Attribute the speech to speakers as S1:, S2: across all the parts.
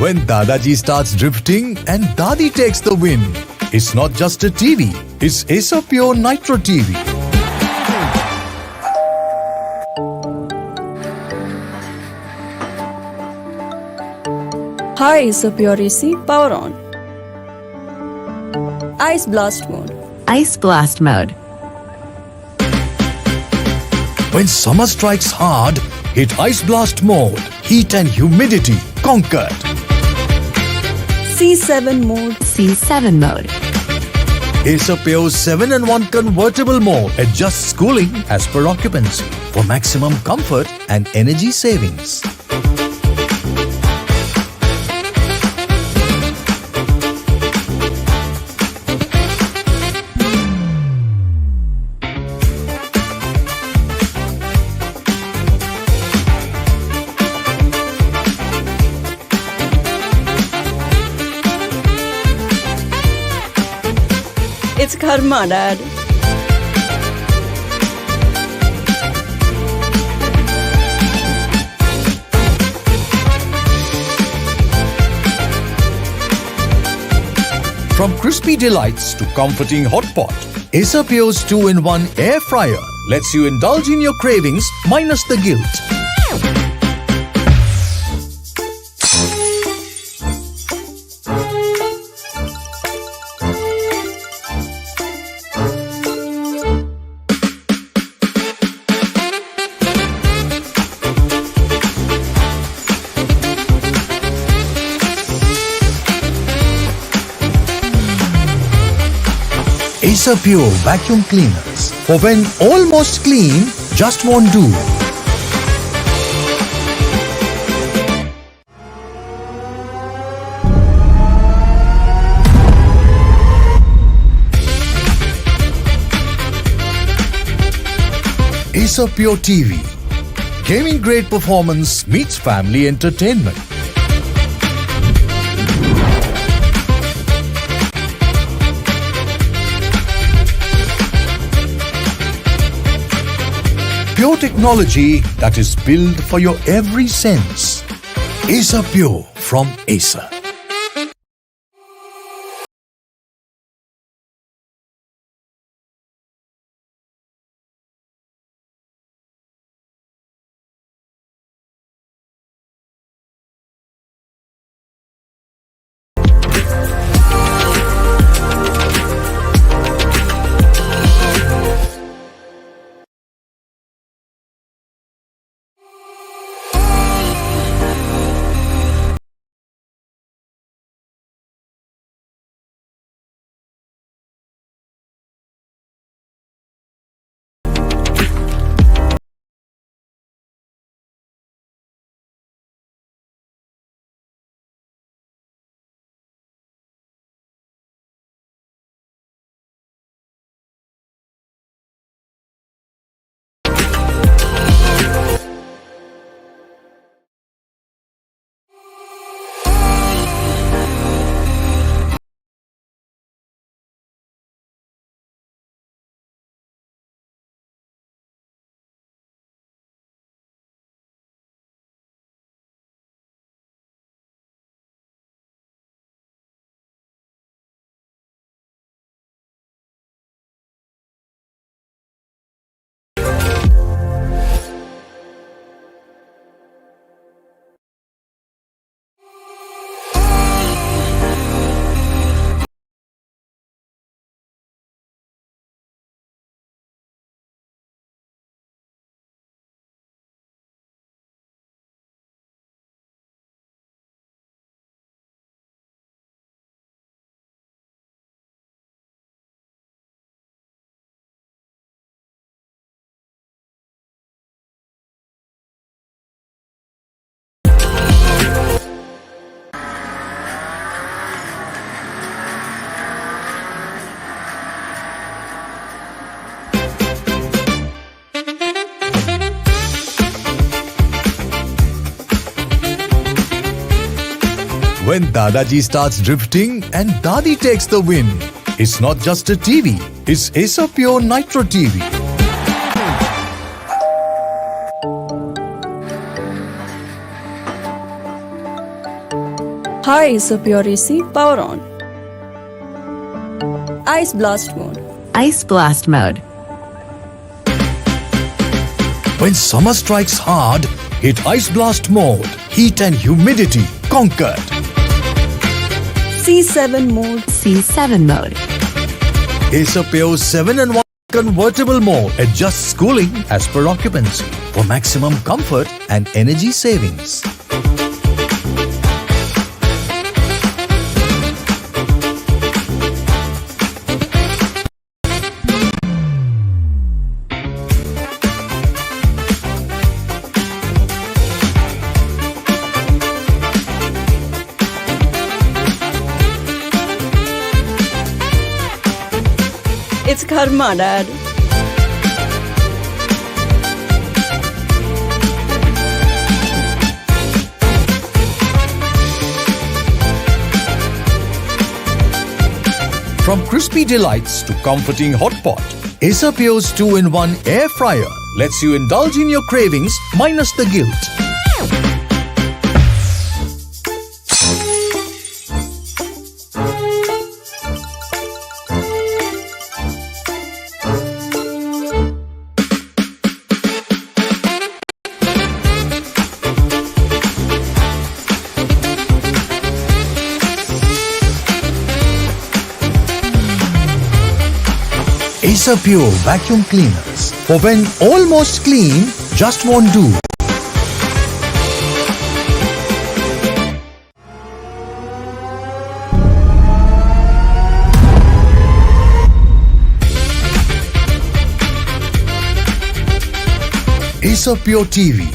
S1: When Dadaji starts drifting and Dadi takes the win, it's not just a TV, it's Acer Pure Nitro TV.
S2: Hi, Acer Pure AC, power on. Ice Blast mode.
S3: Ice Blast mode.
S1: When summer strikes hard, hit Ice Blast mode. Heat and humidity conquered.
S2: C7 mode.
S3: C7 mode.
S1: Acer Pure 7-in-1 convertible mode adjusts cooling as per occupancy for maximum comfort and energy savings.
S2: It's karma, Dad.
S1: From crispy delights to comforting hot pot, Acer Pure's 2-in-1 air fryer lets you indulge in your cravings minus the guilt. Acer Pure vacuum cleaners for when almost clean just won't do. Acer Pure TV. Gaming grade performance meets family entertainment. Pure technology that is built for your every sense. Acer Pure from Acer. When Dadaji starts drifting and Dadi takes the win, it's not just a TV, it's Acer Pure Nitro TV.
S2: High is a pure AC. Power on. Ice blast mode.
S3: Ice blast mode.
S1: When summer strikes hard, hit Ice Blast mode. Heat and humidity conquered.
S2: C7 mode.
S3: C7 mode.
S1: Acer Pure 7-in-1 convertible mode adjusts cooling as per occupancy for maximum comfort and energy savings.
S2: It's karma, Dad.
S1: From crispy delights to comforting hot pot, Acer Pure's 2-in-1 air fryer lets you indulge in your cravings minus the guilt. Acer Pure vacuum cleaners for when almost clean just won't do. Acer Pure TV.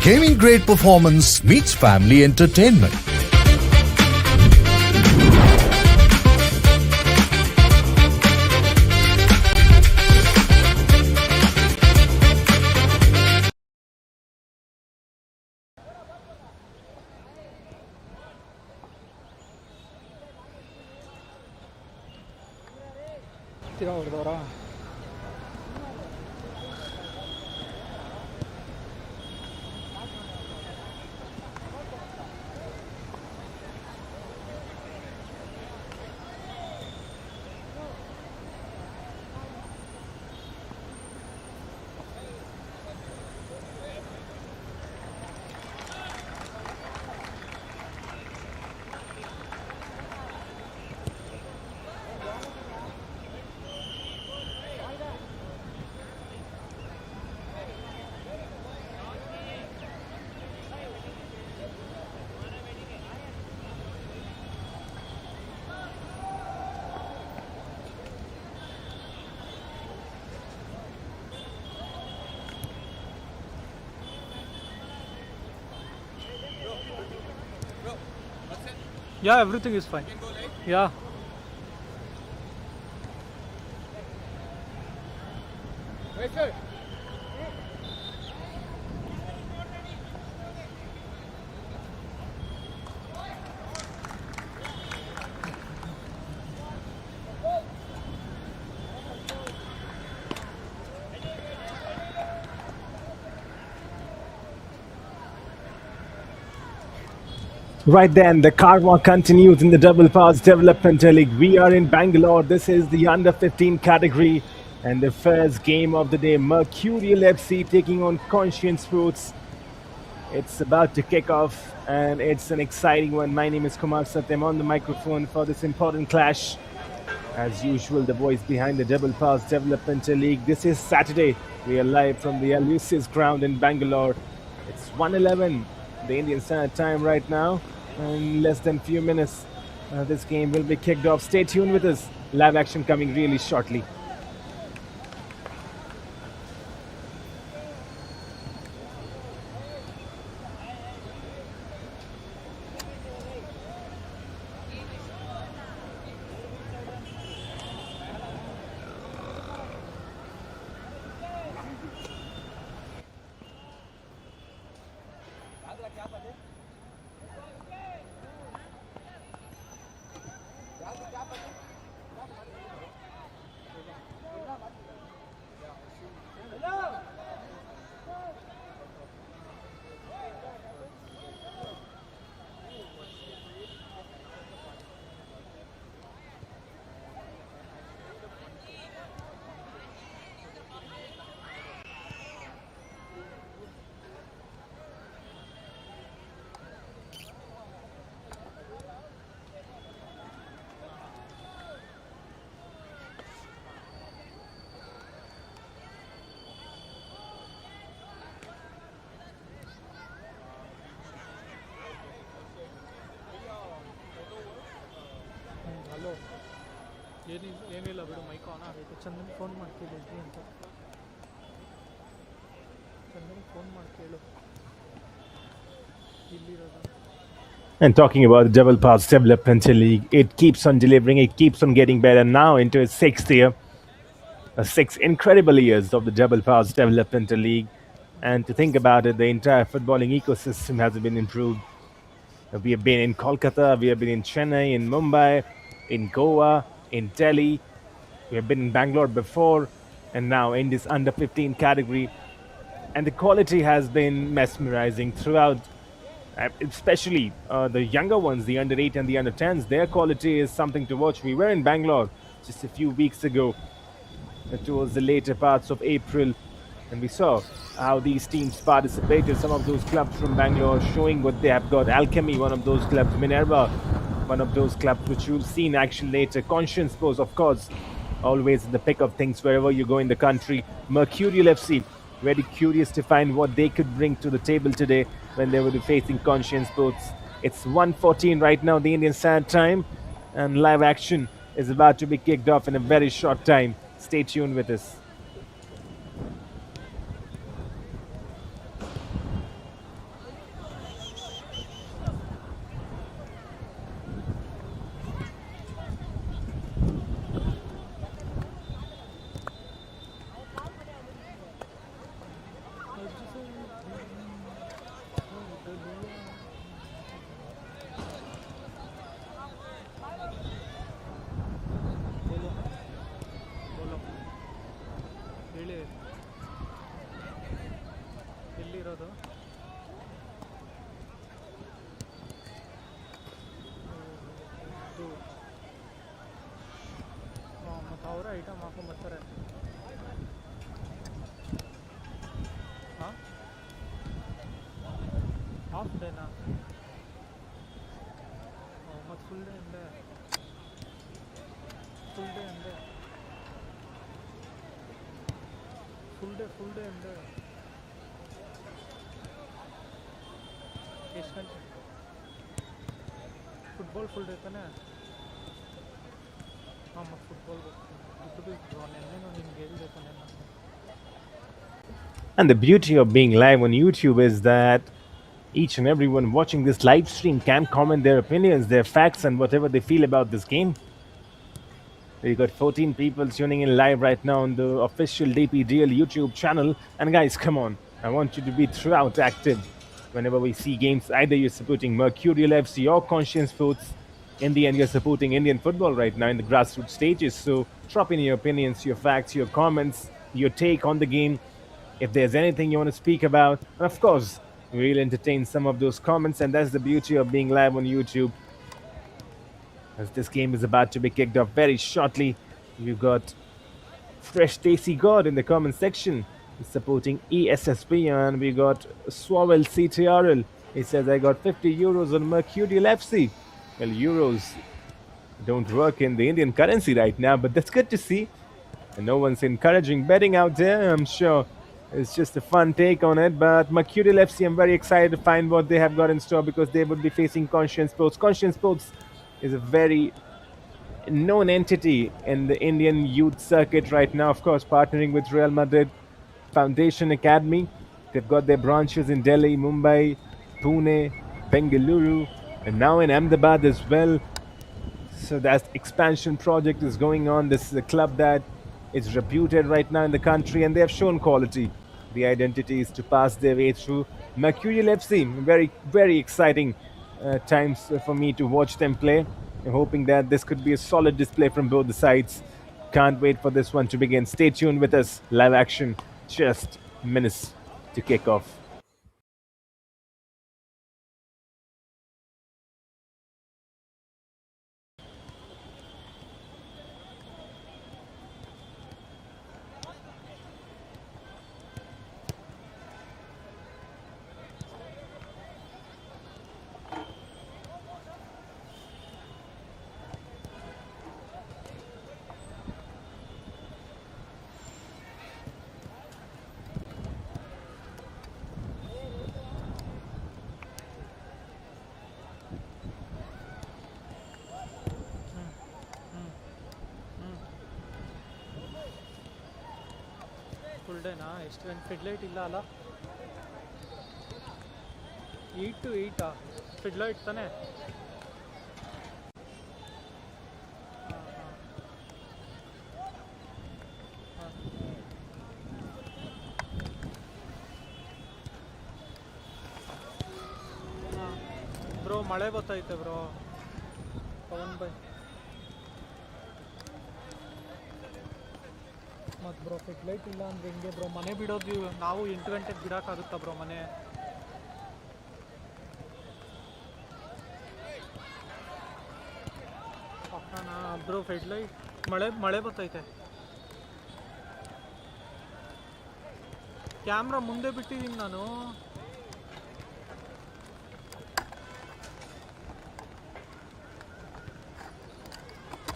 S1: Gaming grade performance meets family entertainment.
S4: Yeah, everything is fine. Yeah.
S5: Right then, the karma continues in the Double Pass Developmental League. We are in Bangalore. This is the under 15 category. And the first game of the day, Mercurial FC taking on Conscient Sports. It's about to kick off, and it's an exciting one. My name is Kumar Satyam on the microphone for this important clash. As usual, the boys behind the Double Pass Developmental League. This is Saturday. We are live from the Aloysious ground in Bangalore. It's 1:11, the Indian Standard Time right now. In less than few minutes, this game will be kicked off. Stay tuned with us. Live action coming really shortly.
S4: ಅಣ್ಣ ಅದಕ್ಕೆ Chandan phone ಮಾಡಿ ಕೇಳಿದ್ವಿ ಅಂತ Chandan phone ಮಾಡಿ ಕೇಳು ಇಲ್ಲಿರೋದು.
S5: And talking about the Double Pass Developmental League, it keeps on delivering, it keeps on getting better. Now into its sixth year, 6 incredible years of the Double Pass Developmental League. And to think about it, the entire footballing ecosystem has been improved. We have been in Kolkata, we have been in Chennai, in Mumbai, in Goa, in Delhi. We have been in Bangalore before, and now in this under 15 category. And the quality has been mesmerizing throughout, especially the younger ones, the under 8 and the under 10s. Their quality is something to watch. We were in Bangalore just a few weeks ago, towards the later parts of April, and we saw how these teams participated. Some of those clubs from Bangalore showing what they have got. Alchemy, one of those clubs. Minerva, one of those clubs which you'll see in action later. Conscient, of course, always in the pick of things wherever you go in the country. Mercurial FC, very curious to find what they could bring to the table today when they will be facing Conscient Sports. It's 1:14 right now, the Indian Standard Time, and live action is about to be kicked off in a very short time. Stay tuned with us.
S4: ಬೋಲೋ ಹೇಳಿ ಎಲ್ಲಿರೋದು ಮತ್ತು ಅವರೇ item ಹಾಕೊಂಬರ್ತಾರೆ. ಹಾಂ half ಡೇನಾ ಮತ್ತು full day ಅಂದೆ full day ಅಂದೆ full day ಅಂದೆ ಎಷ್ಟು ಗಂಟೆ ಫುಟ್ಬಾಲ್ ಫುಲ್ ಡೇ ತಾನೆ? ಹಾಂ ಮತ್ತು ಫುಟ್ಬಾಲ್ ದುಡ್ಡು ಬೇಕು ನೆನ್ನೆನೂ ನಿಮ್ಗೆ ಹೇಳ್ಬೇಕು ನೆನ್ನ.
S5: And the beauty of being live on YouTube is that each and everyone watching this live stream can comment their opinions, their facts, and whatever they feel about this game. We got 14 people tuning in live right now on the official DPDL YouTube channel. And guys, come on, I want you to be throughout active. Whenever we see games, either you're supporting Mercurial FC or Conscient Sports, in the end, you're supporting Indian football right now in the grassroots stages. So drop in your opinions, your facts, your comments, your take on the game. If there's anything you want to speak about, and of course, we'll entertain some of those comments. And that's the beauty of being live on YouTube. As this game is about to be kicked off very shortly, you got Fresh Tasty God in the comment section supporting ESSP, and we got Swowell CTRL. He says, I got 50 euros on Mercurial FC. Well, euros don't work in the Indian currency right now, but that's good to see. And no one's encouraging betting out there, I'm sure. It's just a fun take on it, but Mercurial FC, I'm very excited to find what they have got in store because they would be facing Conscient Sports. Conscient Sports is a very known entity in the Indian youth circuit right now, of course, partnering with Real Madrid Foundation Academy. They've got their branches in Delhi, Mumbai, Pune, Bengaluru, and now in Ahmedabad as well. So that expansion project is going on. This is a club that is reputed right now in the country, and they have shown quality. The identity is to pass their way through. Mercurial FC, very, very exciting times for me to watch them play. I'm hoping that this could be a solid display from both the sides. Can't wait for this one to begin. Stay tuned with us. Live action, just minutes to kick off.
S4: ಅಷ್ಟೇನಾ? ಎಷ್ಟು ಫಿಡ್ಲೈಟ್ ಇಲ್ಲ ಅಲ್ಲ? 8 to 8 ಫಿಡ್ಲೈಟ್ ತಾನೇ? Bro ಮಳೆ ಬರ್ತೈತೆ bro. Pavan by ಮತ್ತು bro ಫಿಡ್ಲೈಟ್ ಇಲ್ಲ ಅಂದರೆ ಹೆಂಗೆ ಬ್ರೋ? ಮನೆ ಬಿಡೋದು ನಾವು 8 ಗಂಟೆಗೆ ಬಿಡೋಕ್ಕಾಗುತ್ತಾ ಬ್ರೋ ಮನೆ? ಪಕ್ಕನ ಬ್ರೋ ಫಿಡ್ಲೈಟ್ ಮಳೆ ಬರ್ತೈತೆ. ಕ್ಯಾಮ್ರಾ ಮುಂದೆ ಬಿಟ್ಟಿದ್ದೀನಿ ನಾನು.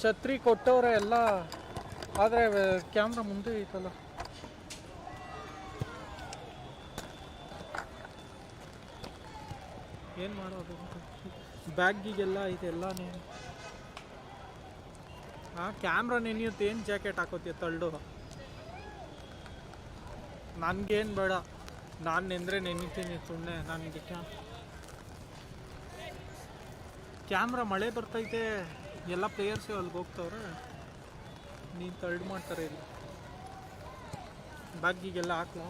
S4: ಛತ್ರಿ ಕೊಟ್ಟವ್ರೆ ಎಲ್ಲ, ಆದರೆ ಕ್ಯಾಮ್ರಾ ಮುಂದೆ ಐತಲ್ಲ. ಏನು ಮಾಡೋದು? ಬ್ಯಾಗಿಗೆಲ್ಲ ಇದೆಲ್ಲನೇ. ಹಾಂ, ಕ್ಯಾಮ್ರಾ ನೆನೆಯುತ್ತೆ. ಏನು ಜಾಕೆಟ್ ಹಾಕೋತೀಯ ತಳ್ಳು? ನನಗೇನು ಬೇಡ, ನಾನು ನೆಂದರೆ ನೆನಿತೀನಿ ಸುಮ್ಮನೆ. ನನಗೆ ಕ್ಯಾಮ್ರಾ ಮಳೆ ಬರ್ತೈತೆ, ಎಲ್ಲ ಪ್ಲೇಯರ್ಸು ಅಲ್ಲಿಗೆ ಹೋಗ್ತವ್ರೆ. ನೀನು ತರ್ಡ್ ಮಾಡ್ತಾರೆ ಇಲ್ಲಿ. ಬ್ಯಾಗಿಗೆಲ್ಲ ಹಾಕ್ಲಾ?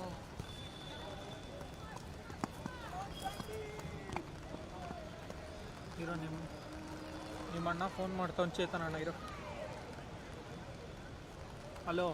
S4: ಇರೋ ನಿಮ್ಮ ಅಣ್ಣ ಫೋನ್ ಮಾಡ್ತಾವ್ನು, ಚೇತನ್ ಅಣ್ಣ. ಇರೋ. ಹಲೋ.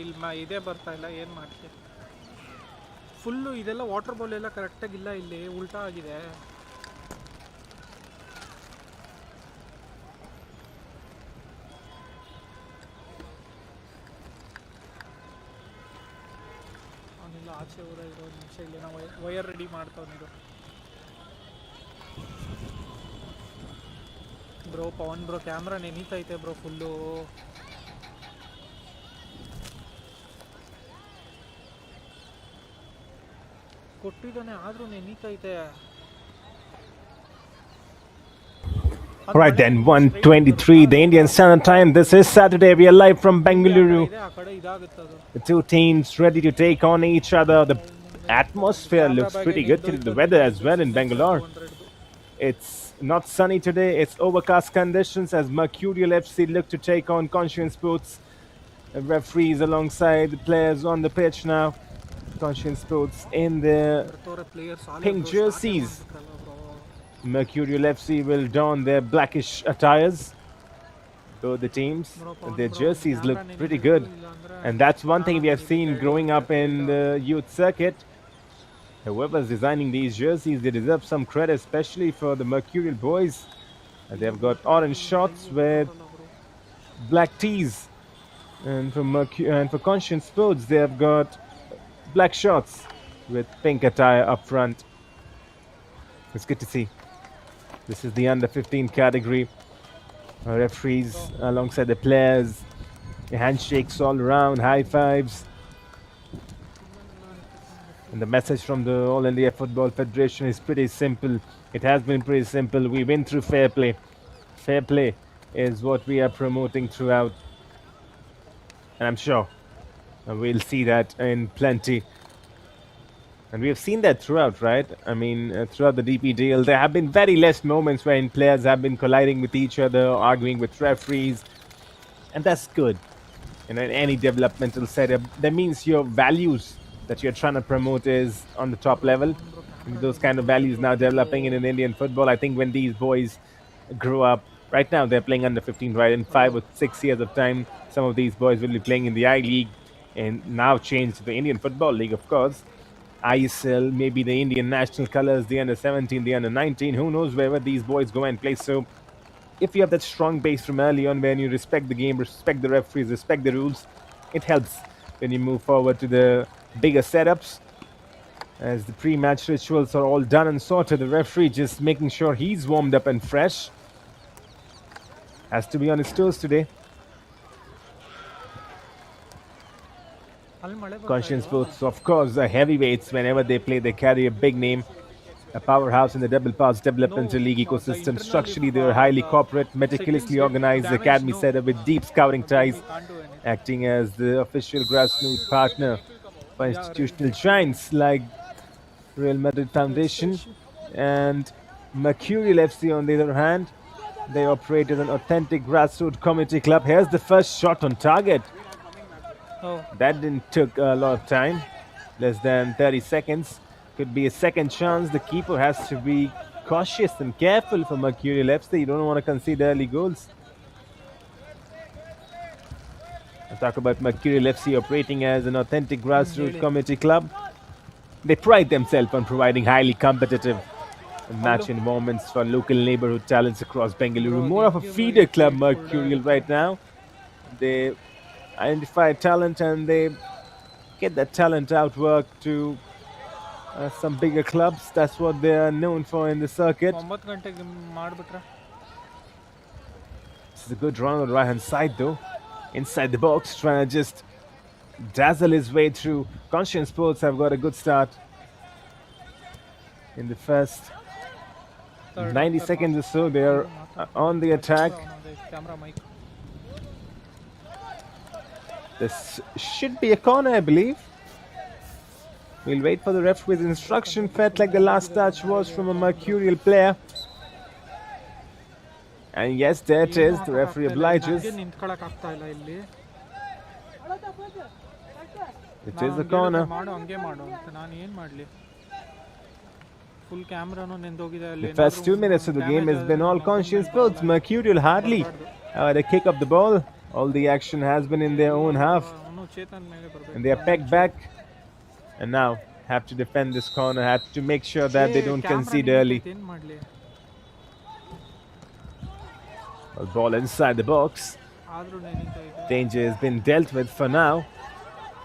S4: ಇಲ್ಲಿ ಇದೇ ಬರ್ತಾ ಇಲ್ಲ, ಏನು ಮಾಡ್ತೀಯ? ಫುಲ್ಲು ಇದೆಲ್ಲ ವಾಟರ್ ಬಾಲ್ ಎಲ್ಲ ಕರೆಕ್ಟಾಗಿಲ್ಲ, ಇಲ್ಲಿ ಉಲ್ಟಾ ಆಗಿದೆ. ಆಚೆ ಹೋದ ಇರೋ ನಿಮಿಷ ಇಲ್ಲಿ ನಾವು ವೈರ್ ರೆಡಿ ಮಾಡ್ತಾವನಿರು ಬ್ರೋ. ಪವನ್ ಬ್ರೋ ಕ್ಯಾಮ್ರಾ ನೆನೀತೈತೆ ಬ್ರೋ ಫುಲ್ಲು. ಕೊಟ್ಟಿದ್ದಾನೆ ಆದ್ರೂ ನೆನೀತೈತೆ.
S5: Right then, 1:23, the Indian Standard Time. This is Saturday. We are live from Bengaluru.
S4: ಆ ಕಡೆ ಇದಾಗುತ್ತೆ ಅದು.
S5: The two teams ready to take on each other. The atmosphere looks pretty good today. The weather as well in Bangalore. It's not sunny today. It's overcast conditions as Mercurial FC look to take on Conscient Sports. The referees alongside the players on the pitch now. Conscient Sports in their pink jerseys. Mercurial FC will don their blackish attires. Both the teams, their jerseys look pretty good. And that's one thing we have seen growing up in the youth circuit. Whoever's designing these jerseys, they deserve some credit, especially for the Mercurial boys. They've got orange shorts with black tees. And for Conscient Sports, they've got black shorts with pink attire up front. It's good to see. This is the under-15 category. Referees alongside the players. Handshakes all around, high fives. And the message from the All India Football Federation is pretty simple. It has been pretty simple. We win through fair play. Fair play is what we are promoting throughout. And I'm sure we'll see that in plenty. And we have seen that throughout, right? I mean, throughout the DPDL, there have been very less moments when players have been colliding with each other, arguing with referees. And that's good. In any developmental setup, that means your values that you're trying to promote is on the top level. And those kind of values now developing in Indian football. I think when these boys grow up, right now they're playing under 15, right? In 5 or 6 years of time, some of these boys will be playing in the I-League and now change to the Indian Football League, of course. ISL, maybe the Indian national colors, the under-17, the under-19. Who knows wherever these boys go and play. So if you have that strong base from early on, when you respect the game, respect the referees, respect the rules, it helps when you move forward to the bigger setups. As the pre-match rituals are all done and sorted, the referee just making sure he's warmed up and fresh. Has to be on his toes today. Conscient Sports, of course, are heavyweights. Whenever they play, they carry a big name. A powerhouse in the Double Pass Developmental League ecosystem. Structurally, they are highly corporate, meticulously organized academy setup with deep scouting ties, acting as the official grassroots partner for institutional giants like Real Madrid Foundation and Mercurial FC. On the other hand, they operate as an authentic grassroots community club. Here's the first shot on target.
S4: Oh.
S5: That didn't took a lot of time, less than 30 seconds. Could be a second chance. The keeper has to be cautious and careful for Mercurial FC. You don't want to concede early goals. I talk about Mercurial FC operating as an authentic grassroots community club. They pride themselves on providing highly competitive match environments for local neighborhood talents across Bengaluru. More of a feeder club, Mercurial, right now. They identify talent and they get that talent outwork to some bigger clubs. That's what they are known for in the circuit. This is a good run on the right hand side though. Inside the box, trying to just dazzle his way through. Conscient Sports have got a good start in the first 90 seconds or so. They are on the attack. This should be a corner, I believe. We'll wait for the referee's instruction. Felt like the last touch was from a Mercurial player. And yes, there it is. The referee obliges. It is a corner. The first 2 minutes of the game has been all Conscient Sports. Mercurial hardly the kick of the ball. All the action has been in their own half. And they are pegged back. And now have to defend this corner. Have to make sure that they don't concede early. Well, ball inside the box. Danger has been dealt with for now.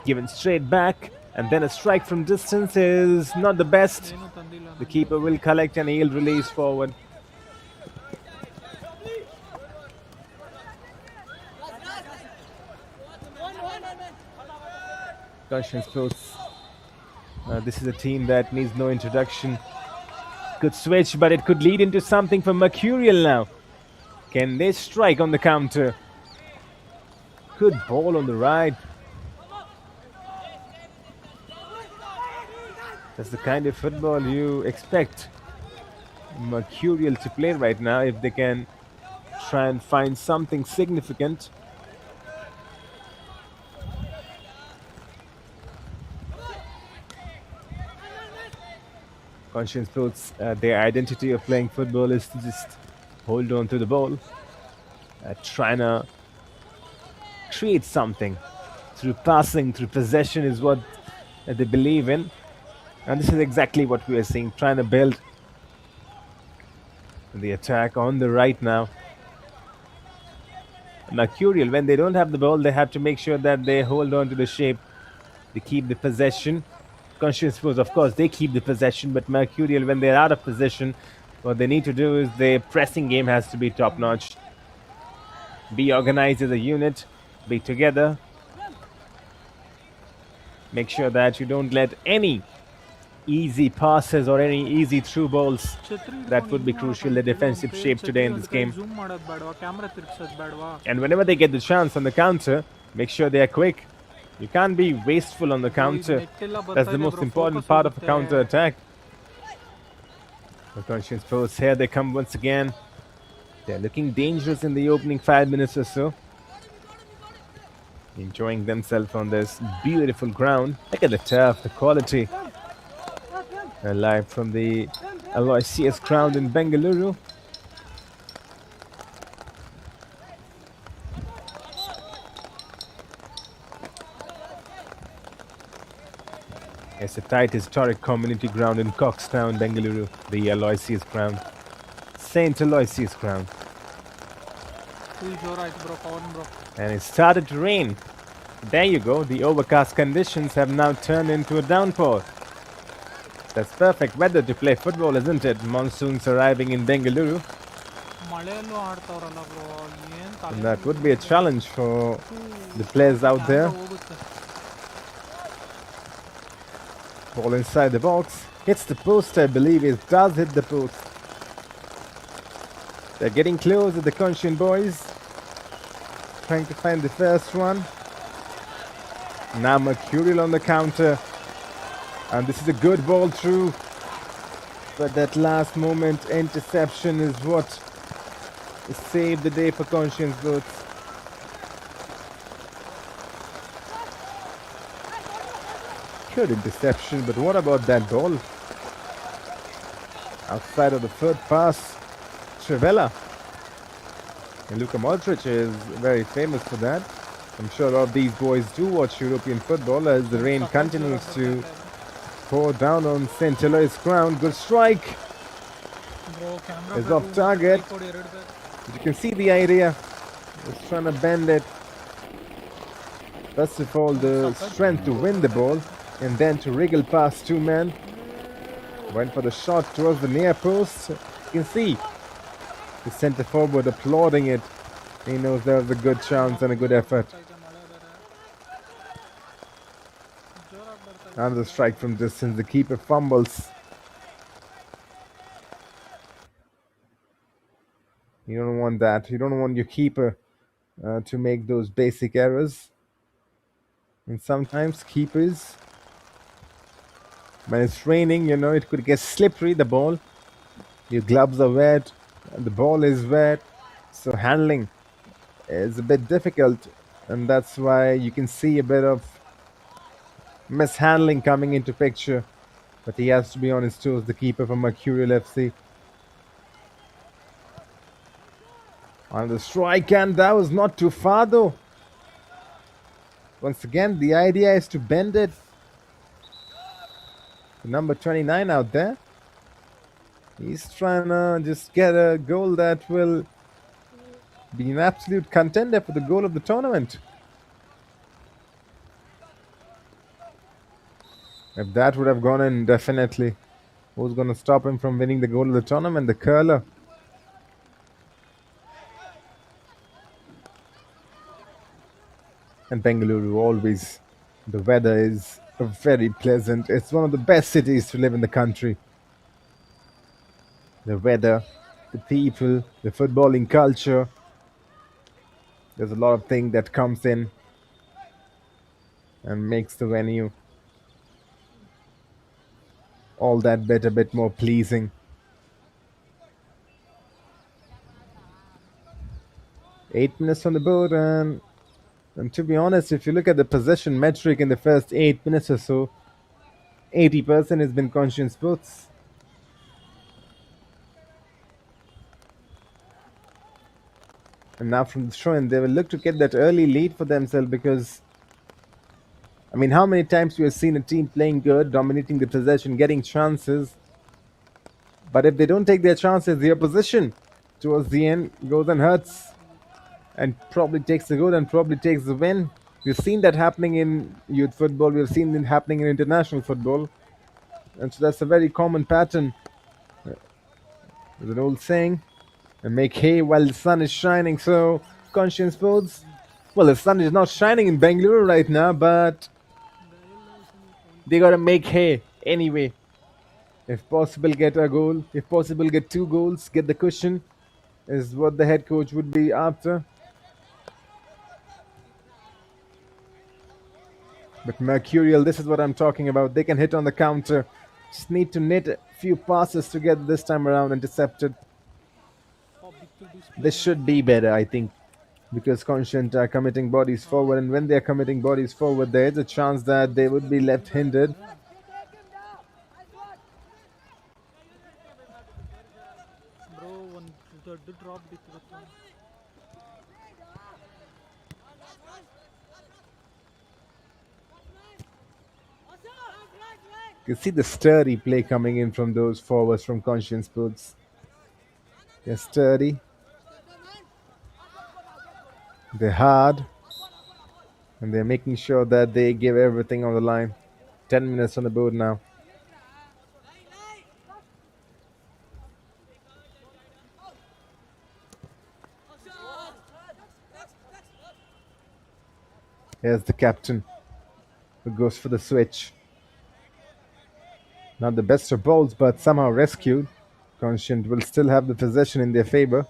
S5: Given straight back. And then a strike from distance is not the best.
S4: ಏನು ತಂದಿಲ್ಲ
S5: The keeper will collect and he'll release forward. Conscient Sports. This is a team that needs no introduction. Good switch, but it could lead into something for Mercurial now. Can they strike on the counter? Good ball on the right. That's the kind of football you expect Mercurial to play right now if they can try and find something significant. Conscient Sports, their identity of playing football is to just hold on to the ball, trying to create something through passing, through possession is what they believe in. And this is exactly what we are seeing, trying to build the attack on the right now. Mercurial, when they don't have the ball, they have to make sure that they hold on to the shape. They keep the possession. Conscious Sports, of course, they keep the possession, but Mercurial, when they're out of possession, what they need to do is their pressing game has to be top-notch. Be organized as a unit, be together. Make sure that you don't let any easy passes or any easy through balls. That would be crucial, the defensive shape today in this game.
S4: zoom ಮಾಡೋದು ಬೇಡವಾ camera ತಿರ್ಗ್ಸೋದು ಬೇಡವಾ
S5: And whenever they get the chance on the counter, make sure they are quick. You can't be wasteful on the counter. That's the most important part of a counter attack. The Conscient Sports, here they come once again. They're looking dangerous in the opening 5 minutes or so. Enjoying themselves on this beautiful ground. Look at the turf, the quality. Live from the Aloysious ground in Bangalore. It's a tight historic community ground in Coxtown, Bengaluru, the Aloysious ground. Saint Aloysious ground.
S4: Full ಜೋರಾಯ್ತು bro Pavan bro
S5: And it started to rain. There you go, the overcast conditions have now turned into a downpour. That's perfect weather to play football, isn't it? Monsoons arriving in Bengaluru.
S4: ಮಳೆಯಲ್ಲೂ ಆಡ್ತಾವ್ರಲ್ಲ bro ಏನ್
S5: And that would be a challenge for the players out there.
S4: ಹೋಗುತ್ತೆ
S5: Ball inside the box. Hits the post, I believe. It does hit the post. They're getting close to the Conscient boys. Trying to find the first one. Now Mercurial on the counter. And this is a good ball through. But that last moment interception is what saved the day for Conscient boys. Good interception, but what about that ball? Outside of the third pass, Trivella. And Luka Modric is very famous for that. I'm sure a lot of these boys do watch European football as the rain continues to pour down on St. Aloy's ground. Good strike.
S4: Bro camera
S5: Is off target. You can see the idea. Just trying to bend it. First of all, the strength to win the ball, and then to wriggle past two men. Went for the shot towards the near post. You can see the centre forward applauding it. He knows there was a good chance and a good effort. Another strike from distance. The keeper fumbles. You don't want that. You don't want your keeper to make those basic errors. And sometimes keepers, when it's raining, you know, it could get slippery, the ball. Your gloves are wet, and the ball is wet, so handling is a bit difficult, and that's why you can see a bit of mishandling coming into picture. But he has to be on his toes, the keeper from Mercurial FC. On the strike, and that was not too far though. Once again, the idea is to bend it. Number 29 out there. He's trying to just get a goal that will be an absolute contender for the goal of the tournament. If that would have gone in, definitely. Who's going to stop him from winning the goal of the tournament? The curler. And Bengaluru, always. The weather is very pleasant. It's one of the best cities to live in the country. The weather, the people, the footballing culture. There's a lot of things that comes in and makes the venue all that bit a bit more pleasing. 8 minutes on the board, and to be honest, if you look at the possession metric in the first 8 minutes or so, 80% has been Conscient Sports. And now from the throw-in, they will look to get that early lead for themselves because, I mean, how many times we have seen a team playing good, dominating the possession, getting chances, but if they don't take their chances, the opposition towards the end goes and hurts and probably takes the goal and probably takes the win. We've seen that happening in youth football. We've seen it happening in international football. And so that's a very common pattern. There's an old saying, and make hay while the sun is shining. So, Conscient Sports, well, the sun is not shining in Bangalore right now, but they gotta make hay anyway. If possible, get a goal. If possible, get 2 goals. Get the cushion, is what the head coach would be after. But Mercurial, this is what I'm talking about. They can hit on the counter. Just need to knit a few passes together this time around, intercepted. This should be better, I think, because Conscient are committing bodies forward, and when they're committing bodies forward, there is a chance that they would be left hindered.
S4: Bro ಒಂದು ದೊಡ್ಡ drop ಬಿತ್ತು ಗೊತ್ತಾ.
S5: You see the sturdy play coming in from those forwards from Conscient Sports. They're sturdy. They're hard. And they're making sure that they give everything on the line. 10 minutes on the board now. Here's the captain who goes for the switch. Not the best of balls, but somehow rescued. Conscient will still have the possession in their favor.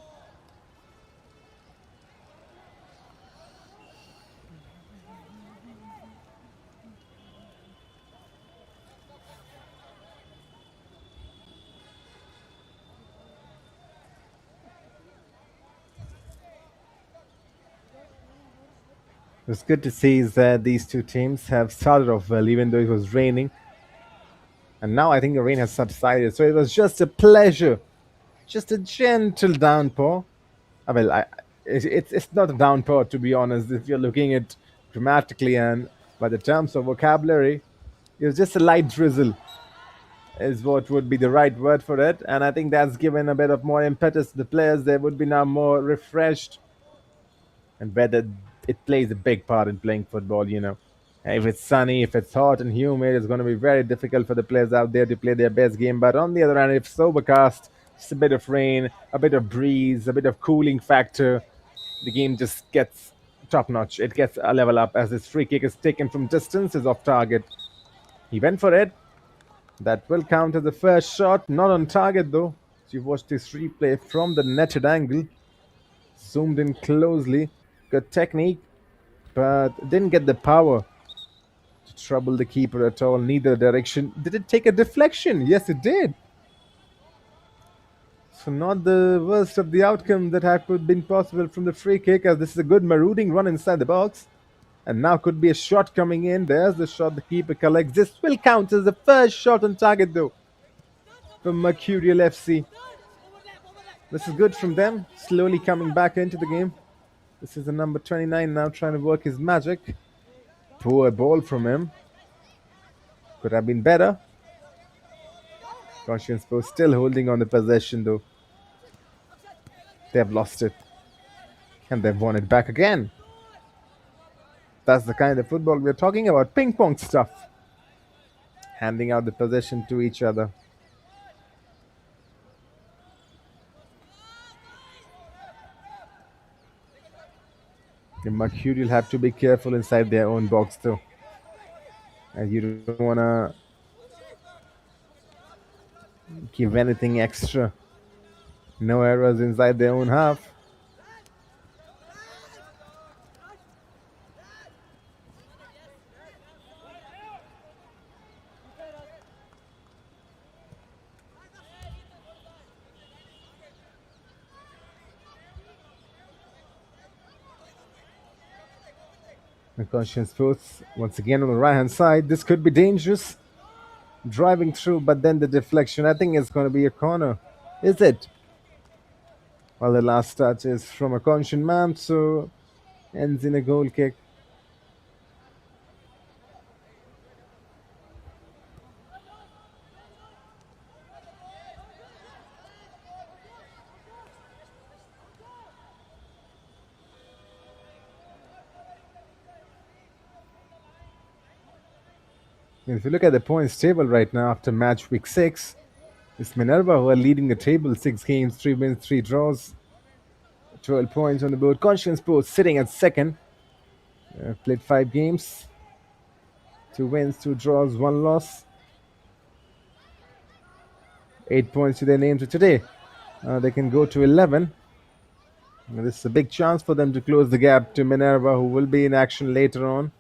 S5: What's good to see is that these two teams have started off well, even though it was raining. And now I think the rain has subsided. So it was just a pleasure. Just a gentle downpour. It's not a downpour, to be honest, if you're looking at dramatically and by the terms of vocabulary. It was just a light drizzle, is what would be the right word for it. And I think that's given a bit of more impetus to the players. They would be now more refreshed. And whether it plays a big part in playing football, you know. If it's sunny, if it's hot and humid, it's going to be very difficult for the players out there to play their best game. But on the other hand, if it's overcast, just a bit of rain, a bit of breeze, a bit of cooling factor, the game just gets top-notch. It gets a level up as this free kick is taken from distance, is off target. He went for it. That will count as the first shot. Not on target, though. So you watch this replay from the netted angle. Zoomed in closely. Good technique, but didn't get the power to trouble the keeper at all. Neither direction. Did it take a deflection? Yes, it did. So not the worst of the outcome that had could been possible from the free kick, as this is a good marauding run inside the box. And now could be a shot coming in. There's the shot the keeper collects. This will count as the first shot on target, though, from Mercurial FC. This is good from them. Slowly coming back into the game. This is the number 29 now trying to work his magic. Poor ball from him. Could have been better. Conscient Sports still holding on the possession, though. They've lost it. And they've won it back again. That's the kind of football we're talking about. Ping pong stuff. handing out the possession to each other. The Mercurial have to be careful inside their own box though. And you don't want to give anything extra. No errors inside their own half. The Conscient Sports once again on the right hand side. This could be dangerous. Driving through, but then the deflection. I think it's going to be a corner. Is it? Well, the last touch is from a Conscient man, so ends in a goal kick. If you look at the points table right now after match week 6, it's Minerva who are leading the table. 6 games, 3 wins, 3 draws. 12 points on the board. Conscient Sports sitting at second. Played 5 games. 2 wins, 2 draws, 1 loss. 8 points to their name to today. They can go to 11. This is a big chance for them to close the gap to Minerva, who will be in action later on.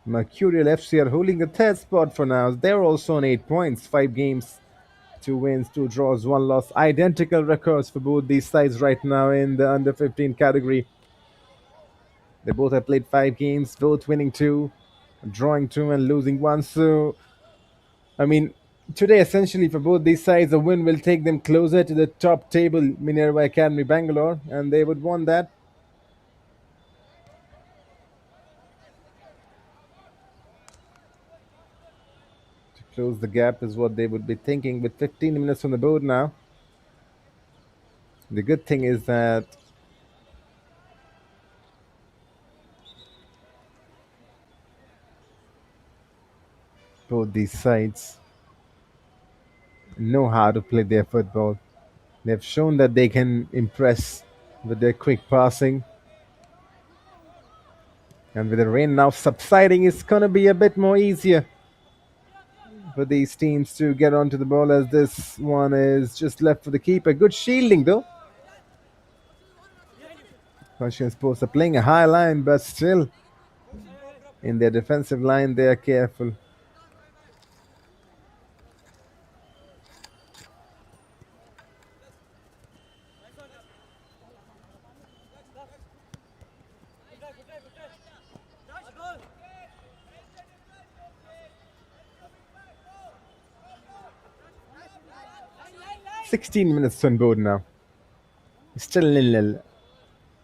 S5: Mercurial FC are holding the third spot for now. They're also on 8 points, 5 games, 2 wins, 2 draws, 1 loss. Identical records for both these sides right now in the under 15 category. They both have played 5 games, both winning 2, drawing 2, and losing 1. So, I mean, today essentially for both these sides, a win will take them closer to the top table, Minerva Academy Bangalore, and they would want that. Close the gap is what they would be thinking with 15 minutes on the board now. The good thing is that both these sides know how to play their football. They've shown that they can impress with their quick passing. And with the rain now subsiding, it's going to be a bit more easier for these teams to get onto the ball, as this one is just left for the keeper. Good shielding though. Conscient Sports are playing a high line, but still in their defensive line they are careful. "16 minutes on board now. Still 0-0.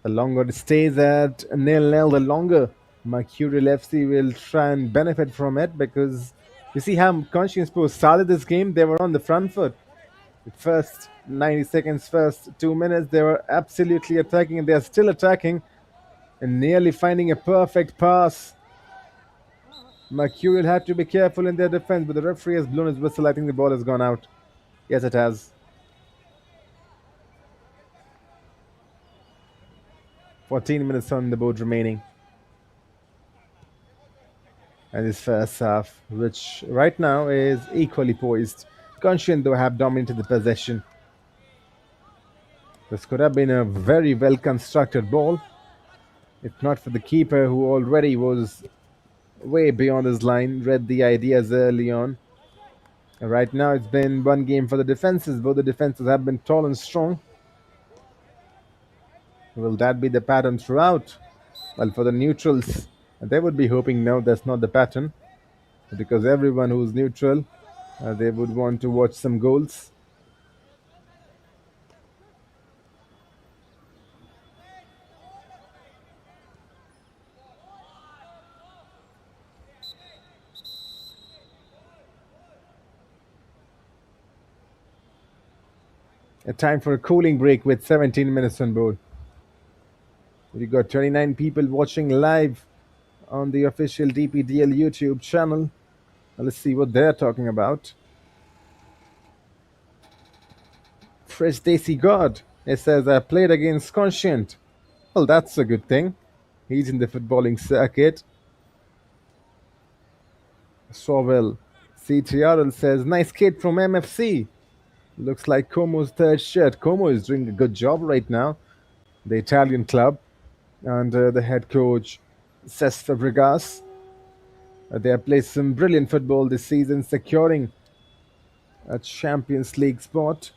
S5: The longer it stays at 0-0, the longer Mercurial FC will try and benefit from it, because you see how Conscient Sports started this game. They were on the front foot. The first 90 seconds, first 2 minutes, they were absolutely attacking, and they are still attacking and nearly finding a perfect pass. Mercurial had to be careful in their defense, but the referee has blown his whistle. I think the ball has gone out. Yes, it has. 14 minutes on the board remaining. And this first half, which right now is equally poised. Conscient, though, have dominated the possession. This could have been a very well constructed ball, if not for the keeper, who already was way beyond his line, read the ideas early on. And right now, it's been one game for the defenses. Both the defenses have been tall and strong. Will that be the pattern throughout? Well, for the neutrals, they would be hoping no, that's not the pattern, because everyone who's neutral, they would want to watch some goals. A time for a cooling break with 17 minutes on board. We got 29 people watching live on the official DPDL YouTube channel. Let's see what they're talking about. Fresh Desi God. It says, I played against Conscient. Well, that's a good thing. He's in the footballing circuit. Sowell. CTRL says, nice kid from MFC. Looks like Como's third shirt. Como is doing a good job right now. The Italian club. And the head coach, Cesc Fabregas. They have played some brilliant football this season, securing a Champions League spot.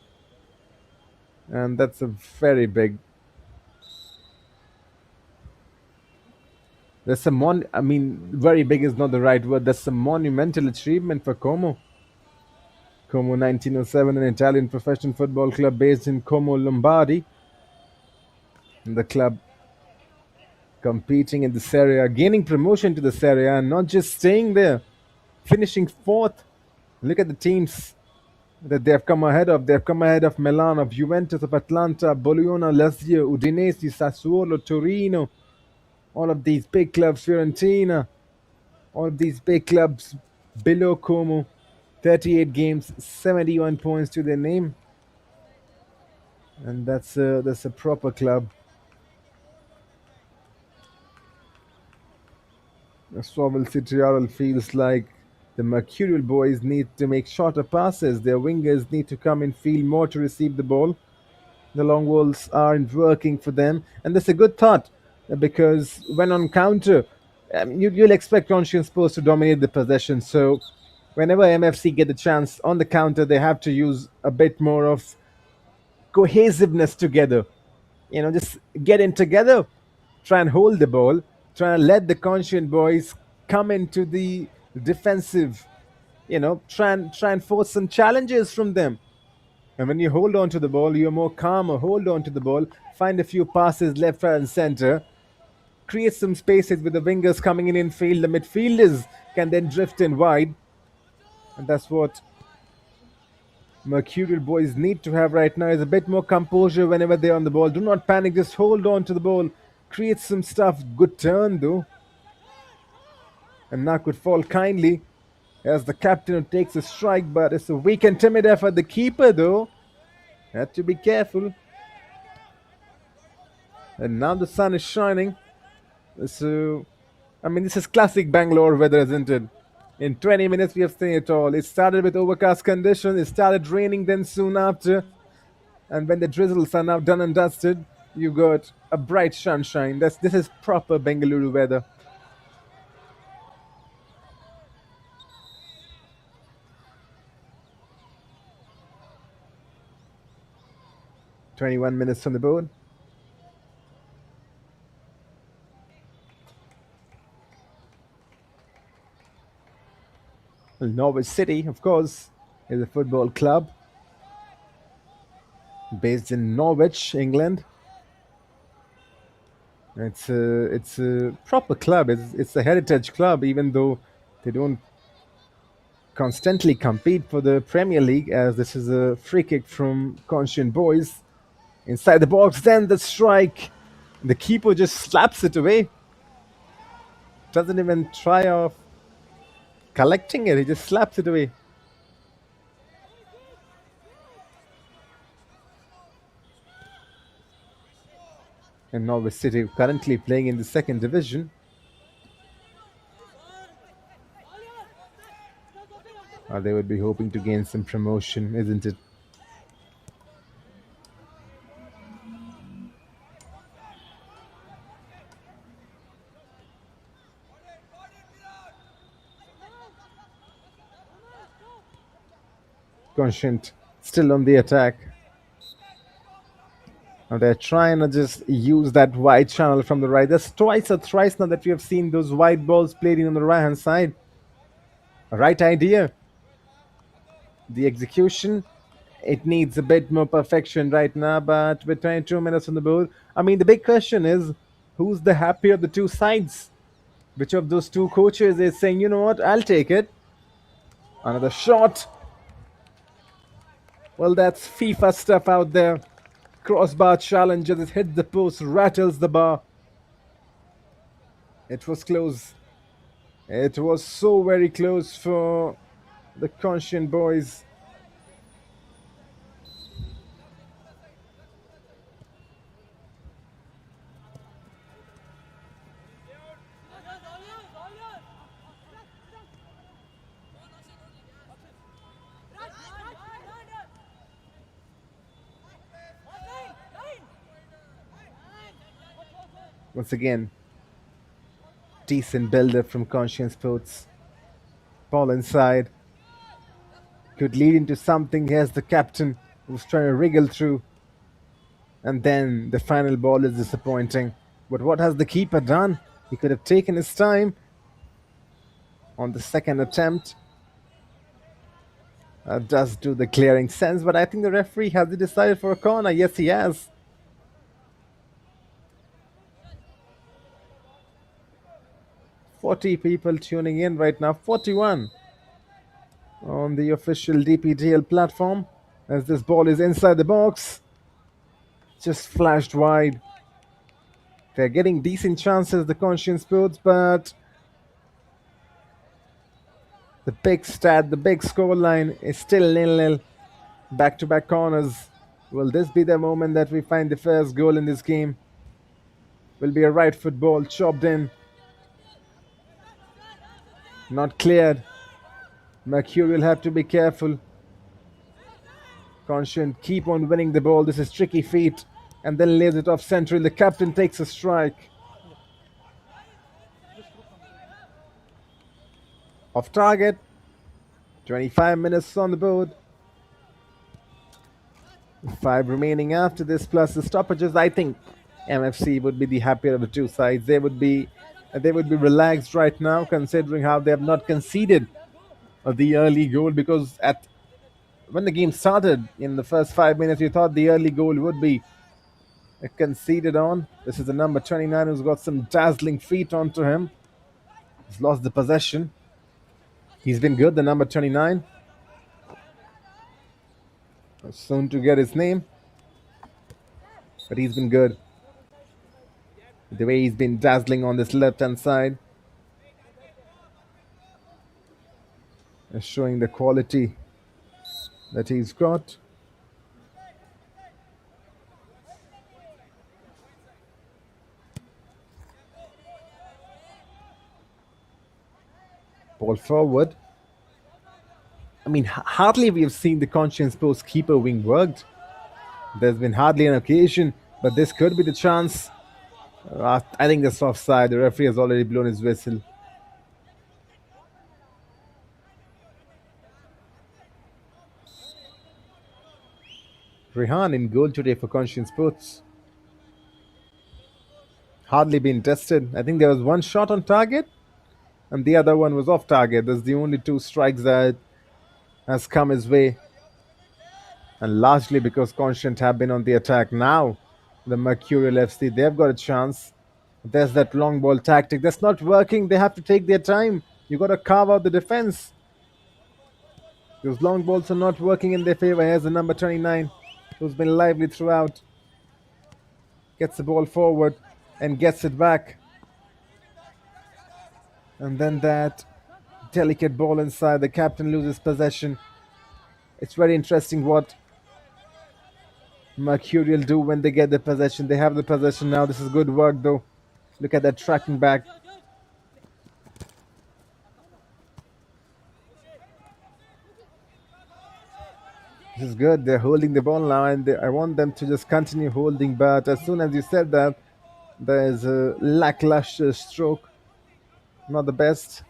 S5: And that's a very big... very big is not the right word. That's a monumental achievement for Como. Como 1907, an Italian professional football club based in Como, Lombardy. And the club competing in the Serie A, gaining promotion to the Serie A, and not just staying there, finishing fourth. Look at the teams that they have come ahead of. They have come ahead of Milan, of Juventus, of Atlanta, Bologna, Lazio, Udinese, Sassuolo, Torino. All of these big clubs, Fiorentina, all of these big clubs below Como. 38 games, 71 points to their name. And that's a proper club. Swabble Citriarol feels like the Mercurial boys need to make shorter passes. Their wingers need to come in field more to receive the ball. The long balls aren't working for them. And that's a good thought, because when on counter, you'll expect Conscient Sports to dominate the possession. So whenever MFC get the chance on the counter, they have to use a bit more of cohesiveness together. Just get in together, try and hold the ball, try and let the Conscient boys come into the defensive, try and force some challenges from them. And when you hold on to the ball, you're more calmer. Hold on to the ball, find a few passes left, right, and center, create some spaces with the wingers coming in field. The midfielders can then drift in wide. And that's what Mercurial boys need to have right now, is a bit more composure whenever they're on the ball. Do not panic, just hold on to the ball, create some stuff. Good turn though. And now could fall kindly as the captain who takes a strike, but it's a weak and timid effort. The keeper though had to be careful. And now the sun is shining. So, this is classic Bangalore weather, isn't it? In 20 minutes, we have seen it all. It started with overcast conditions. It started raining then soon after. And when the drizzles are now done and dusted, you got a bright sunshine. This is proper Bengaluru weather. "21 minutes on the board. Well, Norwich City, of course, is a football club based in Norwich, England. It's a proper club. It's a heritage club, even though they don't constantly compete for the Premier League, as this is a free kick from Conscient boys. Inside the box, then the strike. The keeper just slaps it away. Doesn't even try off collecting it, he just slaps it away. And Norwich City currently playing in the second division. They would be hoping to gain some promotion, isn't it? Conscient still on the attack. Now they're trying to just use that wide channel from the right. That's twice or thrice now that we have seen those wide balls played in on the right hand side. Right idea. The execution, it needs a bit more perfection right now, but with 22 minutes on the board, the big question is, who's the happier of the two sides? Which of those two coaches is saying, you know what, I'll take it. Another shot. Well, that's FIFA stuff out there. Crossbar challenges, it hits the post, rattles the bar. It was close. It was so very close for the Conscient boys. Once again, decent build-up from Conscient Sports. Ball inside. Could lead into something. Here's the captain who's trying to wriggle through. And then the final ball is disappointing. But what has the keeper done? He could have taken his time on the second attempt. Does do the clearing sense, but I think the referee has decided for a corner. Yes, he has. "40 people tuning in right now, 41 on the official DPDL platform as this ball is inside the box. Just flashed wide. They're getting decent chances, the Conscient Sports, but the big stat, the big scoreline is still 0-0. Back-to-back corners. Will this be the moment that we find the first goal in this game? Will be a right foot ball chopped in. Not cleared. Mercurial have to be careful. Conscient keep on winning the ball. This is tricky feet. And then lays it off central. The captain takes a strike. Off target. 25 minutes on the board. 5 remaining after this, plus the stoppages. I think MFC would be the happier of the two sides. They would be relaxed right now, considering how they have not conceded the early goal. Because when the game started in the first 5 minutes, you thought the early goal would be conceded on. This is the number 29 who's got some dazzling feet onto him. He's lost the possession. He's been good, the number 29. Soon to get his name. But he's been good. The way he's been dazzling on this left-hand side. Showing the quality that he's got. Ball forward. I mean, hardly we have seen the Conscient Sports keeper wing worked. There's been hardly an occasion, but this could be the chance. I think that's offside. The referee has already blown his whistle. Rehan in goal today for Conscient Sports. Hardly been tested. I think there was one shot on target, and the other one was off target. That's the only 2 strikes that has come his way, and largely because Conscient have been on the attack. Now the Mercurial FC, they've got a chance. There's that long ball tactic that's not working. They have to take their time. You got to carve out the defense. Those long balls are not working in their favor. Here's the number 29 who's been lively throughout. Gets the ball forward and gets it back, and then that delicate ball inside. The captain loses possession. It's very interesting what Mercurial do when they get the possession. They have the possession now. This is good work though. Look at that tracking back. This is good. They're holding the ball now, and I want them to just continue holding. But as soon as you said that, there's a lackluster stroke. Not the best.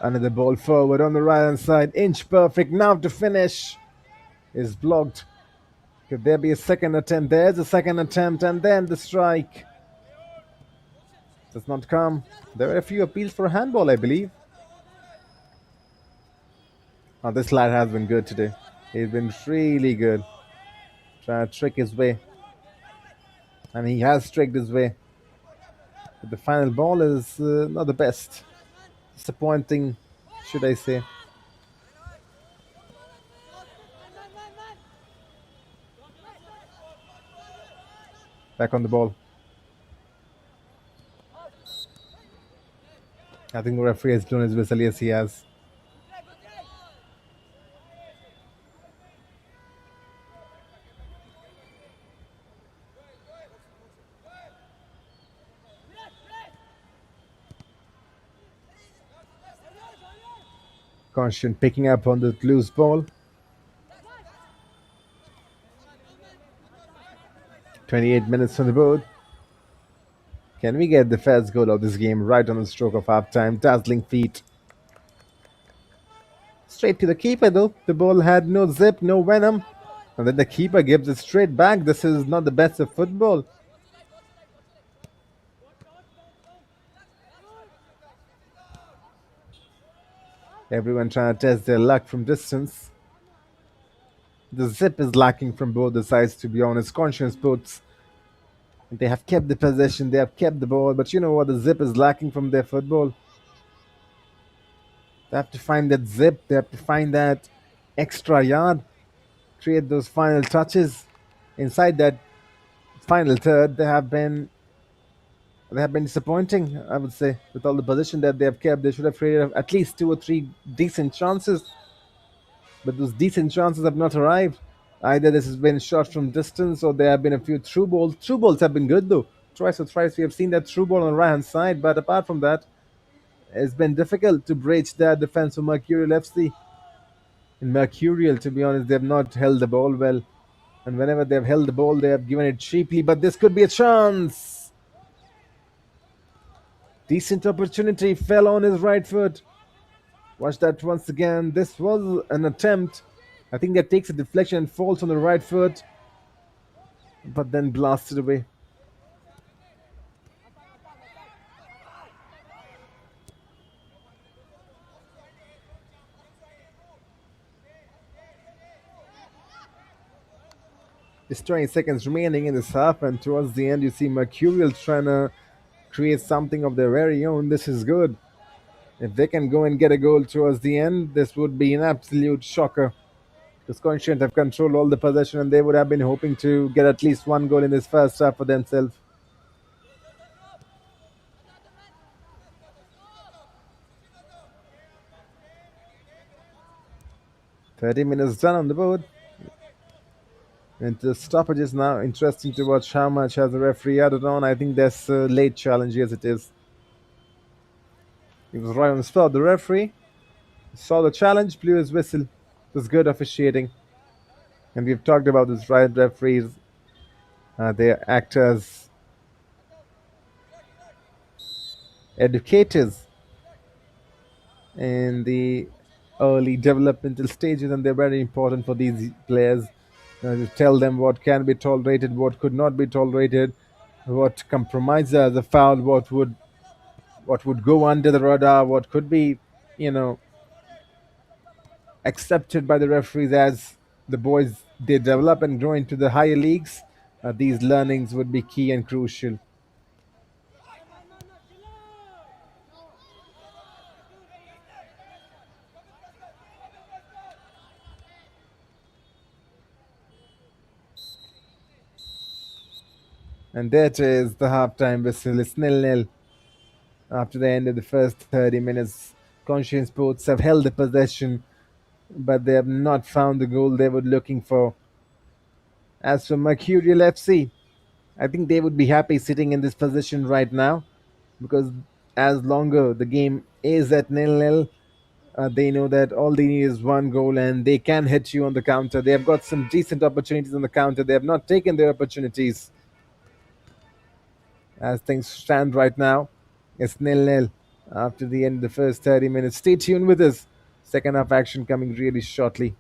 S5: Another ball forward on the right hand side. Inch perfect. Now to finish is blocked. Could there be a second attempt? There's a second attempt, and then the strike does not come. There were a few appeals for a handball, I believe. Oh, this lad has been good today. He's been really good. Trying to trick his way. And he has tricked his way. But the final ball is not the best. Disappointing, should I say. Back on the ball. I think the referee has blown his whistle. Yes, he has. Conscient picking up on the loose ball. 28 minutes on the board. Can we get the first goal of this game right on the stroke of halftime? Dazzling feet. Straight to the keeper though. The ball had no zip, no venom. And then the keeper gives it straight back. This is not the best of football. Everyone trying to test their luck from distance. The zip is lacking from both the sides, to be honest. Conscious Sports, they have kept the possession, they have kept the ball, but you know what? The zip is lacking from their football. They have to find that zip, they have to find that extra yard, create those final touches. Inside that final third, they have been disappointing, I would say. With all the position that they have kept, they should have created at least two or three decent chances. But those decent chances have not arrived. Either this has been shot from distance or there have been a few through balls. Through balls have been good though. Twice or thrice we have seen that through ball on the right hand side, but apart from that, it's been difficult to breach that defense of Mercurial FC. In Mercurial, to be honest, they have not held the ball well. And whenever they have held the ball, they have given it cheaply. But this could be a chance. Decent opportunity, fell on his right foot. Watch that once again. This was an attempt. I think that takes a deflection and falls on the right foot, but then blasted away. There's 20 seconds remaining in this half, and towards the end, you see Mercurial trying to create something of their very own. This is good. If they can go and get a goal towards the end, this would be an absolute shocker. Because Conscient have controlled all the possession, and they would have been hoping to get at least one goal in this first half for themselves. "30 minutes done on the board. And the stoppages now. Interesting to watch how much has the referee added on. I think that's a late challenge, yes it is. He was right on the spot. The referee saw the challenge, blew his whistle. It was good officiating. And we've talked about this, right? Referees, they act as educators in the early developmental stages, and they're very important for these players to tell them what can be tolerated, what could not be tolerated, what compromises as a foul, what would go under the radar, what could be, you know, accepted by the referees as the boys they develop and grow into the higher leagues. These learnings would be key and crucial. And that is the halftime whistle. It's 0-0 after the end of the first 30 minutes. Conscient Sports have held the possession, but they have not found the goal they were looking for. As for Mercurial FC, I think they would be happy sitting in this position right now, because as longer the game is at 0-0, they know that all they need is one goal and they can hit you on the counter. They have got some decent opportunities on the counter. They have not taken their opportunities. As things stand right now, it's 0-0 after the end of the first 30 minutes. Stay tuned with us. Second half action coming really shortly.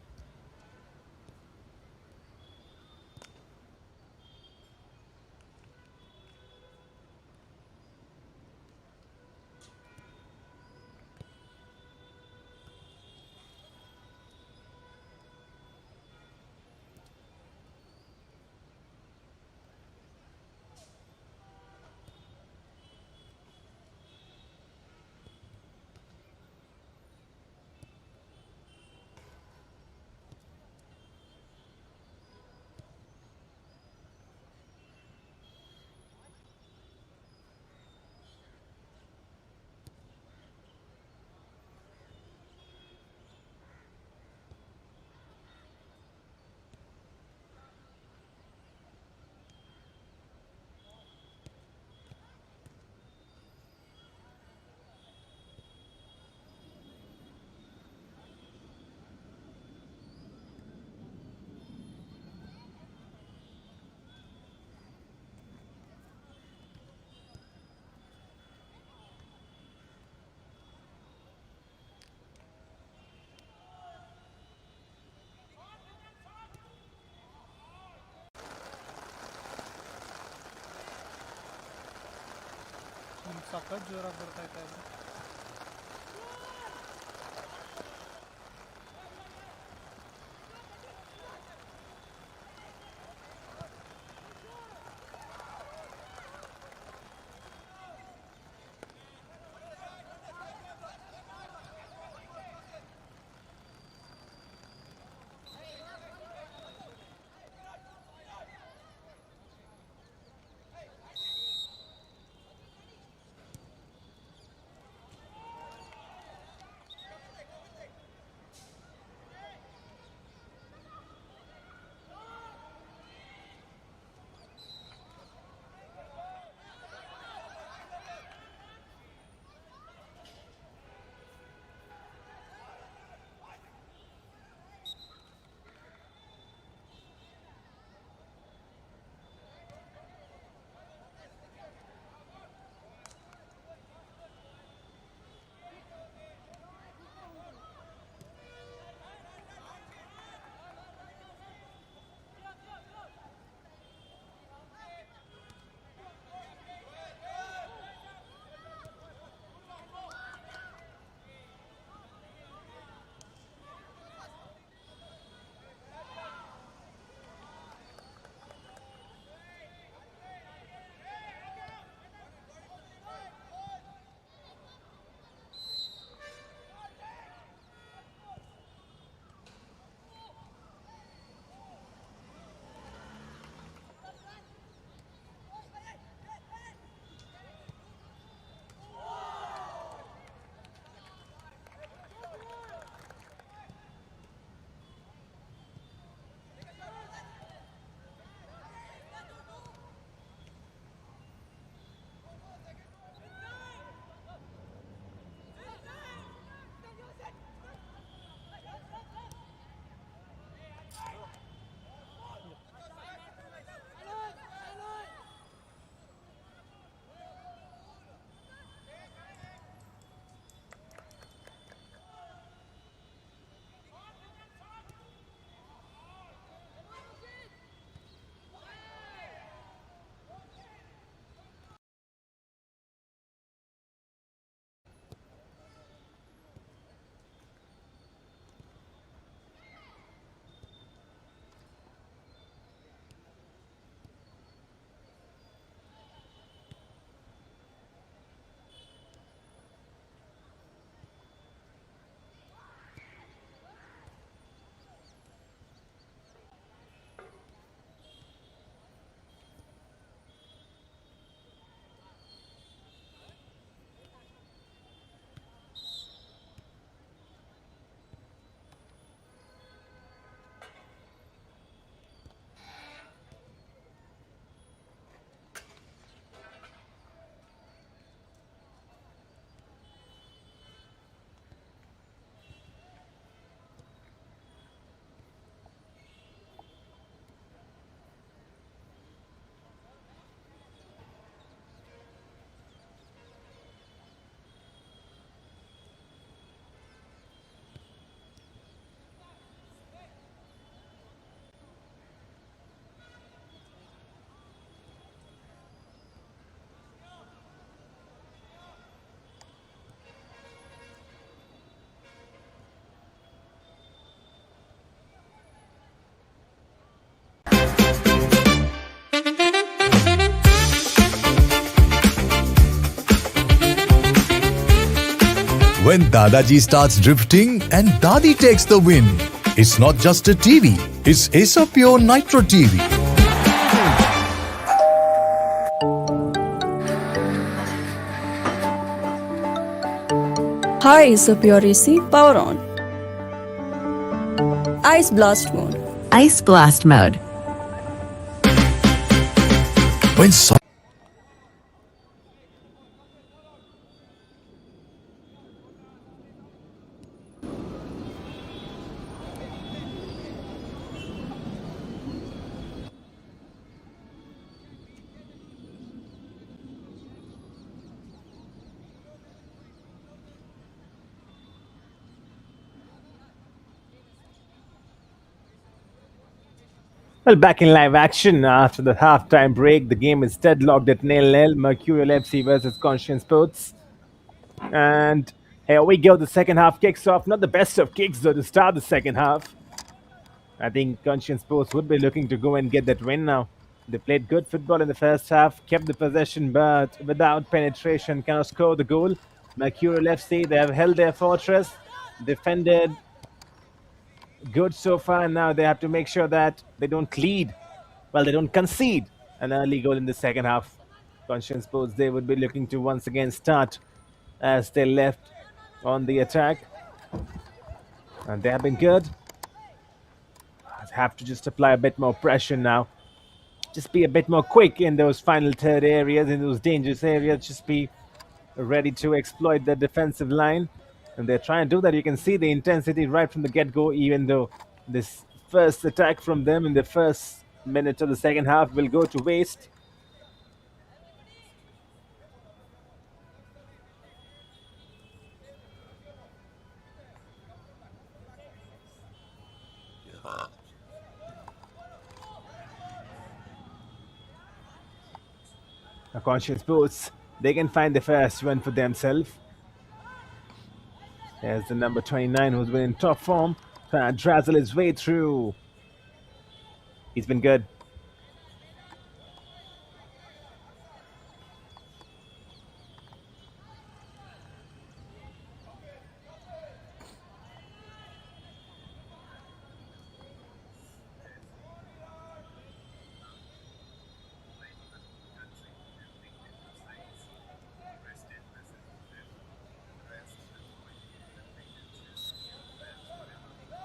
S4: ಸಖತ್ ಜೋರಾಗಿ ಬರ್ತಾ ಇದೆ.
S1: When Dadaji starts drifting and Dadi takes the win, it's not just a TV, it's Acer Pure Nitro TV.
S2: Hi, Acer Pure AC, power on. Ice Blast mode.
S3: Ice Blast Mode.
S1: When so-
S5: Well, back in live action after the halftime break, the game is deadlocked at 0-0. Mercurial FC versus Conscient Sports. And here we go. The second half kicks off. Not the best of kicks, though, to start the second half. I think Conscient Sports would be looking to go and get that win now. They played good football in the first half, kept the possession, but without penetration, cannot score the goal. Mercurial FC, they have held their fortress, defended good so far, and now they have to make sure that they don't lead. Well, they don't concede an early goal in the second half. Conscience Sports, they would be looking to once again start as they left on the attack. And they have been good. Have to just apply a bit more pressure now. Just be a bit more quick in those final third areas, in those dangerous areas. Just be ready to exploit the defensive line. And they're trying to do that. You can see the intensity right from the get-go, even though this first attack from them in the first minute of the second half will go to waste. Conscious Sports, they can find the first one for themselves. There's the number 29 who's been in top form, trying to drazzle his way through. He's been good.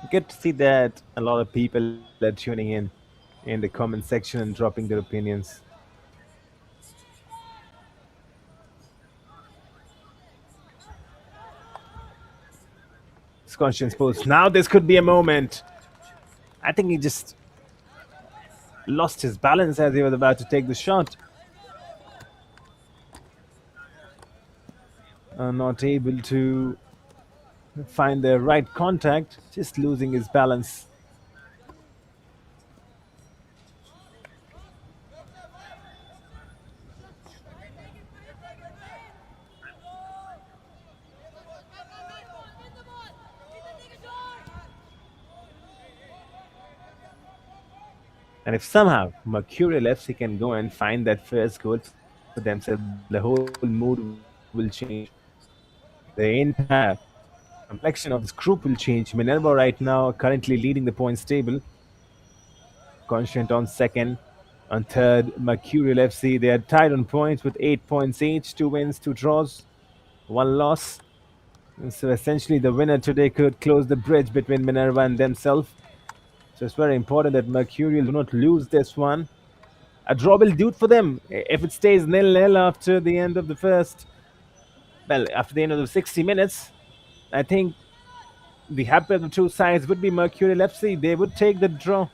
S5: Good to see that a lot of people are tuning in the comment section and dropping their opinions. Conscience Sports. Now this could be a moment. I think he just lost his balance as he was about to take the shot. Not able to find the right contact, just losing his balance. And if somehow Mercurial FC can go and find that first goal for themselves, the whole mood will change. The entire complexion of this group will change. Minerva right now currently leading the points table. Conscient on second. On third, Mercurial FC. They are tied on points with 8 points each. 2 wins, 2 draws, 1 loss. And so essentially the winner today could close the bridge between Minerva and themselves. So it's very important that Mercurial do not lose this one. A draw will do it for them. If it stays 0-0 after the end of the first, well, after the end of the 60 minutes, I think the happy of the two sides would be Mercurial FC. They would take the draw.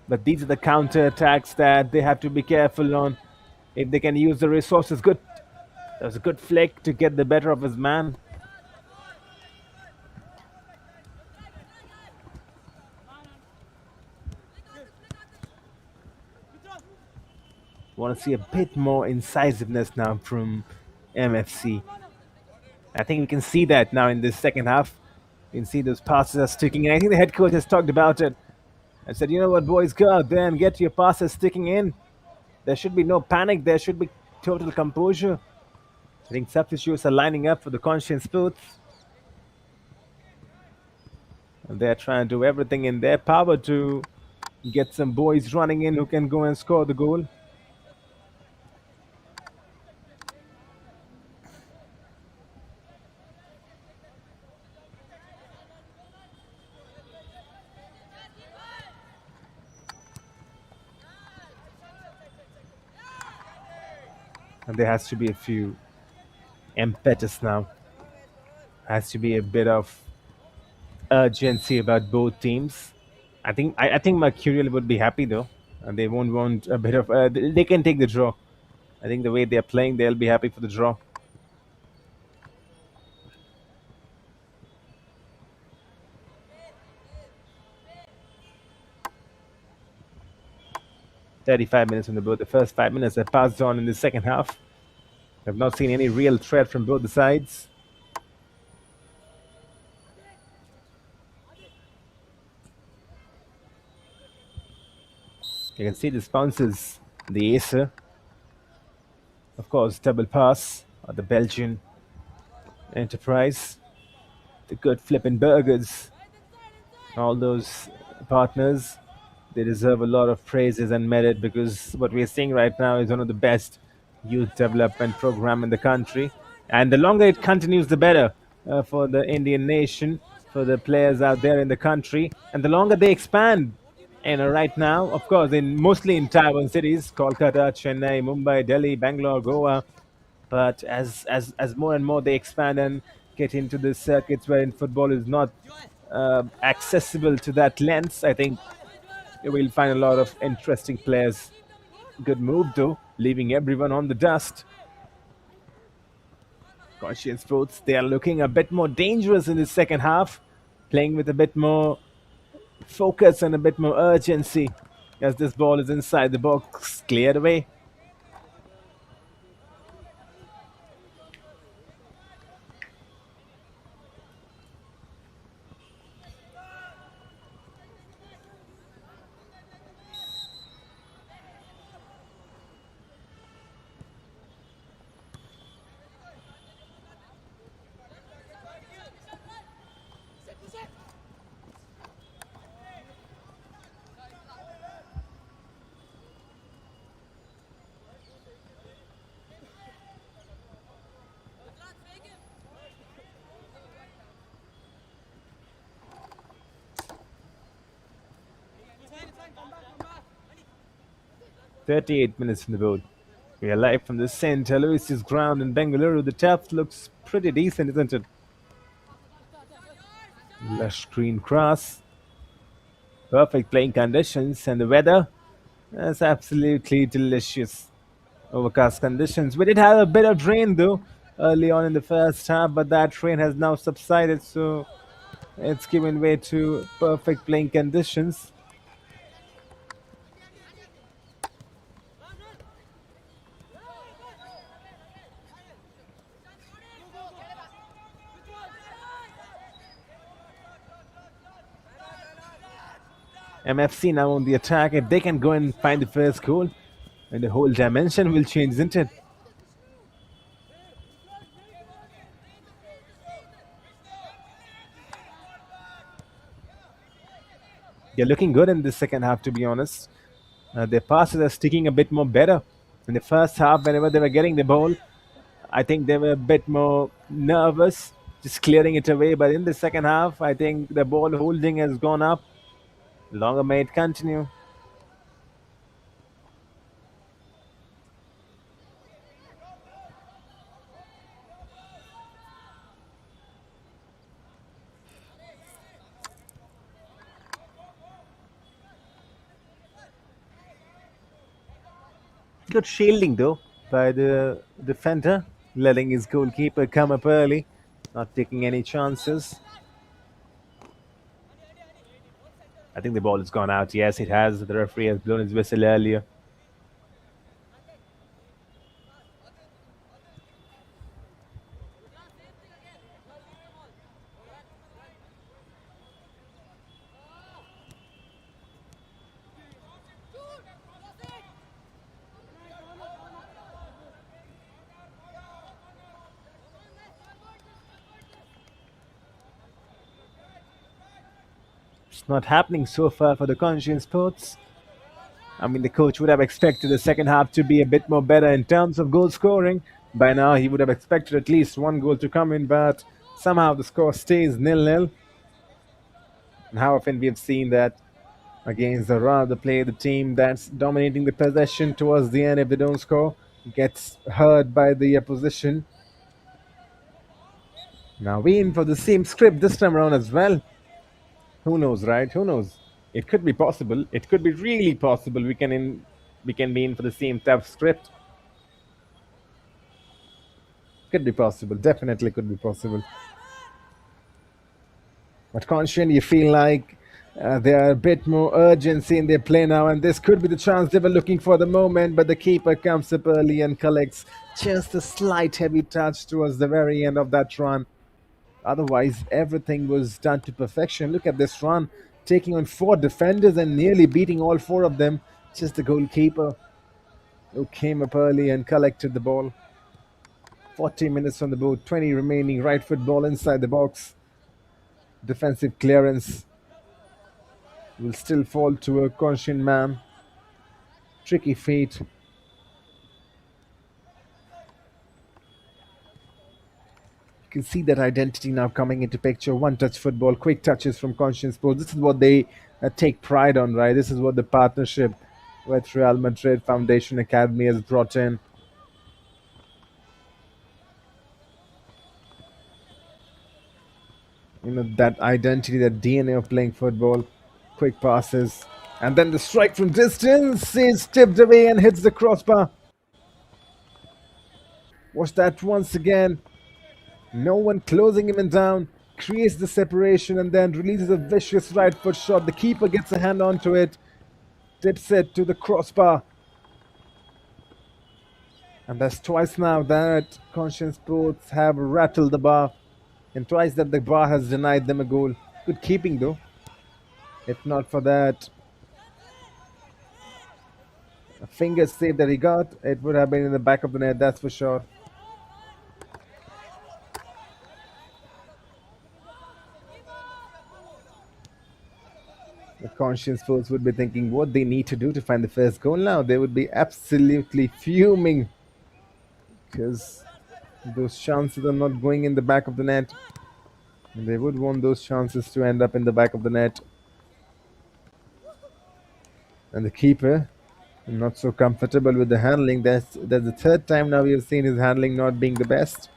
S5: But these are the counter attacks that they have to be careful on. If they can use the resources, good. That was a good flick to get the better of his man. Want to see a bit more incisiveness now from MFC. I think we can see that now in this second half. You can see those passes are sticking in. I think the head coach has talked about it and said, you know what, boys, go out there and get your passes sticking in. There should be no panic. There should be total composure. I think substitutes are lining up for the Conscient Sports. And they're trying to do everything in their power to get some boys running in who can go and score the goal. And there has to be a few impetus now. Has to be a bit of urgency about both teams. I think Mercurial would be happy though, and they won't want a bit of. They can take the draw. I think the way they're playing, they'll be happy for the draw. 35 minutes on the board. The first 5 minutes have passed on in the second half. I've not seen any real threat from both the sides. You can see this bounces the acer. Of course, double pass of the Belgian enterprise. The good flipping burgers. All those partners, they deserve a lot of praises and merit because what we're seeing right now is one of the best youth development program in the country. And the longer it continues, the better for the Indian nation, for the players out there in the country. And the longer they expand, right now, of course, in mostly in Taiwan cities, Kolkata, Chennai, Mumbai, Delhi, Bangalore, Goa. But as more and more they expand and get into the circuits wherein football is not accessible to that lens, I think we'll find a lot of interesting players. Good move though, leaving everyone on the dust. Conscient Sports, they are looking a bit more dangerous in the second half, playing with a bit more focus and a bit more urgency as this ball is inside the box, cleared away. "38 minutes from the board. We are live from the St. Aloysious ground in Bengaluru. The turf looks pretty decent, isn't it? Lush green grass, perfect playing conditions, and the weather is absolutely delicious. Overcast conditions. We did have a bit of rain though early on in the first half, but that rain has now subsided, so it's given way to perfect playing conditions. MFC now on the attack. If they can go and find the first goal, and the whole dimension will change, isn't it? They're looking good in the second half, to be honest. Their passes are sticking a bit more better. In the first half, whenever they were getting the ball, I think they were a bit more nervous, just clearing it away. But in the second half, I think the ball holding has gone up. Longer may it continue. Good shielding though by the defender, letting his goalkeeper come up early, not taking any chances. I think the ball has gone out. Yes, it has. The referee has blown his whistle earlier. It's not happening so far for the Conscient Sports. I mean, the coach would have expected the second half to be a bit more better in terms of goal scoring. By now, he would have expected at least one goal to come in, but somehow the score stays 0-0. And how often we have seen that against the rather play, the team that's dominating the possession towards the end, if they don't score, gets hurt by the opposition. Now we in for the same script this time around as well. Who knows, right? Who knows? It could be possible. It could be really possible. We can be in for the same tough script. Could be possible. Definitely could be possible. But Conscient, you feel like They are a bit more urgency in their play now, and this could be the chance they were looking for the moment. But the keeper comes up early and collects just a slight heavy touch towards the very end of that run. Otherwise, everything was done to perfection. Look at this run, taking on four defenders and nearly beating all four of them. Just the goalkeeper who came up early and collected the ball. 40 minutes on the board, 20 remaining. Right foot ball inside the box. Defensive clearance will still fall to a Conscient man. Tricky feat. You can see that identity now coming into picture. One touch football, quick touches from Conscient Sports. This is what they take pride on, right? This is what the partnership with Real Madrid Foundation Academy has brought in. You know, that identity, that DNA of playing football. Quick passes. And then the strike from distance is tipped away and hits the crossbar. Watch that once again. No one closing him down. Creates the separation and then releases a vicious right foot shot. The keeper gets a hand onto it. Tips it to the crossbar. And that's twice now that Conscient Sports have rattled the bar. And twice that the bar has denied them a goal. Good keeping though. If not for that a finger save that he got, it would have been in the back of the net, that's for sure. The Conscience Sports would be thinking what they need to do to find the first goal now. They would be absolutely fuming because those chances are not going in the back of the net. And they would want those chances to end up in the back of the net. And the keeper, not so comfortable with the handling. That's the third time now we have seen his handling not being the best.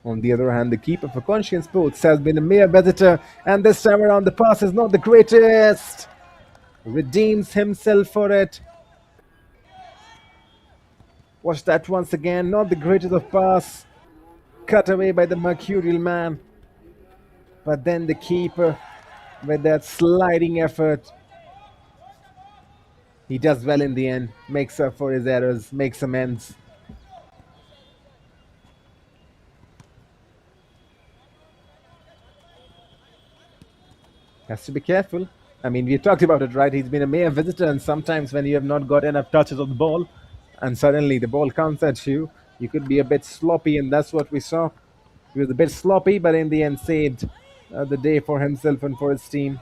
S5: On the other hand, the keeper for Conscient Sports has been a mere visitor, and this time around the pass is not the greatest. Redeems himself for it. Watch that once again, not the greatest of pass. Cut away by the Mercurial man. But then the keeper, with that sliding effort, he does well in the end, makes up for his errors, makes amends. Has to be careful. I mean, we talked about it, right? He's been a mere visitor, and sometimes when you have not got enough touches of the ball, and suddenly the ball comes at you, you could be a bit sloppy, and that's what we saw. He was a bit sloppy, but in the end saved the day for himself and for his team.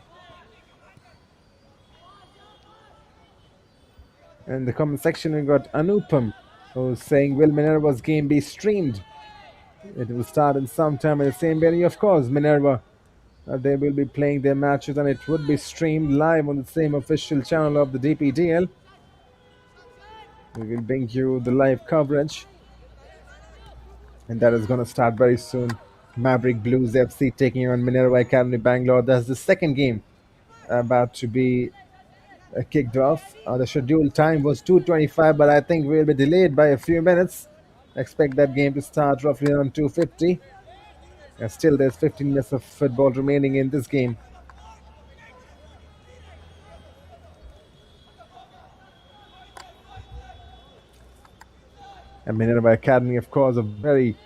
S5: In the comment section, we got Anupam, who's saying, will Minerva's game be streamed? It will start in some time in the same venue. Of course, Minerva. They will be playing their matches and it would be streamed live on the same official channel of the DPDL. We will bring you the live coverage. And that is going to start very soon. Maverick Blues FC taking on Minerva Academy Bangalore. That's the second game about to be kicked off. The scheduled time was 2:25, but I think we'll be delayed by a few minutes. Expect that game to start roughly around 2:50. And still, there's 15 minutes of football remaining in this game. And Minerva Academy, of course, a very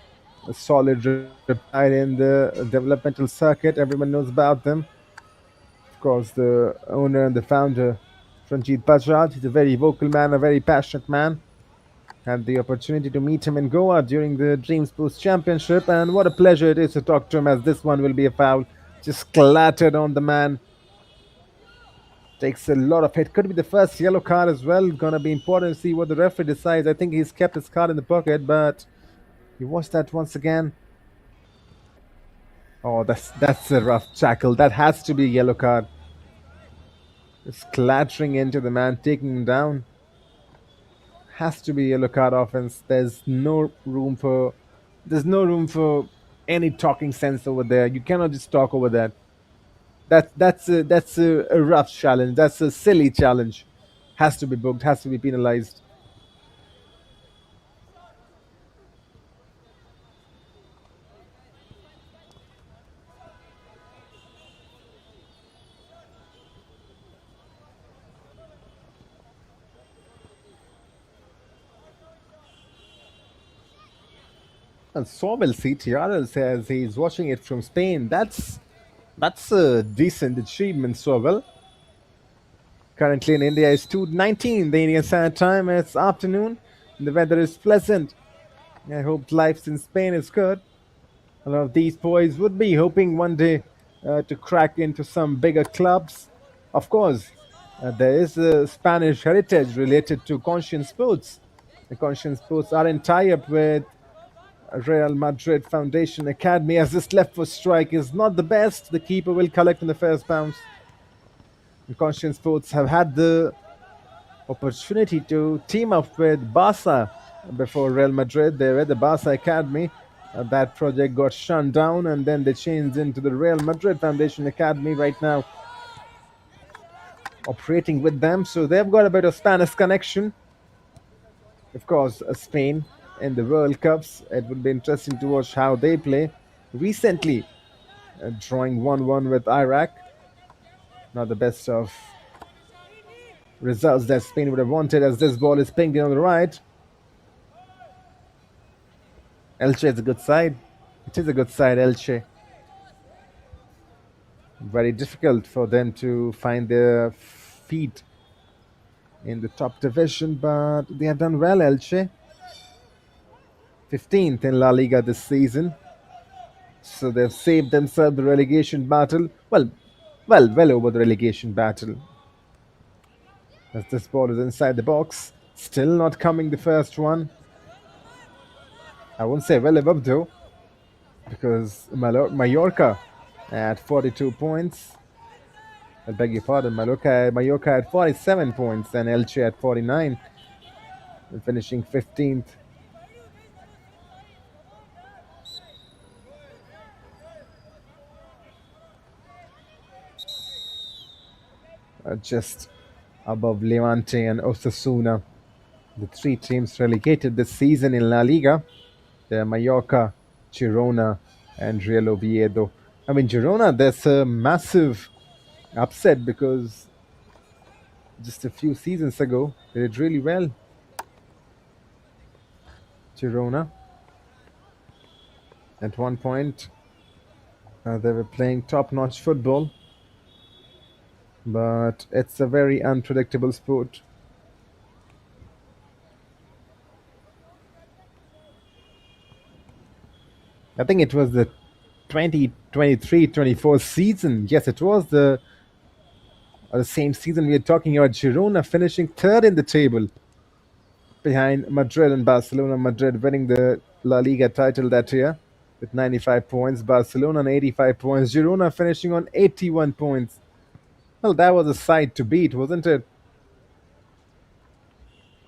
S5: solid reptile in the developmental circuit. Everyone knows about them. Of course, the owner and the founder, Ranjit Bajraj, he's a very vocal man, a very passionate man. Had the opportunity to meet him in Goa during the Dream Sports Championship, and what a pleasure it is to talk to him, as this one will be a foul. Just clattered on the man. Takes a lot of hit. Could be the first yellow card as well. Gonna be important to see what the referee decides. I think he's kept his card in the pocket, but you watch that once again. Oh, that's a rough tackle. That has to be a yellow card. Just clattering into the man, taking him down. Has to be yellow card offense. There's no room for any talking sense over there. You cannot just talk over that. That's a rough challenge. That's a silly challenge. Has to be booked. Has to be penalized. And Sobel CTRL says he's watching it from Spain. That's a decent achievement, Sobel. Currently in India it's 2:19 the Indian Standard Time. It's afternoon. And the weather is pleasant. I hope life in Spain is good. A lot of these boys would be hoping one day to crack into some bigger clubs. Of course, there is a Spanish heritage related to Conscient Sports. The Conscient Sports are in tie-up with Real Madrid Foundation Academy, as this left foot strike is not the best. The keeper will collect in the first bounce. The Conscient Sports have had the opportunity to team up with Barca before Real Madrid. They were the Barca Academy. That project got shut down, and then they changed into the Real Madrid Foundation Academy right now, operating with them. So they've got a bit of Spanish connection. Of course, Spain in the World Cups. It would be interesting to watch how they play. Recently, drawing 1-1 with Iraq. Not the best of results that Spain would have wanted, as this ball is pinged in on the right. Elche is a good side. It is a good side, Elche. Very difficult for them to find their feet in the top division, but they have done well, Elche. 15th in La Liga this season. So they've saved themselves the relegation battle. Well over the relegation battle. As this ball is inside the box. Still not coming the first one. I won't say well above though, because Mallorca at 42 points. I beg your pardon, Mallorca at 47 points and Elche at 49. And finishing 15th. Just above Levante and Osasuna. The three teams relegated this season in La Liga. They're Mallorca, Girona, and Real Oviedo. I mean, Girona, there's a massive upset because just a few seasons ago, they did really well. Girona. At one point, they were playing top-notch football. But it's a very unpredictable sport. I think it was the 2023-24 season. Yes, it was the same season we are talking about. Girona finishing third in the table behind Madrid and Barcelona. Madrid winning the La Liga title that year with 95 points. Barcelona on 85 points. Girona finishing on 81 points. Well, that was a side to beat, wasn't it?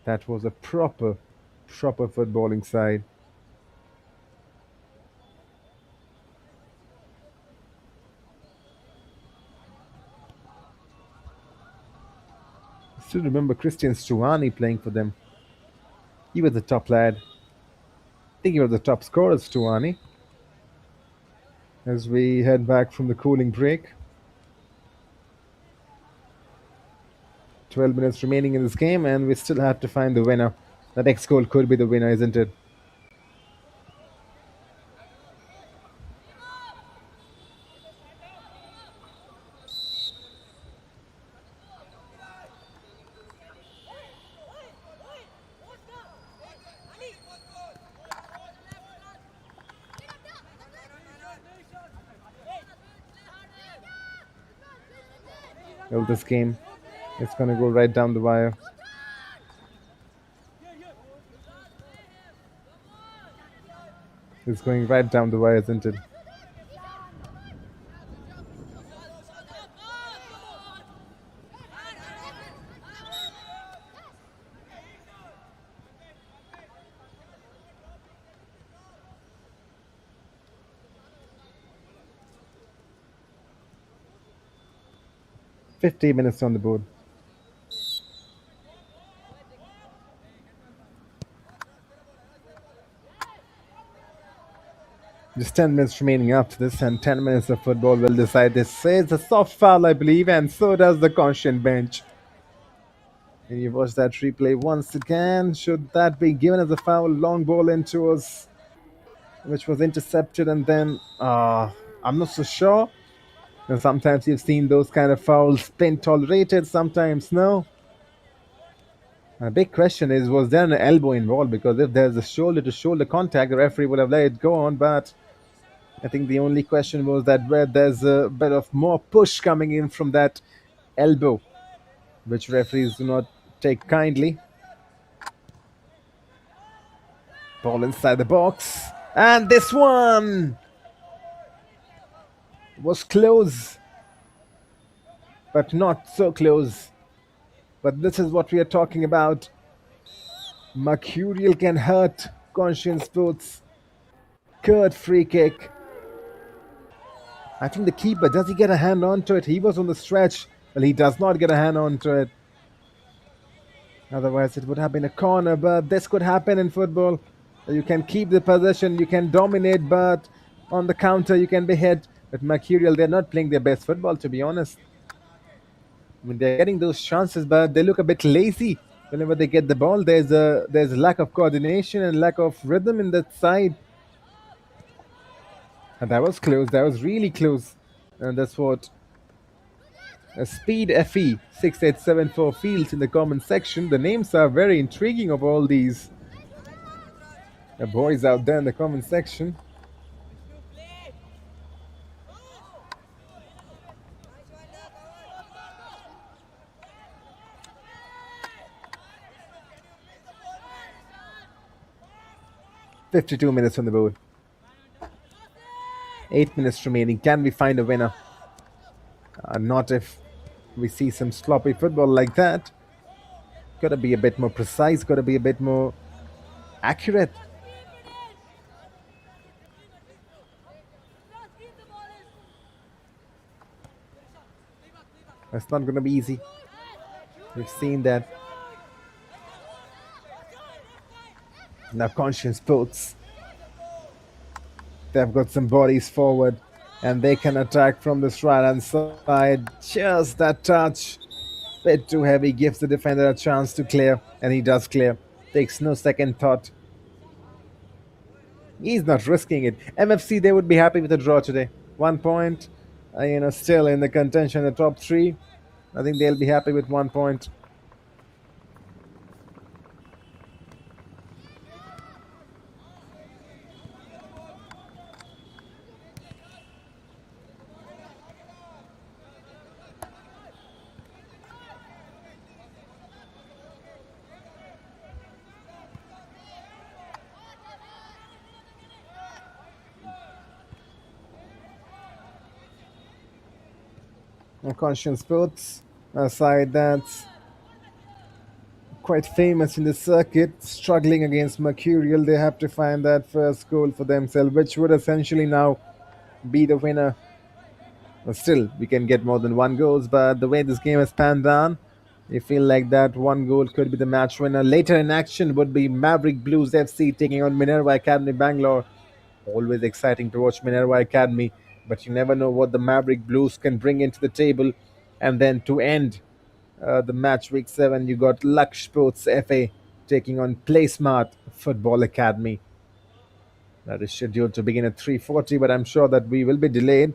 S5: That was a proper footballing side. I still remember Christian Stuani playing for them. He was the top lad. I think he was the top scorer, Stuani. As we head back from the cooling break. 12 minutes remaining in this game, and we still have to find the winner. That next goal could be the winner, isn't it? Well, this game is going to go right down the wire. It's going right down the wire, isn't it? "50 minutes on the board. Just 10 minutes remaining after this, and 10 minutes of football will decide this. It's a soft foul, I believe, and so does the Conscient bench. And you watch that replay once again. Should that be given as a foul? Long ball in towards which was intercepted, and then I'm not so sure. And sometimes you've seen those kind of fouls been tolerated, sometimes no. A big question is, was there an elbow involved? Because if there's a shoulder-to-shoulder contact, the referee would have let it go on. But I think the only question was that where there's a bit of more push coming in from that elbow, which referees do not take kindly. Ball inside the box. And this one was close, but not so close. But this is what we are talking about. Mercurial can hurt Conscient Sports. Good free kick. I think the keeper, does he get a hand onto it? He was on the stretch. Well, he does not get a hand onto it. Otherwise, it would have been a corner, but this could happen in football. You can keep the possession, you can dominate, but on the counter, you can be hit. But Mercurial, they're not playing their best football, to be honest. I mean, they're getting those chances, but they look a bit lazy. Whenever they get the ball, there's a lack of coordination and lack of rhythm in that side. And that was close. That was really close. And that's what Speed FE 6874 feels in the comment section. The names are very intriguing of all these boys out there in the comment section. "52 minutes on the board. 8 minutes remaining. Can we find a winner? Not if we see some sloppy football like that. Gotta be a bit more precise, gotta be a bit more accurate. That's not gonna be easy. We've seen that. Now Conscient Sports, they've got some bodies forward and they can attack from this right hand side. Just that touch, bit too heavy, gives the defender a chance to clear, and he does clear. Takes no second thought. He's not risking it. MFC, they would be happy with a draw today. 1 point, still in the contention, the top three. I think they'll be happy with 1 point. Conscient Sports, a side that's quite famous in the circuit, struggling against Mercurial. They have to find that first goal for themselves, which would essentially now be the winner. But still, we can get more than 1 goal, but the way this game has panned down, you feel like that 1 goal could be the match winner. Later in action would be Maverick Blues FC taking on Minerva Academy Bangalore. Always exciting to watch Minerva Academy, but you never know what the Maverick Blues can bring into the table. And then to end the match week 7, you got Laksh Sports FA taking on Playsmart Football Academy. That is scheduled to begin at 3:40, but I'm sure that we will be delayed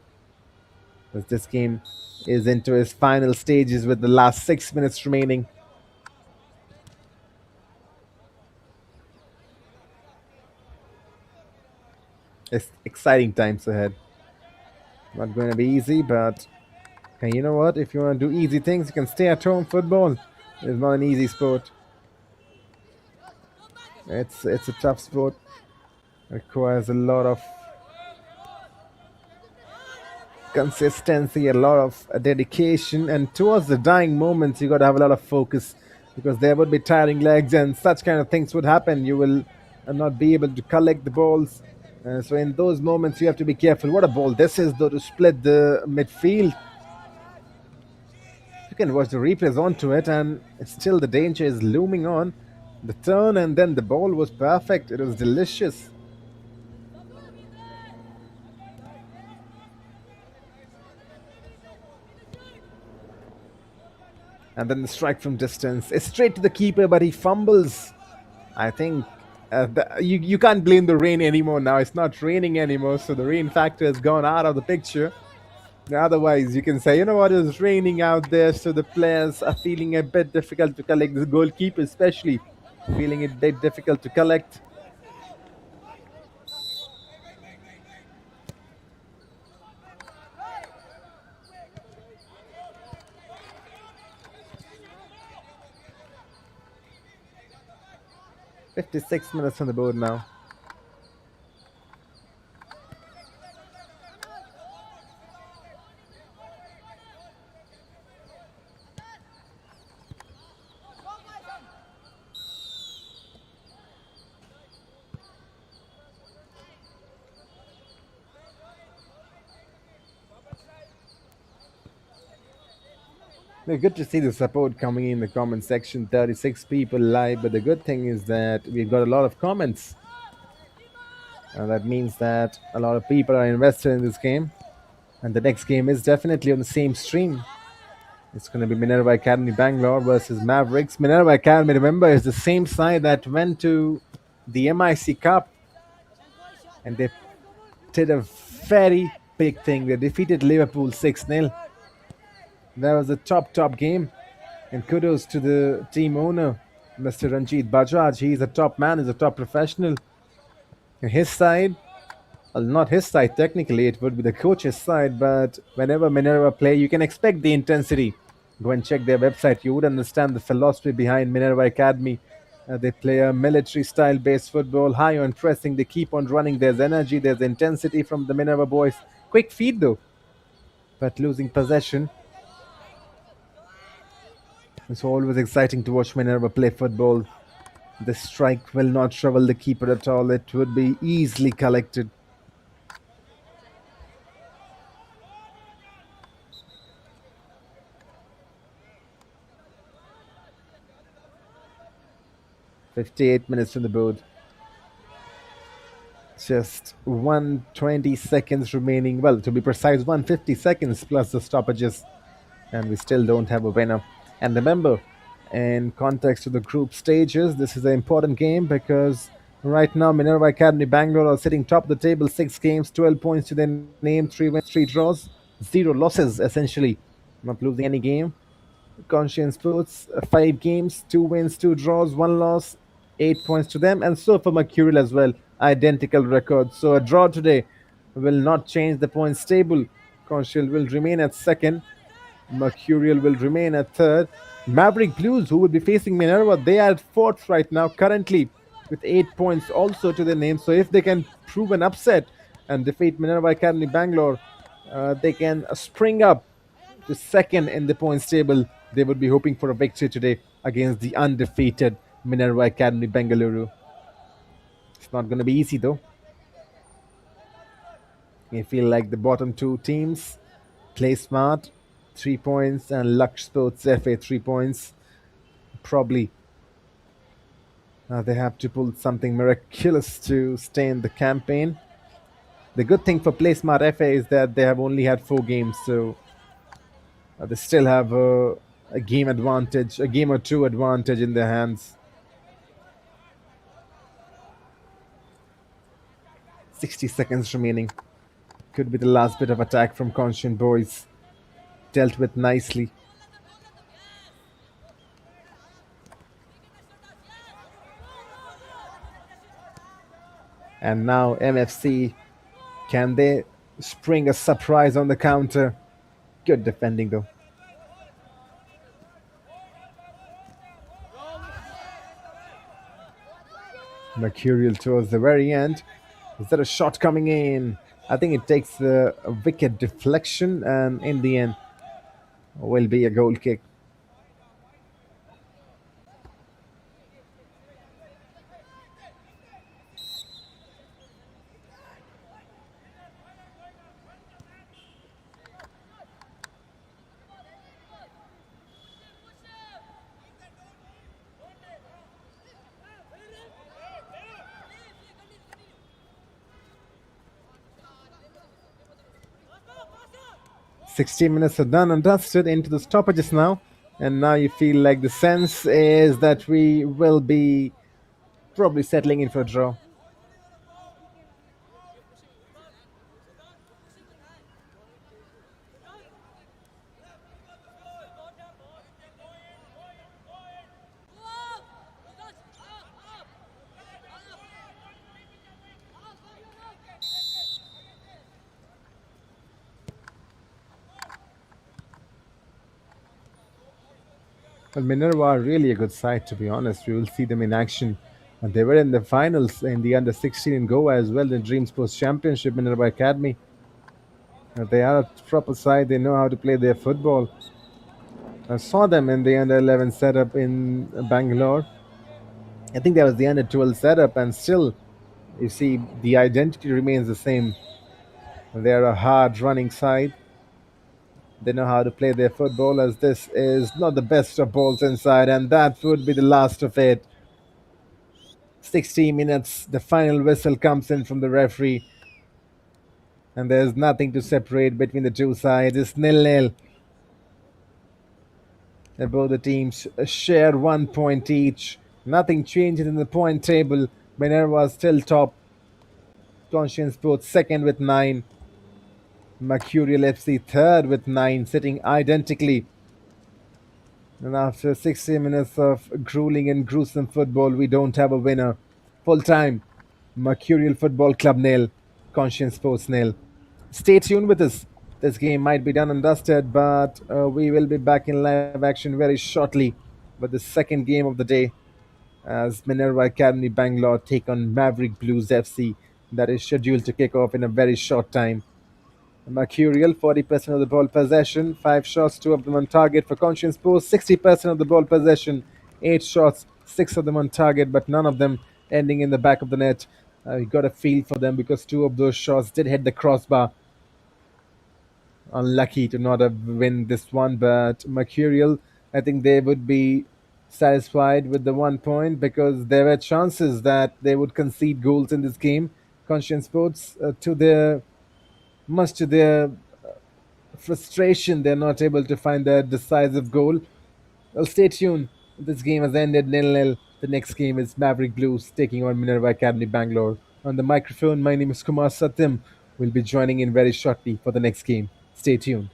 S5: as this game is into its final stages with the last 6 minutes remaining. It's exciting times ahead. Not going to be easy, but hey, you know what? If you want to do easy things, you can stay at home. Football is not an easy sport. It's a tough sport. It requires a lot of consistency, a lot of dedication, and towards the dying moments, you got to have a lot of focus because there would be tiring legs and such kind of things would happen. You will not be able to collect the balls. So in those moments, you have to be careful. What a ball this is, though, to split the midfield. You can watch the replays onto it, and still the danger is looming on. The turn and then the ball was perfect. It was delicious. And then the strike from distance. It's straight to the keeper, but he fumbles. I think You can't blame the rain anymore now. It's not raining anymore, so the rain factor has gone out of the picture. Otherwise, you can say, you know what, it's raining out there, so the players are feeling a bit difficult to collect. The goalkeeper, especially, feeling it a bit difficult to collect. "56 minutes on the board now." Good to see the support coming in the comment section. 36 people live, but the good thing is that we've got a lot of comments. That means that a lot of people are invested in this game. And the next game is definitely on the same stream. It's going to be Minerva Academy Bangalore versus Mavericks. Minerva Academy, remember, is the same side that went to the MIC Cup. And they did a very big thing. They defeated Liverpool 6-0. That was a top game. And kudos to the team owner, Mr. Ranjit Bajaj. He's a top man, he's a top professional. And his side, well, not his side technically, it would be the coach's side, but whenever Minerva play, you can expect the intensity. Go and check their website. You would understand the philosophy behind Minerva Academy. They play a military style based football, high on pressing, they keep on running. There's energy, there's intensity from the Minerva boys. Quick feed though, but losing possession. It's always exciting to watch Minerva play football. The strike will not trouble the keeper at all. It would be easily collected. "58 minutes on the board. Just 120 seconds remaining. Well, to be precise, 150 seconds plus the stoppages. And we still don't have a winner. And remember, in context of the group stages, this is an important game because right now Minerva Academy Bangalore are sitting top of the table, 6 games, 12 points to their name, 3 wins, 3 draws, 0 losses essentially, not losing any game. Conscient Sports, 5 games, 2 wins, 2 draws, 1 loss, 8 points to them, and so for Mercurial as well, identical record. So a draw today will not change the points table. Conscient will remain at second. Mercurial will remain at third. Maverick Blues, who will be facing Minerva, they are at fourth right now, currently with 8 points also to their name. So if they can prove an upset and defeat Minerva Academy Bangalore, they can spring up to second in the points table. They would be hoping for a victory today against the undefeated Minerva Academy Bengaluru. It's not going to be easy though. I feel like the bottom 2 teams, Playsmart 3 points and Laksh Sports FA 3 points. Probably they have to pull something miraculous to stay in the campaign. The good thing for Playsmart FA is that they have only had 4 games, so they still have a game advantage, a game or 2 advantage in their hands. 60 seconds remaining. Could be the last bit of attack from Conscient boys. Dealt with nicely. And now MFC, can they spring a surprise on the counter? Good defending though. Mercurial towards the very end. Is there a shot coming in? I think it takes a wicked deflection, and in the end will be a goal kick. "60 minutes are done and dusted, into the stoppages now. And now you feel like the sense is that we will be probably settling in for a draw. Well, Minerva are really a good side, to be honest. We will see them in action. And they were in the finals in the under 16 in Goa as well, the Dream Sports Championship, Minerva Academy. They are a proper side, they know how to play their football. I saw them in the under 11 setup in Bangalore. I think that was the under 12 setup, and still, you see, the identity remains the same. They're a hard running side. They know how to play their football, as this is not the best of balls inside, and that would be the last of it. 60 minutes, the final whistle comes in from the referee, and there's nothing to separate between the two sides. It's nil-nil. Both the teams share 1 point each. Nothing changes in the point table. Minerva still top. Conscient Sports second with 9. Mercurial FC third with 9, sitting identically. And after 60 minutes of grueling and gruesome football, we don't have a winner. Full time. Mercurial Football Club nil. Conscient Sports nil. Stay tuned with us. This game might be done and dusted, but we will be back in live action very shortly with the second game of the day as Minerva Academy Bangalore take on Maverick Blues FC that is scheduled to kick off in a very short time. Mercurial, 40% of the ball possession, 5 shots, 2 of them on target for Conscience Sports, 60% of the ball possession, 8 shots, 6 of them on target, but none of them ending in the back of the net. You got a feel for them because 2 of those shots did hit the crossbar. Unlucky to not have win this one, but Mercurial, I think they would be satisfied with the 1 point because there were chances that they would concede goals in this game. Conscience Sports, much to their frustration, they're not able to find that decisive goal. Well, stay tuned. This game has ended nil-nil. The next game is Maverick Blues taking on Minerva Academy Bangalore. On the microphone, my name is Kumar Satyam. We'll be joining in very shortly for the next game. Stay tuned.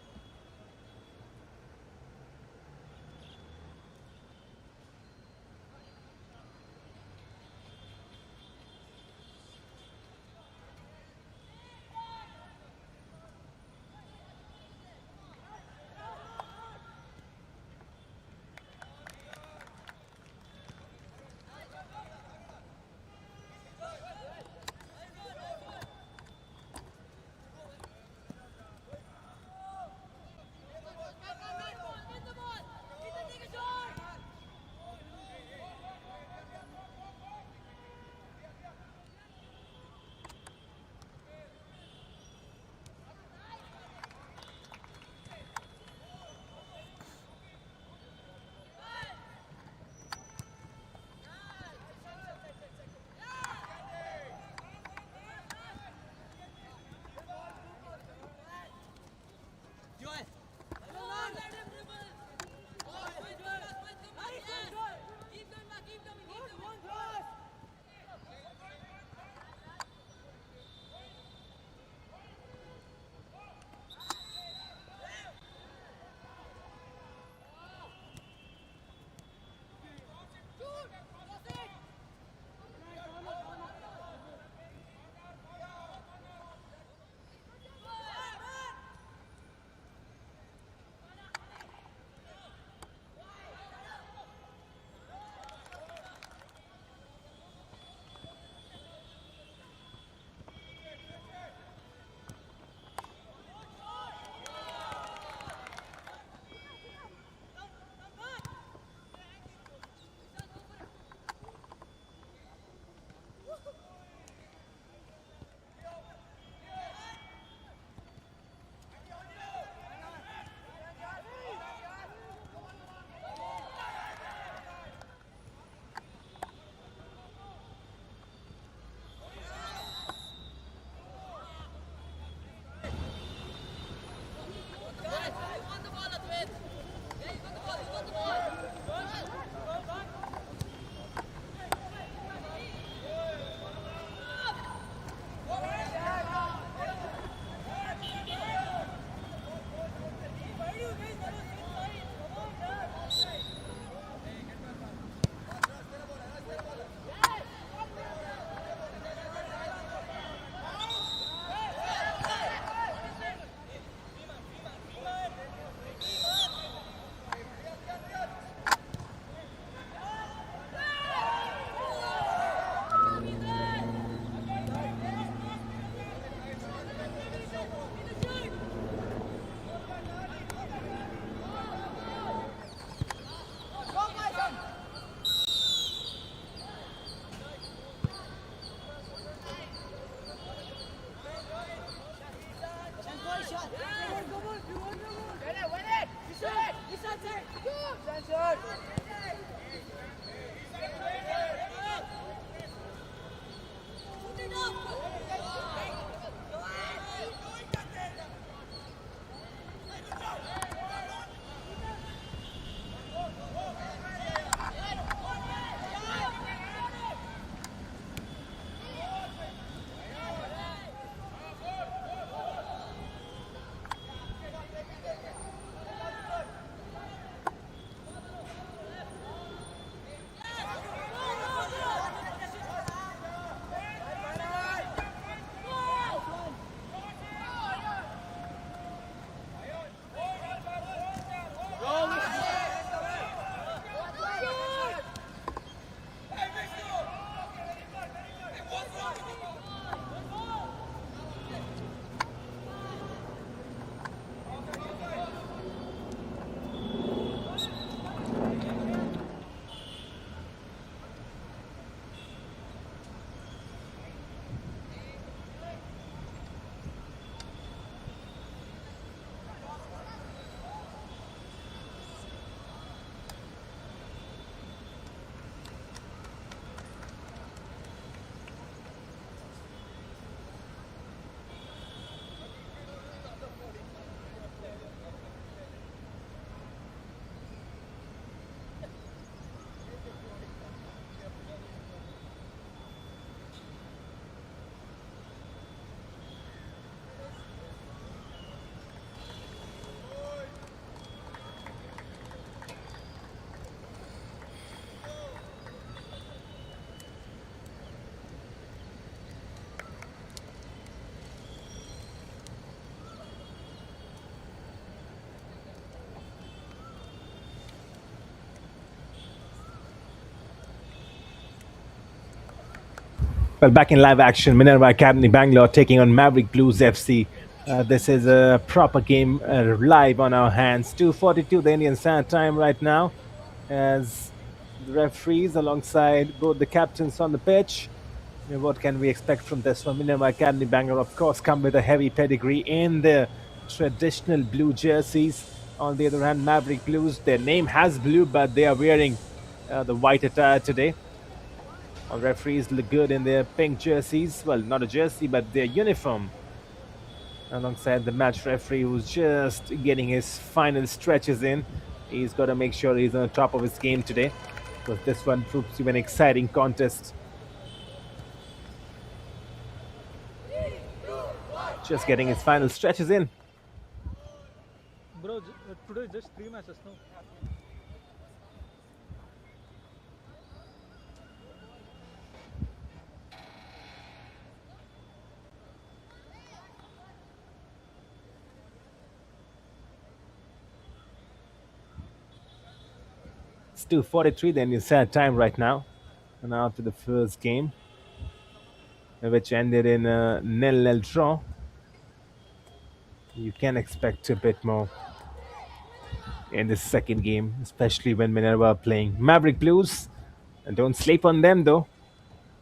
S5: Well, back in live action, Minerva Academy Bangalore taking on Maverick Blues FC. This is a proper game live on our hands. 2:42 the Indian Standard Time right now, as the referees alongside both the captains on the pitch. What can we expect from this one? Minerva Academy Bangalore, of course, come with a heavy pedigree in the traditional blue jerseys. On the other hand, Maverick Blues, their name has blue, but they are wearing the white attire today. Our referees look good in their pink jerseys. Well, not a jersey, but their uniform. Alongside the match referee, who's just getting his final stretches in. He's got to make sure he's on the top of his game today, because this one proves to be an exciting contest. Just getting his final stretches in.
S4: Bro, today just 3 matches, no?
S5: It's 2:43 then you sad time right now. And after the first game, which ended in a 0-0 draw, you can expect a bit more in this second game, especially when Minerva are playing Maverick Blues. And don't sleep on them though.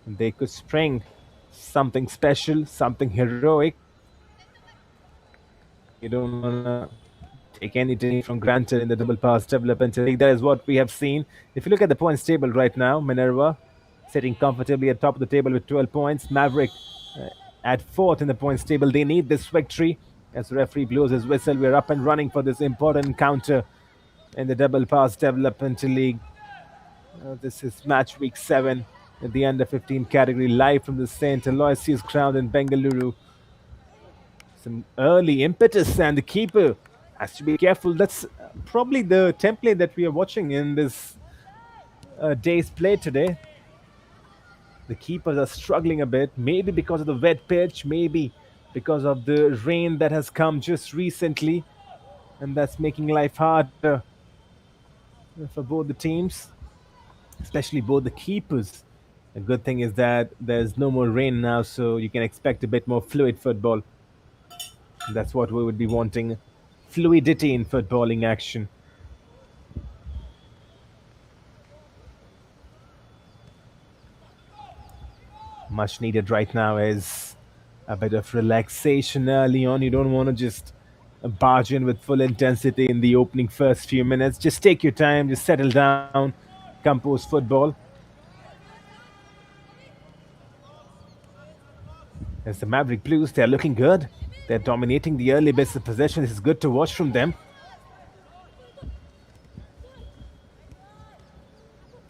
S5: They could spring something special, something heroic. You don't want to take anything from granted in the double pass development league. That is what we have seen. If you look at the points table right now, Minerva sitting comfortably at top of the table with 12 points. Maverick at fourth in the points table. They need this victory. As the referee blows his whistle, we're up and running for this important encounter in the double pass development league. This is match week 7 in the under 15 category, live from the St. Aloysious ground in Bengaluru. Some early impetus, and the keeper has to be careful. That's probably the template that we are watching in this day's play today. The keepers are struggling a bit, maybe because of the wet pitch, maybe because of the rain that has come just recently, and that's making life harder for both the teams, especially both the keepers. The good thing is that there's no more rain now, so you can expect a bit more fluid football. That's what we would be wanting, fluidity in footballing action. Much needed right now is a bit of relaxation early on. You don't want to just barge in with full intensity in the opening first few minutes. Just take your time, just settle down, compose football. As the Maverick Blues, they're looking good. They're dominating the early bits of possession. This is good to watch from them.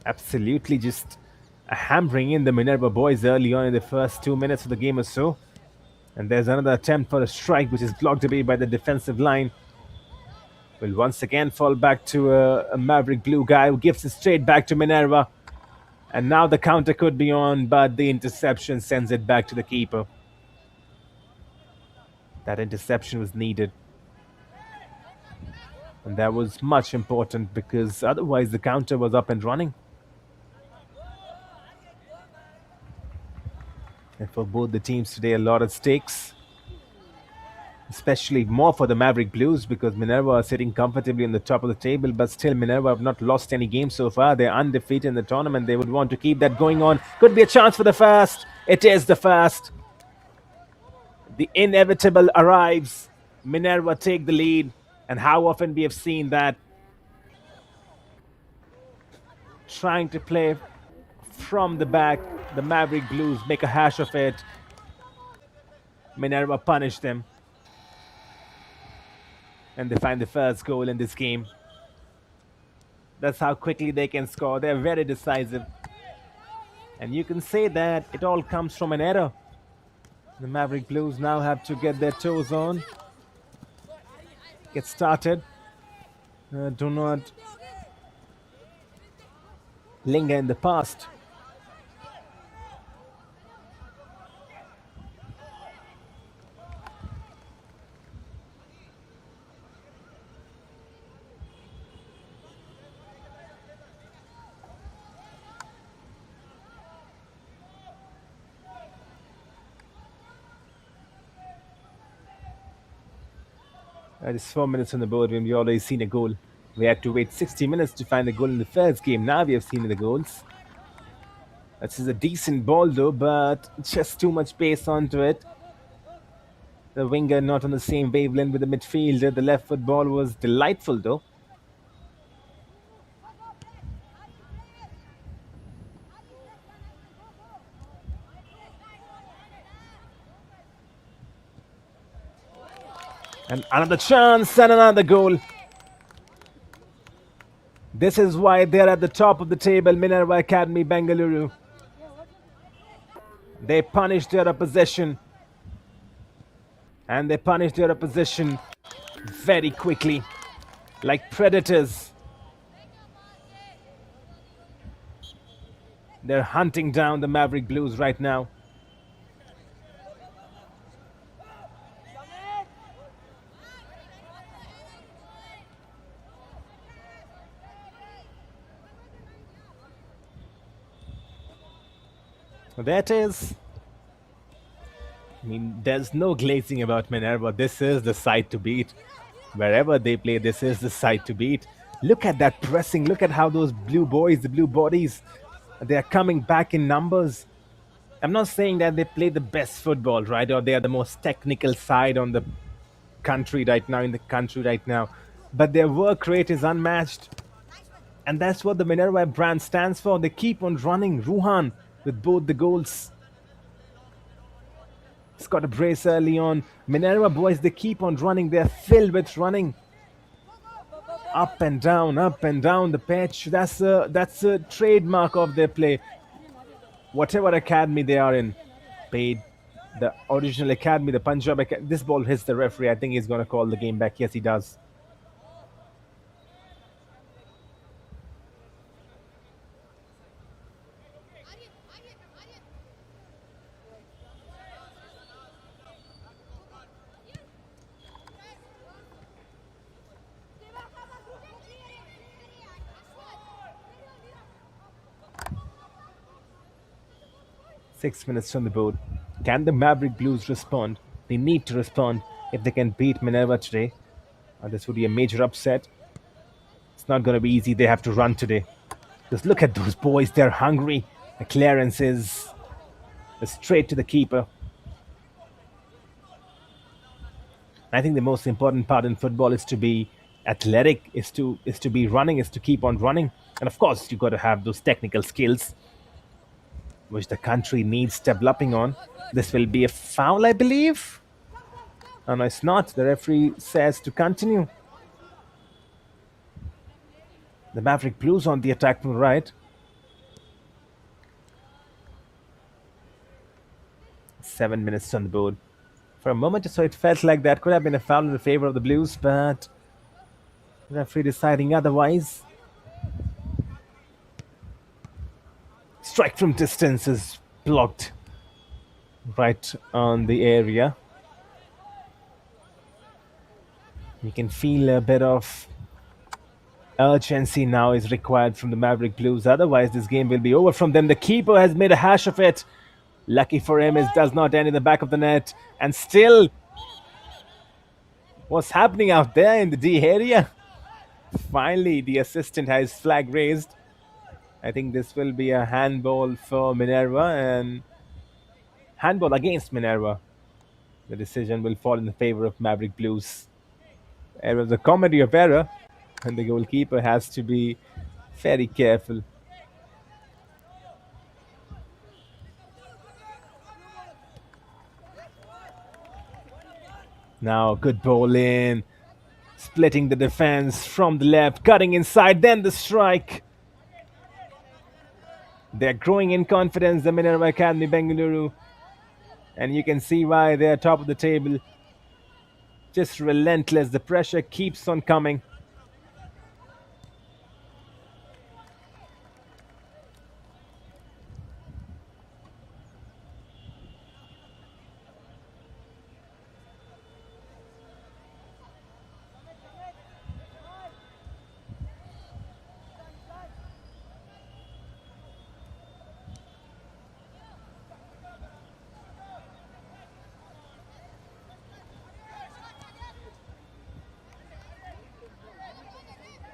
S5: Absolutely just hammering in the Minerva boys early on in the first 2 minutes of the game or so. And there's another attempt for a strike, which is blocked away by the defensive line. Will once again fall back to a Maverick Blue guy, who gives it straight back to Minerva. And now the counter could be on, but the interception sends it back to the keeper. That interception was needed. And that was much important, because otherwise the counter was up and running. And for both the teams today, a lot at stakes. Especially more for the Maverick Blues, because Minerva are sitting comfortably on the top of the table, but still Minerva have not lost any games so far. They're undefeated in the tournament. They would want to keep that going on. Could be a chance for the first. It is the first. The inevitable arrives. Minerva take the lead. And how often we have seen that. Trying to play from the back. The Maverick Blues make a hash of it. Minerva punish them. And they find the first goal in this game. That's how quickly they can score. They're very decisive. And you can say that it all comes from an error. The Maverick Blues now have to get their toes on. Get started. Do not linger in the past. Just 4 minutes on the board when we always seen a goal. We had to wait 60 minutes to find a goal in the first game. Now we have seen the goals. This is a decent ball though, but just too much pace onto it. The winger not on the same wavelength with the midfielder. The left foot ball was delightful though. And another chance and another goal. This is why they're at the top of the table, Minerva Academy, Bengaluru. They punish their opposition. And they punish their opposition very quickly, like predators. They're hunting down the Maverick Blues right now. There it is. I mean, there's no glazing about Minerva. This is the side to beat. Wherever they play, this is the side to beat. Look at that pressing. Look at how those blue boys, the blue bodies, they are coming back in numbers. I'm not saying that they play the best football, right? Or they are the most technical side on the country right now, in the country right now. But their work rate is unmatched. And that's what the Minerva brand stands for. They keep on running. Ruhan with both the goals. He's got a brace early on. Minerva boys, they keep on running. They're filled with running. Up and down the pitch. That's a trademark of their play. Whatever academy they are in, paid the original academy, the Punjab academy. This ball hits the referee. I think he's going to call the game back. Yes, he does. Six minutes on the board. Can the Maverick Blues respond? They need to respond if they can beat Minerva today. This would be a major upset. It's not going to be easy. They have to run today. Just look at those boys. They're hungry. The clearance is straight to the keeper. I think the most important part in football is to be athletic, is to be running, is to keep on running. And of course, you've got to have those technical skills, which the country needs developing on. This will be a foul, I believe. Oh, no, it's not. The referee says to continue. The Maverick Blues on the attack from the right. 7 minutes on the board. For a moment or so, it felt like that could have been a foul in the favor of the Blues, but the referee deciding otherwise. Strike from distance is blocked right on the area. You can feel a bit of urgency now is required from the Maverick Blues. Otherwise, this game will be over from them. The keeper has made a hash of it. Lucky for him, it does not end in the back of the net. And still, what's happening out there in the D area? Finally, the assistant has flag raised. I think this will be a handball for Minerva and handball against Minerva. The decision will fall in the favor of Maverick Blues. It was a comedy of error, and the goalkeeper has to be very careful. Now, good ball in. Splitting the defense from the left, cutting inside, then the strike. They're growing in confidence, the Minerva Academy Bengaluru. And you can see why they're top of the table. Just relentless. The pressure keeps on coming.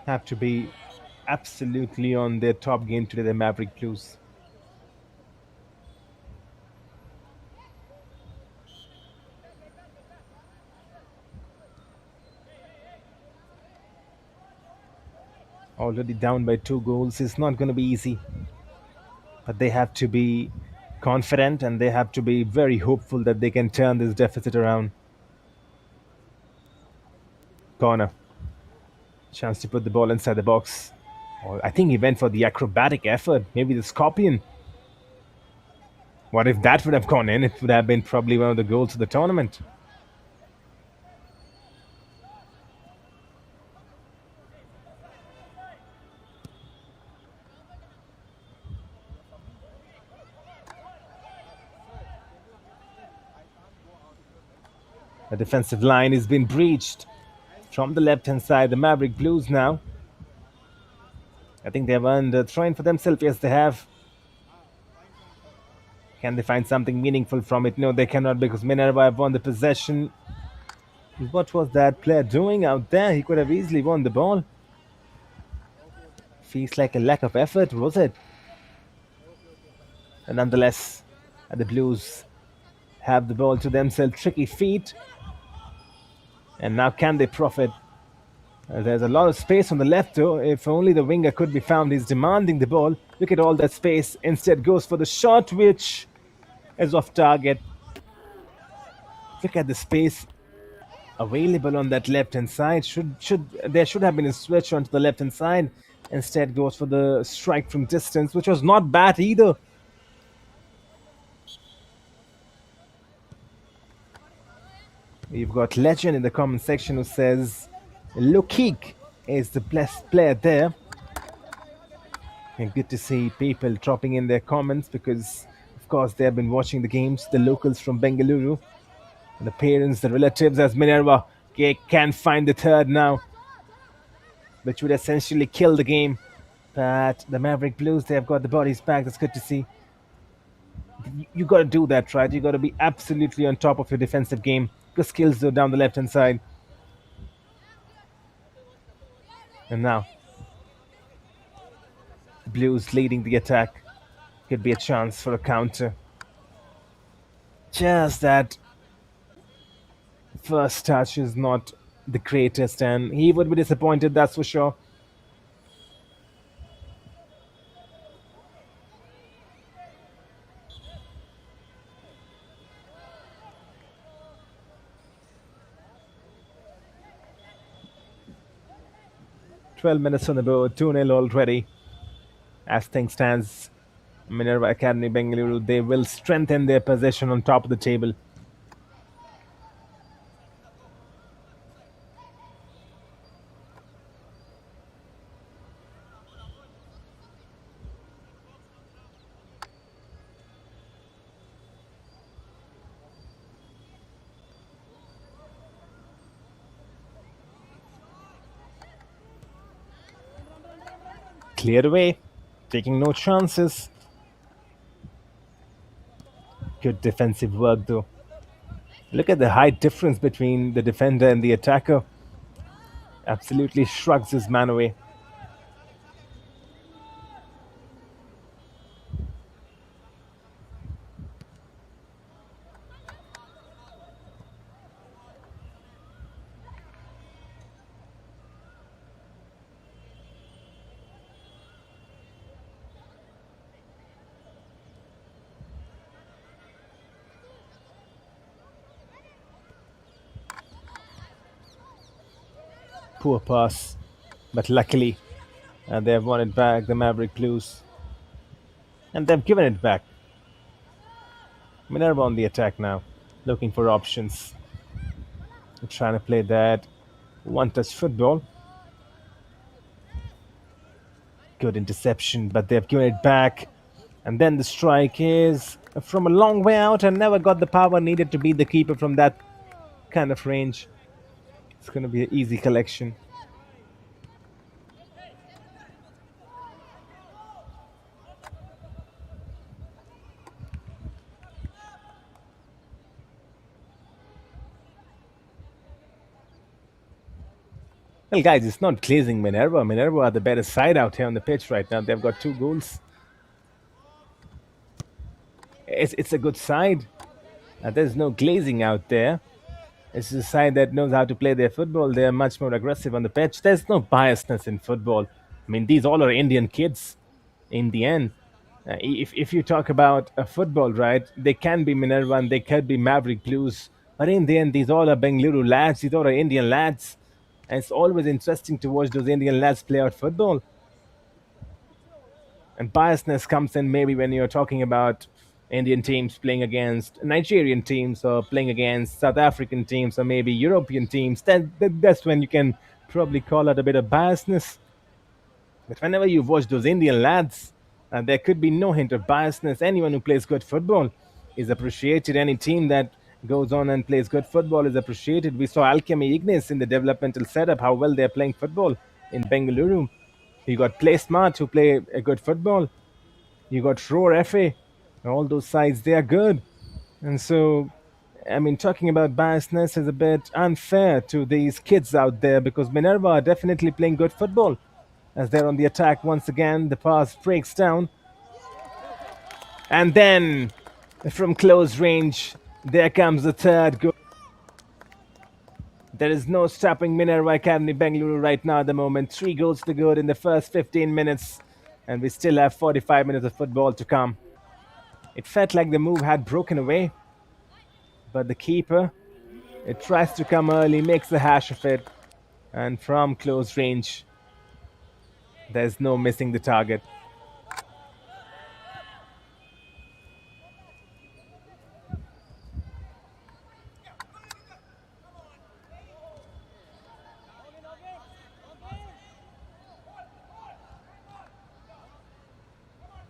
S5: have to be absolutely on their top game today, the Maverick Blues. Already down by 2 goals. It's not going to be easy, but they have to be confident and they have to be very hopeful that they can turn this deficit around. Corner. Chance to put the ball inside the box. Or I think he went for the acrobatic effort, maybe the scorpion. What if that would have gone in? It would have been probably one of the goals of the tournament. The defensive line has been breached from the left-hand side. The Maverick Blues now. I think they have earned a throw-in for themselves. Yes, they have. Can they find something meaningful from it? No, they cannot because Minerva have won the possession. What was that player doing out there? He could have easily won the ball. Feels like a lack of effort, was it? And nonetheless, the Blues have the ball to themselves. Tricky feet. And now can they profit? There's a lot of space on the left though. If only the winger could be found. He's demanding the ball. Look at all that space. Instead goes for the shot, which is off target. Look at the space available on that left hand side. There should have been a switch onto the left hand side. Instead goes for the strike from distance, which was not bad either. We've got Legend in the comment section who says Lokik is the best player there. And good to see people dropping in their comments because, of course, they have been watching the games, the locals from Bengaluru. And the parents, the relatives, as Minerva can find the third now, which would essentially kill the game. But the Maverick Blues, they have got the bodies back. That's good to see. You got to do that, right? You got to be absolutely on top of your defensive game. Good skills though down the left-hand side. And now, Blues leading the attack. Could be a chance for a counter. Just that first touch is not the greatest, and he would be disappointed, that's for sure. "12 minutes on the board, 2-0 already. As things stands, Minerva Academy Bengaluru, they will strengthen their position on top of the table. Cleared away, taking no chances. Good defensive work though. Look at the height difference between the defender and the attacker. Absolutely shrugs his man away. Poor pass, but luckily they have won it back, the Maverick Blues. And they've given it back. Minerva on the attack now, looking for options. They're trying to play that one-touch football. Good interception, but they've given it back. And then the strike is from a long way out and never got the power needed to beat the keeper from that kind of range. It's going to be an easy collection. Well, guys, it's not glazing Minerva. Minerva are the better side out here on the pitch right now. They've got 2 goals. It's a good side. There's no glazing out there. It's a side that knows how to play their football. They're much more aggressive on the pitch. There's no biasness in football. I mean, these all are Indian kids in the end. If you talk about football, right, they can be Minerva and they can be Maverick Blues. But in the end, these all are Bengaluru lads. These all are Indian lads. And it's always interesting to watch those Indian lads play out football. And biasness comes in maybe when you're talking about Indian teams playing against Nigerian teams or playing against South African teams or maybe European teams. That's when you can probably call it a bit of biasness. But whenever you watch those Indian lads, there could be no hint of biasness. Anyone who plays good football is appreciated. Any team that goes on and plays good football is appreciated. We saw Alchemy Ignis in the developmental setup, how well they're playing football in Bengaluru. You got Playsmart who play a good football. You got Roar FA. All those sides, they are good. And so, I mean, talking about biasness is a bit unfair to these kids out there because Minerva are definitely playing good football. As they're on the attack once again, the pass breaks down. And then, from close range, there comes the third goal. There is no stopping Minerva Academy Bengaluru right now at the moment. 3 goals to good in the first 15 minutes. And we still have 45 minutes of football to come. It felt like the move had broken away. But the keeper, it tries to come early, makes a hash of it. And from close range, there's no missing the target.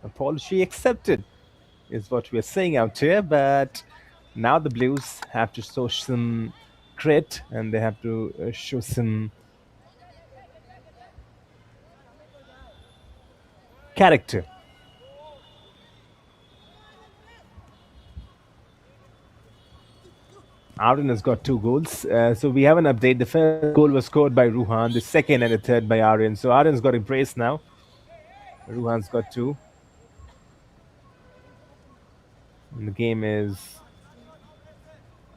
S5: Apology accepted is what we're saying out here, but now the Blues have to show some grit and they have to show some character. Arden has got 2 goals. So we have an update. The first goal was scored by Ruhan, the second and the third by Arden. So Arden's got a brace now. Ruhan's got 2. And the game is,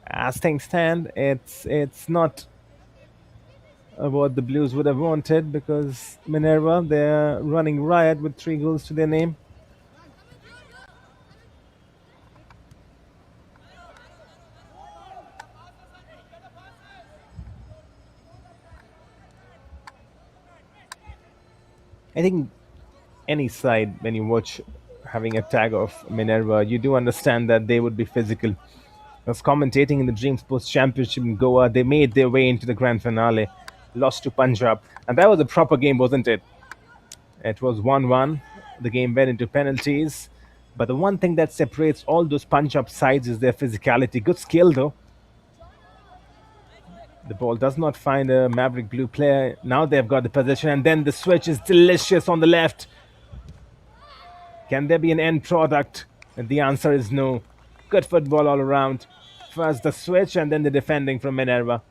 S5: as things stand, it's not what the Blues would have wanted because Minerva, they're running riot with 3 goals to their name. I think any side, when you watch having a tag of Minerva, you do understand that they would be physical. I was commentating in the Dream Sports Championship in Goa. They made their way into the grand finale, lost to Punjab. And that was a proper game, wasn't it? It was 1-1. The game went into penalties. But the one thing that separates all those Punjab sides is their physicality. Good skill, though. The ball does not find a Maverick Blue player. Now they've got the possession, and then the switch is delicious on the left. Can there be an end product? And the answer is no. Good football all around. First the switch, and then the defending from Minerva.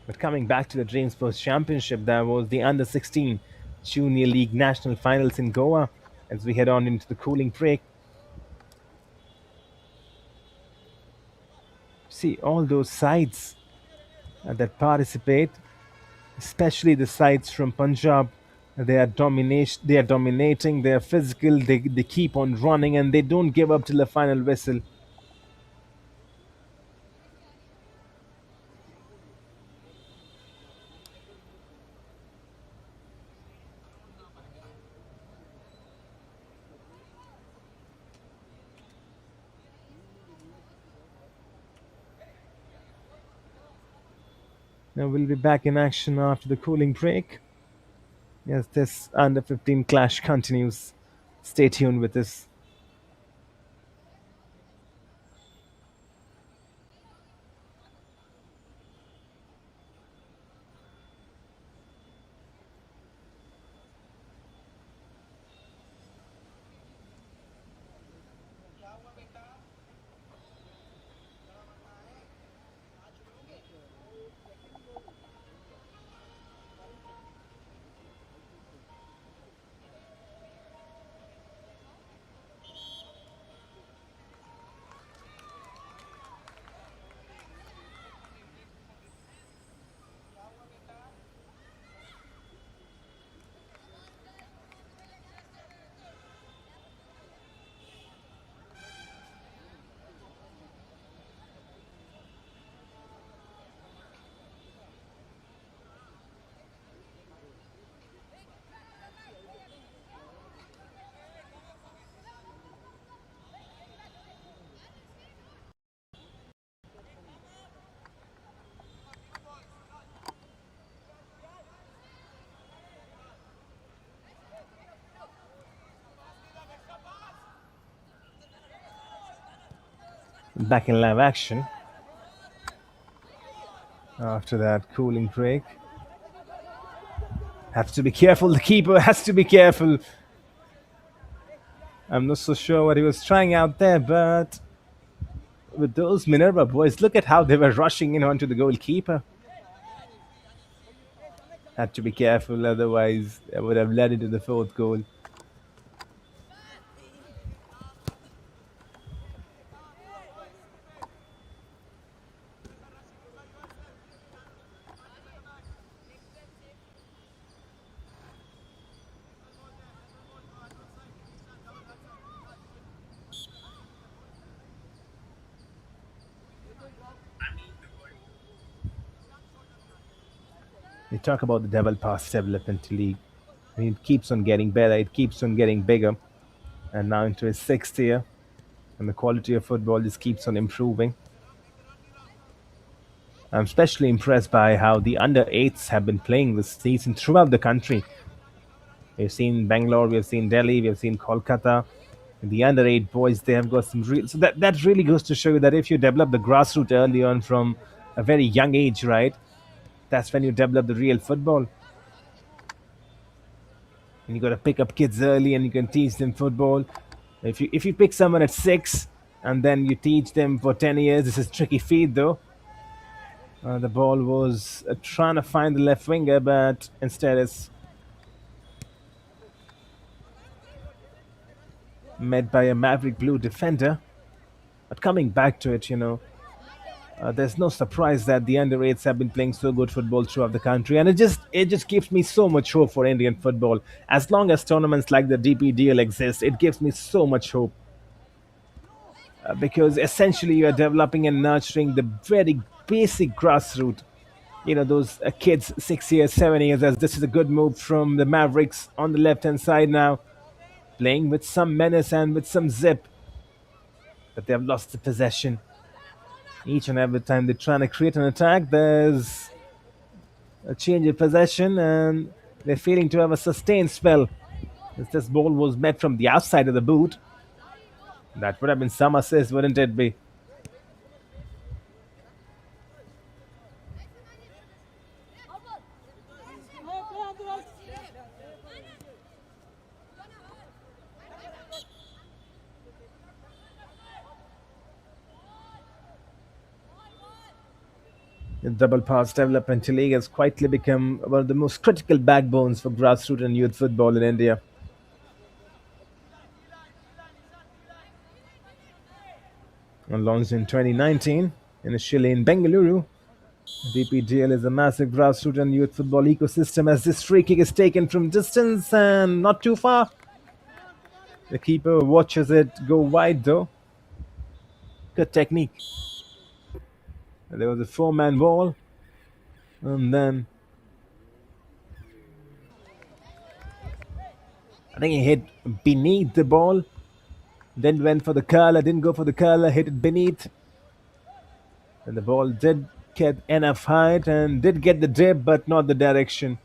S5: But coming back to the Dream Sports Championship, there was the Under-16 Junior League National Finals in Goa as we head on into the cooling break. See, all those sides that participate, especially the sides from Punjab, they are dominating, they are physical, they keep on running and they don't give up till the final whistle. Now we'll be back in action after the cooling break. Yes, this under 15 clash continues. Stay tuned with us. back in live action after that cooling break. Has to be careful. The keeper has to be careful. I'm not so sure what he was trying out there, but with those Minerva boys, look at how they were rushing in onto the goalkeeper. Had to be careful, otherwise, I would have led into the fourth goal. We talk about the Devil Pass Development League. I mean, it keeps on getting better, it keeps on getting bigger, and now into its sixth year, and the quality of football just keeps on improving. I'm especially impressed by how the under 8s have been playing this season throughout the country. We've seen Bangalore, we've seen Delhi, we've seen Kolkata. The under 8 boys, they have got some real. So that really goes to show you that if you develop the grassroots early on from a very young age, right, that's when you develop the real football. And you got to pick up kids early and you can teach them football. If you pick someone at 6 and then you teach them for 10 years, this is tricky feat though. The ball was trying to find the left winger, but instead it's met by a Maverick blue defender. But coming back to it, there's no surprise that the under 8s have been playing so good football throughout the country, and it just gives me so much hope for Indian football. As long as tournaments like the DPDL exist, it gives me so much hope. Because essentially you are developing and nurturing the very basic grassroots. Those kids 6 years, 7 years, as this is a good move from the Mavericks on the left hand side now, playing with some menace and with some zip. But they have lost the possession. Each and every time they're trying to create an attack, there's a change of possession and they're failing to have a sustained spell. If this ball was met from the outside of the boot, that would have been some assist, wouldn't it be? The Double Pass Development League has quietly become one of the most critical backbones for grassroots and youth football in India. Launched in 2019, initially in Bengaluru, DPDL is a massive grassroots and youth football ecosystem as this free kick is taken from distance and not too far. The keeper watches it go wide though. Good technique. There was a four-man wall, and then I think he hit beneath the ball. Then went for the curler, didn't go for the curler, hit it beneath. And the ball did get enough height and did get the dip, but not the direction.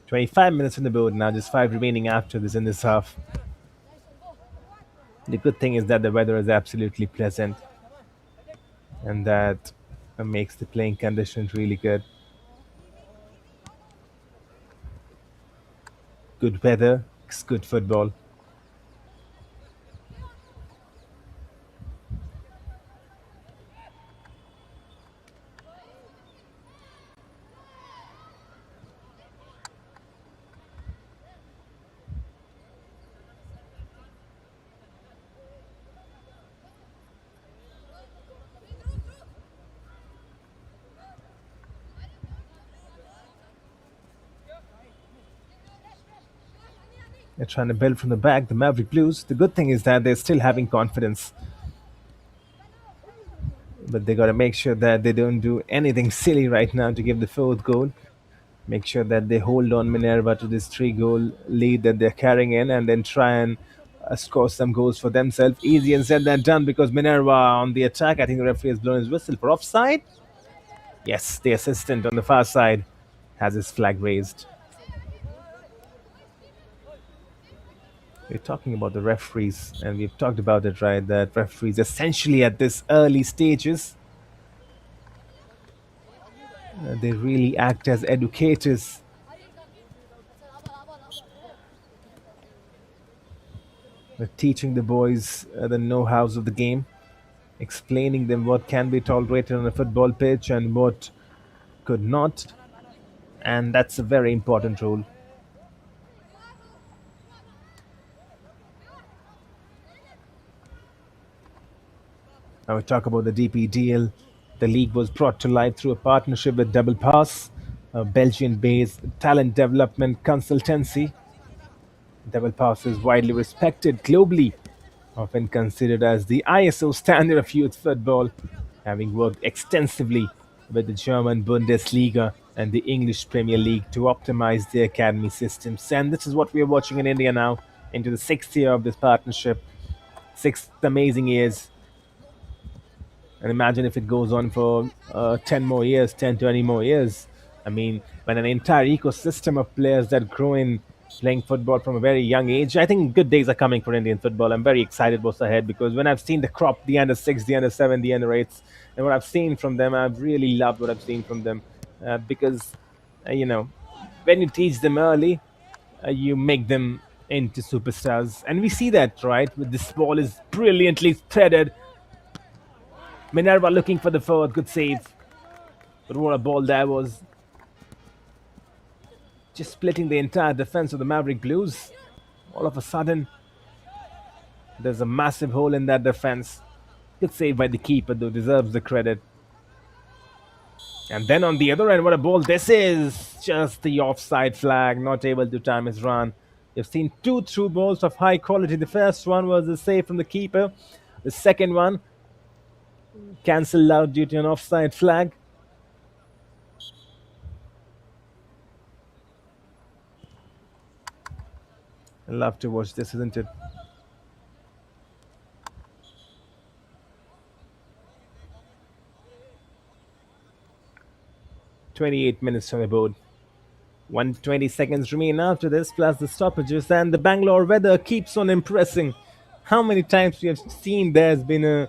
S5: "25 minutes on the board now, just 5 remaining after this in this half." The good thing is that the weather is absolutely pleasant, and that makes the playing conditions really good. Good weather, it's good football. They're trying to build from the back, the Maverick Blues. The good thing is that they're still having confidence, but they got to make sure that they don't do anything silly right now to give the fourth goal. Make sure that they hold on Minerva to this 3 goal lead that they're carrying in, and then try and score some goals for themselves. Easy and said that done, because Minerva on the attack. I think the referee has blown his whistle for offside. Yes, the assistant on the far side has his flag raised. We're talking about the referees, and we've talked about it, right? That referees essentially at this early stages, they really act as educators. They're teaching the boys the know-hows of the game, explaining them what can be tolerated on a football pitch and what could not, and that's a very important role. Now we talk about the DPDL. The league was brought to life through a partnership with Double Pass, a Belgian-based talent development consultancy. Double Pass is widely respected globally, often considered as the ISO standard of youth football, having worked extensively with the German Bundesliga and the English Premier League to optimize their academy systems. And this is what we are watching in India now, into the 6th year of this partnership. 6 amazing years. And imagine if it goes on for 10 more years, 10, 20 more years. I mean, when an entire ecosystem of players that grow in playing football from a very young age, I think good days are coming for Indian football. I'm very excited what's ahead, because when I've seen the crop, the under 6, the under 7, the under 8s, and what I've seen from them, I've really loved what I've seen from them. Because, when you teach them early, you make them into superstars. And we see that, right? With this ball is brilliantly threaded. Minerva looking for the forward, good save. But what a ball that was. Just splitting the entire defense of the Maverick Blues. All of a sudden, there's a massive hole in that defense. Good save by the keeper, though, deserves the credit. And then on the other end, what a ball this is. Just the offside flag, not able to time his run. You've seen 2 through balls of high quality. The first one was a save from the keeper. The second one, cancelled out due to an offside flag. I love to watch this, isn't it? "28 minutes on the board. 120 seconds remain after this, plus the stoppages, and the Bangalore weather keeps on impressing. How many times we have seen there's been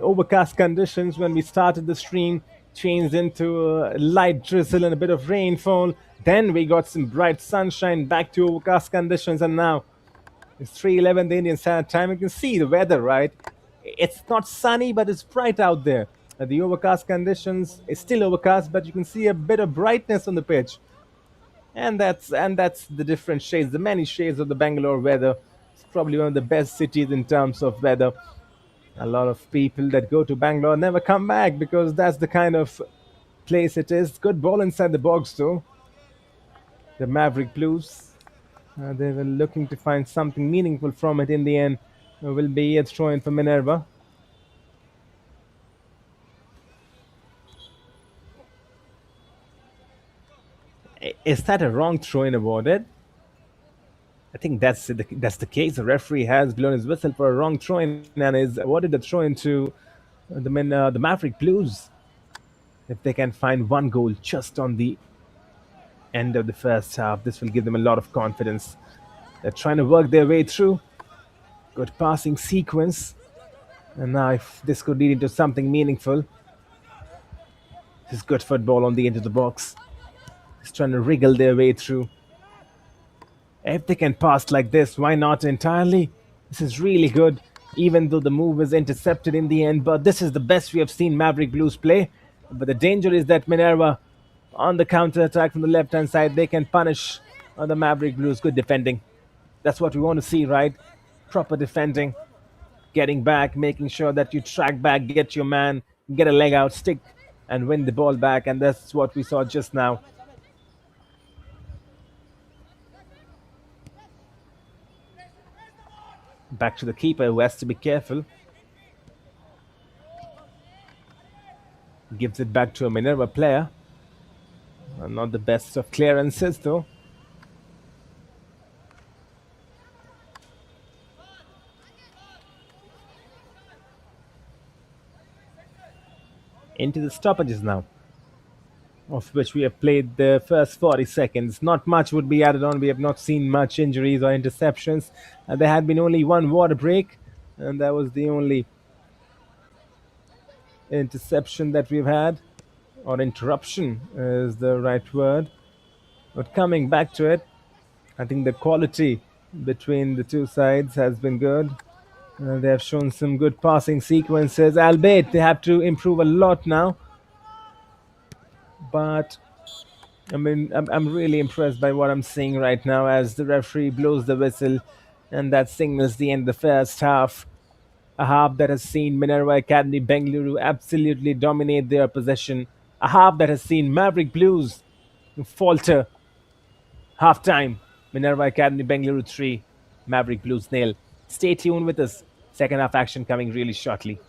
S5: overcast conditions when we started the stream, changed into light drizzle and a bit of rainfall. Then we got some bright sunshine, back to overcast conditions, and now it's 3:11 the Indian Standard Time. You can see the weather, right? It's not sunny, but it's bright out there. The overcast conditions is still overcast, but you can see a bit of brightness on the pitch. And that's the different shades, the many shades of the Bangalore weather. It's probably one of the best cities in terms of weather. A lot of people that go to Bangalore never come back, because that's the kind of place it is. Good ball inside the box, though. The Maverick Blues, they were looking to find something meaningful from it. In the end, will be a throw-in for Minerva. Is that a wrong throw-in awarded? I think that's the case. The referee has blown his whistle for a wrong throw-in and is awarded the throw-in to the Maverick Blues. If they can find one goal just on the end of the first half, this will give them a lot of confidence. They're trying to work their way through. Good passing sequence. And now if this could lead into something meaningful. This is good football on the edge of the box. Just trying to wriggle their way through. If they can pass like this, why not entirely? This is really good, even though the move was intercepted in the end. But this is the best we have seen Maverick Blues play. But the danger is that Minerva, on the counter-attack from the left-hand side, they can punish the Maverick Blues. Good defending. That's what we want to see, right? Proper defending. Getting back, making sure that you track back, get your man, get a leg out, stick, and win the ball back. And that's what we saw just now. Back to the keeper who has to be careful. Gives it back to a Minerva player. Not the best of clearances though. Into the stoppages now, of which we have played the first 40 seconds. Not much would be added on. We have not seen much injuries or interceptions. There had been only one water break, and that was the only interception that we've had, or interruption is the right word. But coming back to it, I think the quality between the two sides has been good. They have shown some good passing sequences, albeit they have to improve a lot now. But I mean, I'm really impressed by what I'm seeing right now as the referee blows the whistle, and that signals the end of the first half. A half that has seen Minerva Academy Bengaluru absolutely dominate their possession. A half that has seen Maverick Blues falter. Half time, Minerva Academy Bengaluru 3, Maverick Blues 0. Stay tuned with us. Second half action coming really shortly.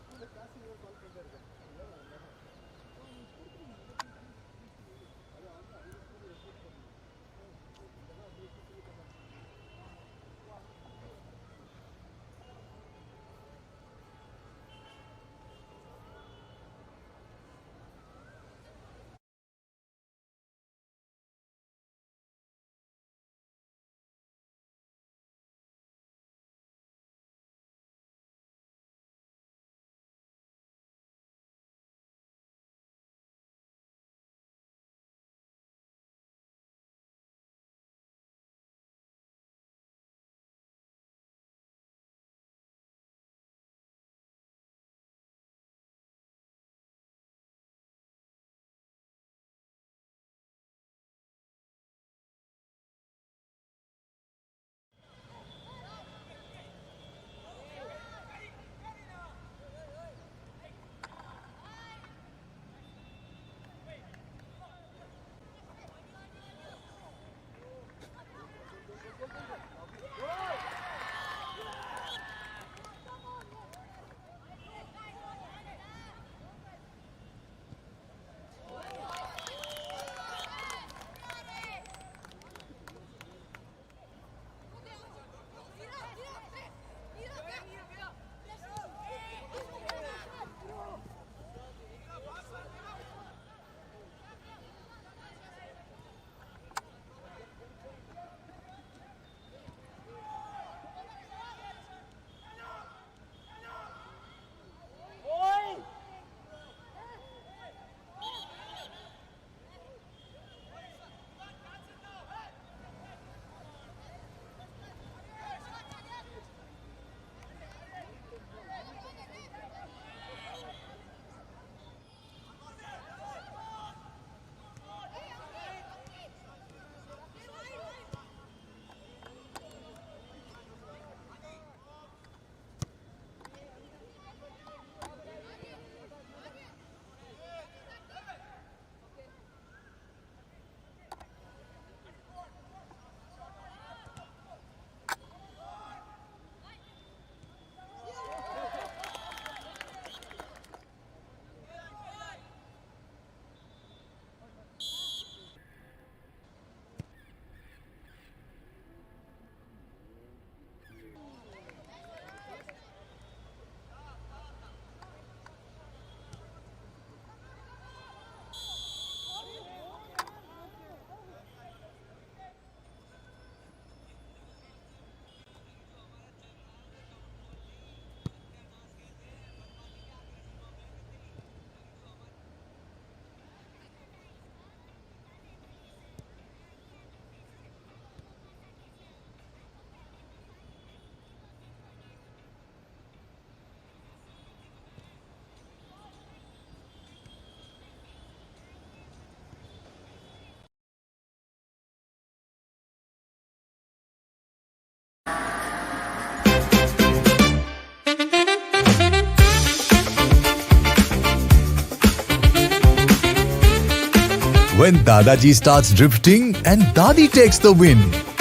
S1: When Dadaji starts drifting and Dadi takes the win,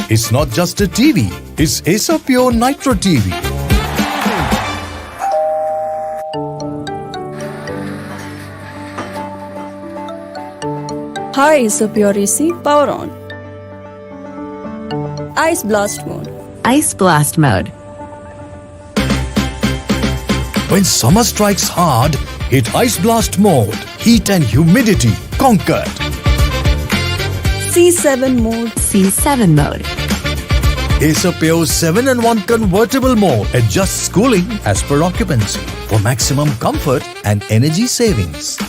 S1: it's not just a TV, it's Acer Pure Nitro TV.
S2: Hi, Pure AC, power on. Ice blast mode.
S3: Ice blast mode.
S1: When summer strikes hard, hit Ice Blast mode. Heat and humidity conquered.
S2: C7 mode.
S3: C7 mode.
S1: Acer Pure 7-in-1 convertible mode adjusts cooling as per occupancy for maximum comfort and energy savings.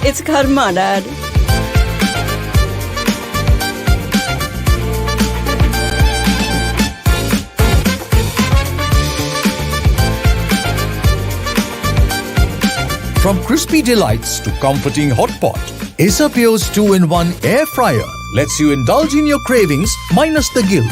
S2: It's karma, Dad.
S1: From crispy delights to comforting hot pot, Acer Pure's 2-in-1 air fryer lets you indulge in your cravings minus the guilt.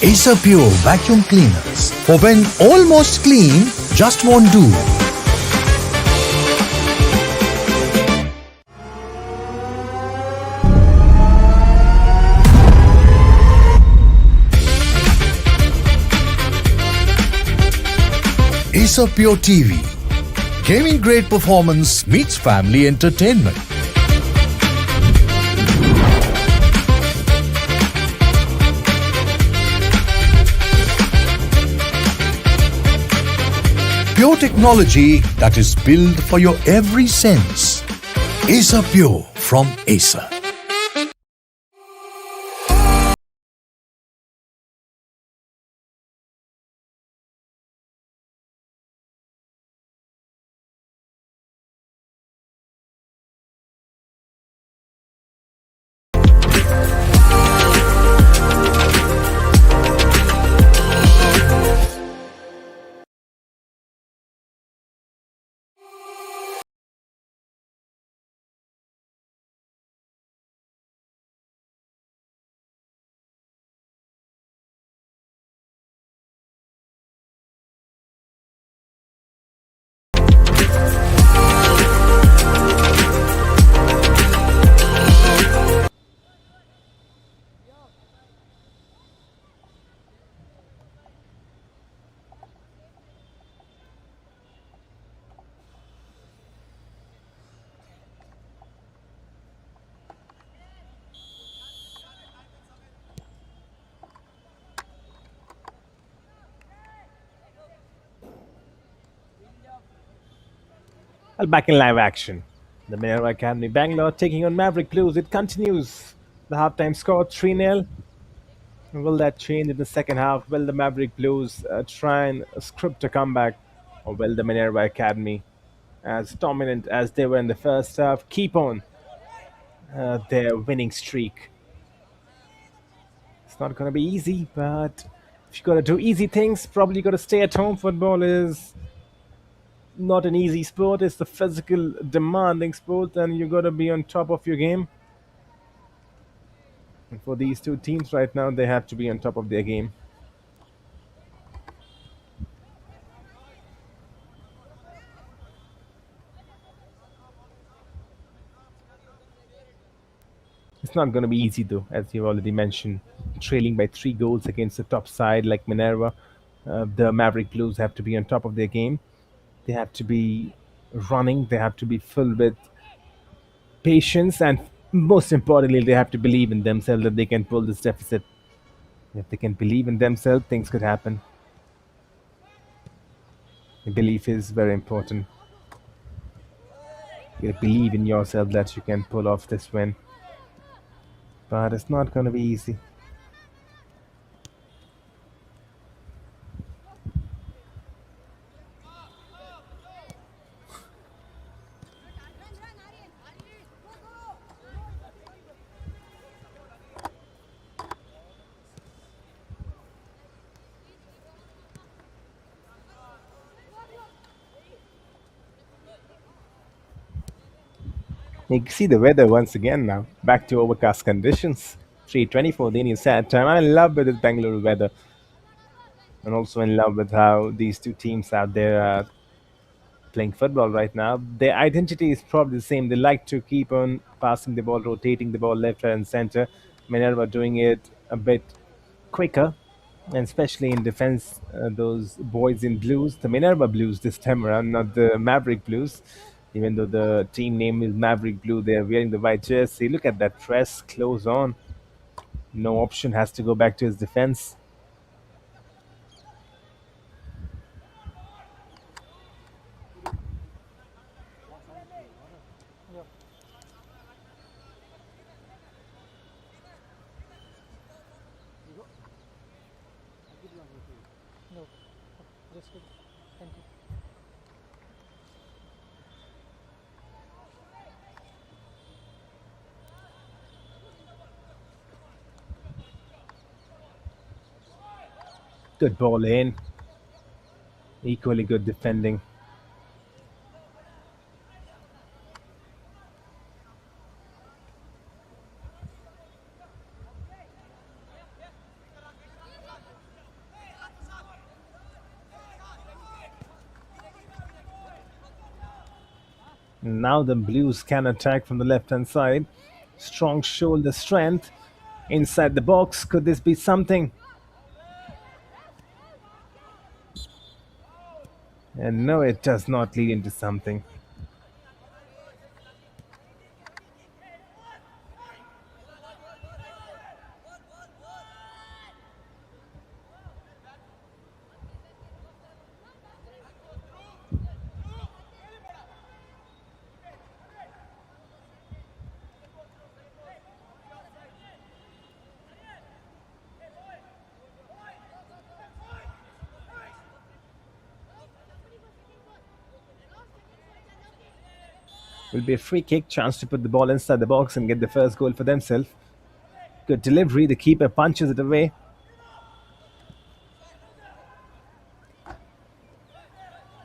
S1: Acer Pure vacuum cleaners for when almost clean just won't do. Acer Pure TV. Gaming grade performance meets family entertainment. Pure technology that is built for your every sense. Acer Pure from Acer.
S5: Well, back in live action. The Minerva Academy Bangalore taking on Maverick Blues. It continues. The halftime score 3-0. Will that change in the second half? Will the Maverick Blues try and script a comeback? Or will the Minerva Academy, as dominant as they were in the first half, keep on their winning streak? It's not going to be easy, but if you got to do easy things, probably got to stay at home. Football is not an easy sport. It's the physical demanding sport, and you got to be on top of your game. And for these two teams right now, they have to be on top of their game. It's not going to be easy though, as you've already mentioned. Trailing by 3 goals against the top side like Minerva, the Maverick Blues have to be on top of their game. They have to be running. They have to be filled with patience, and most importantly, they have to believe in themselves that they can pull this deficit. If they can believe in themselves, things could happen. The belief is very important. You believe in yourself that you can pull off this win. But it's not going to be easy. You can see the weather once again now. Back to overcast conditions. 3:24 the Indian Standard Time. I'm in love with this Bangalore weather, and also in love with how these two teams out there are playing football right now. Their identity is probably the same. They like to keep on passing the ball, rotating the ball left, right, and center. Minerva doing it a bit quicker, and especially in defense, those boys in blues, the Minerva blues this time around, not the Maverick blues. Even though the team name is Maverick Blue, they're wearing the white jersey. Look at that press, close on. No option, has to go back to his defense.
S4: No, just good. Thank you.
S5: Good ball in. Equally good defending. Now the Blues can attack from the left hand side. Strong shoulder strength. Inside the box. Could this be something? And no, it does not lead into something. Will be a free kick, chance to put the ball inside the box and get the first goal for themselves. Good delivery, the keeper punches it away.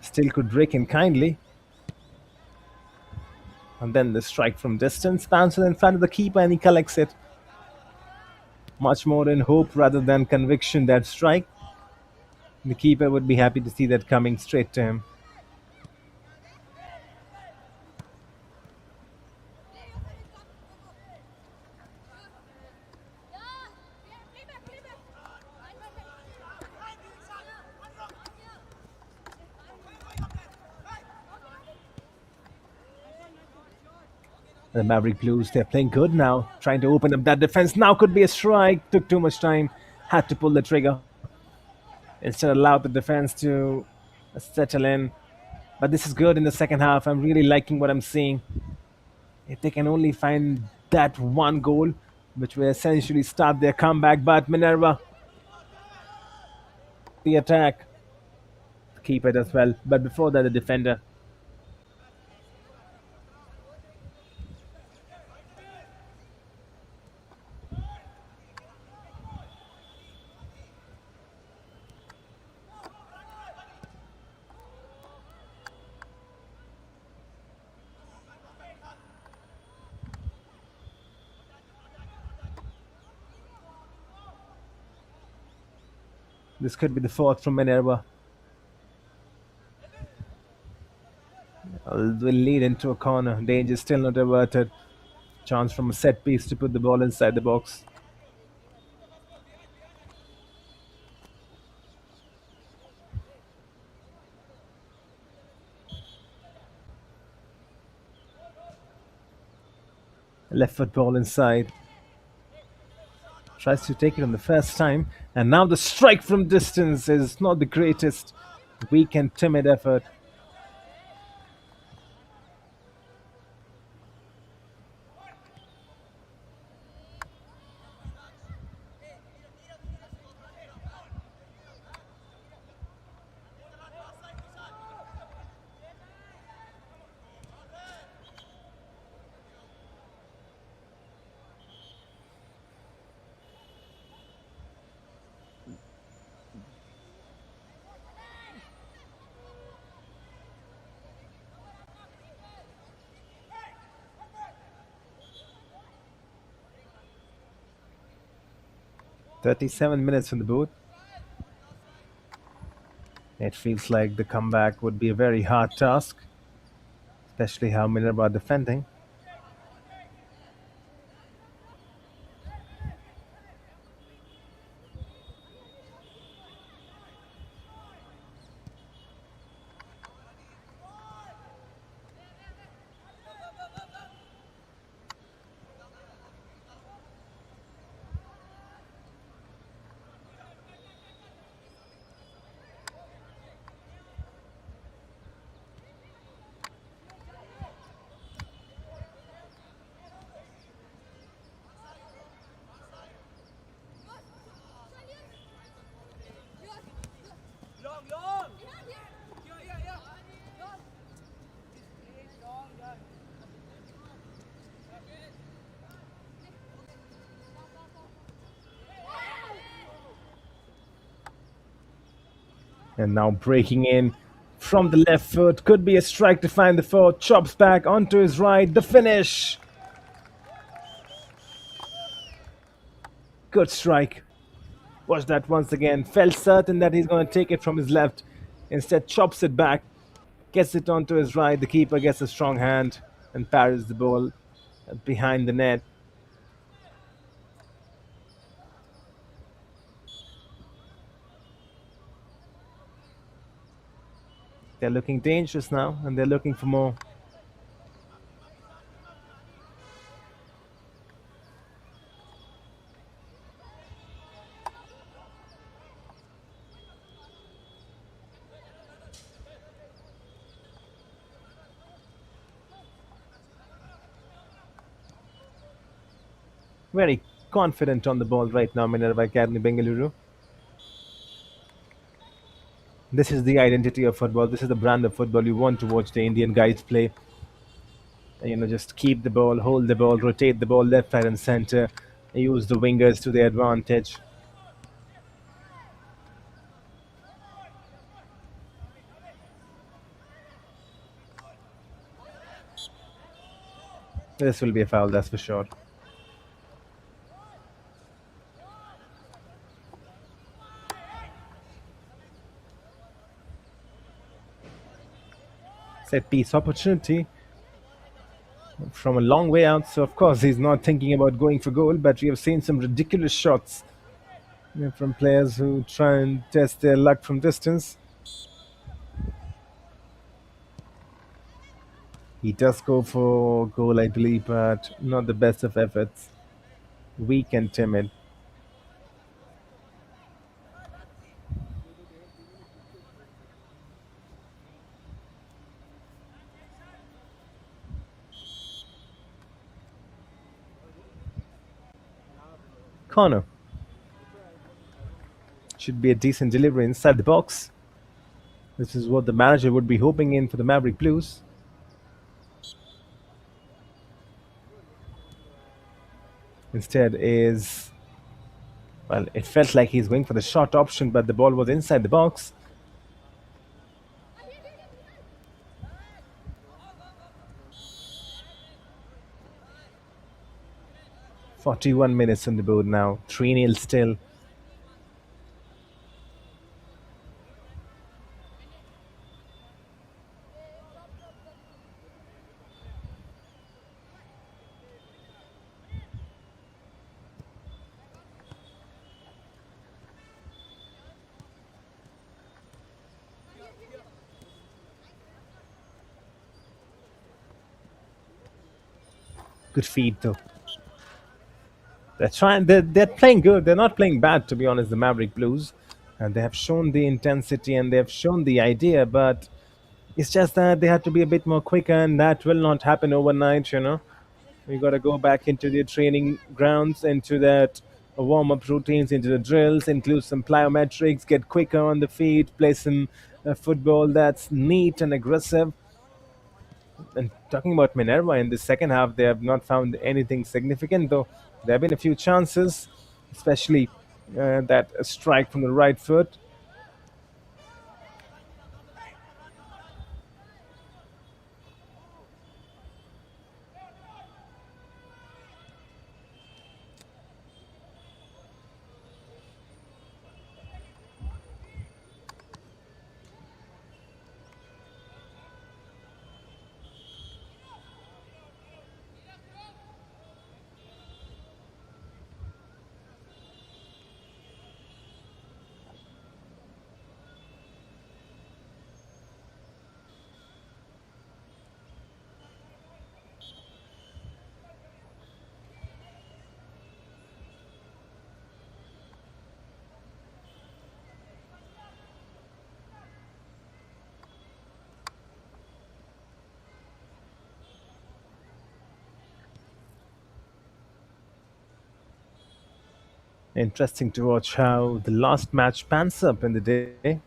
S5: Still could break in kindly. And then the strike from distance, bounces in front of the keeper and he collects it. Much more in hope rather than conviction that strike. The keeper would be happy to see that coming straight to him. The Maverick Blues, they're playing good now. Trying to open up that defense. Now could be a strike. Took too much time. Had to pull the trigger. Instead allowed the defense to settle in. But this is good in the second half. I'm really liking what I'm seeing. If they can only find that one goal, which will essentially start their comeback. But Minerva, the attack. The keeper does well. But before that, the defender. This could be the fourth from Minerva. Will lead into a corner. Danger still not averted. Chance from a set piece to put the ball inside the box. Left foot ball inside. Tries to take it on the first time. And now the strike from distance is not the greatest. Weak and timid effort. 37 minutes in the booth. It feels like the comeback would be a very hard task, especially how Minerva are defending. And now breaking in from the left foot. Could be a strike to find the four. Chops back onto his right. The finish. Good strike. Watch that once again. Felt certain that he's going to take it from his left. Instead, chops it back. Gets it onto his right. The keeper gets a strong hand and parries the ball behind the net. They're looking dangerous now, and they're looking for more. Very confident on the ball right now, Minerva Academy Bengaluru. This is the identity of football. This is the brand of football you want to watch the Indian guys play. Just keep the ball, hold the ball, rotate the ball left, right, and center. Use the wingers to their advantage. This will be a foul, that's for sure. Set piece opportunity from a long way out. So, of course, he's not thinking about going for goal, but we have seen some ridiculous shots from players who try and test their luck from distance. He does go for goal, I believe, but not the best of efforts. Weak and timid. Corner. Should be a decent delivery inside the box. This is what the manager would be hoping in for the Maverick Blues. Instead is, well, it felt like he's going for the short option, but the ball was inside the box. "41 minutes on the board now. 3-0 still. Good feed though. They're playing good. They're not playing bad, to be honest, the Maverick Blues. And they have shown the intensity and they have shown the idea, but it's just that they have to be a bit more quicker, and that will not happen overnight. We got to go back into the training grounds, into that warm-up routines, into the drills, include some plyometrics, get quicker on the feet, play some football that's neat and aggressive. And talking about Minerva, in the second half, they have not found anything significant, though there have been a few chances, especially that strike from the right foot. Interesting to watch how the last match pans up in the day.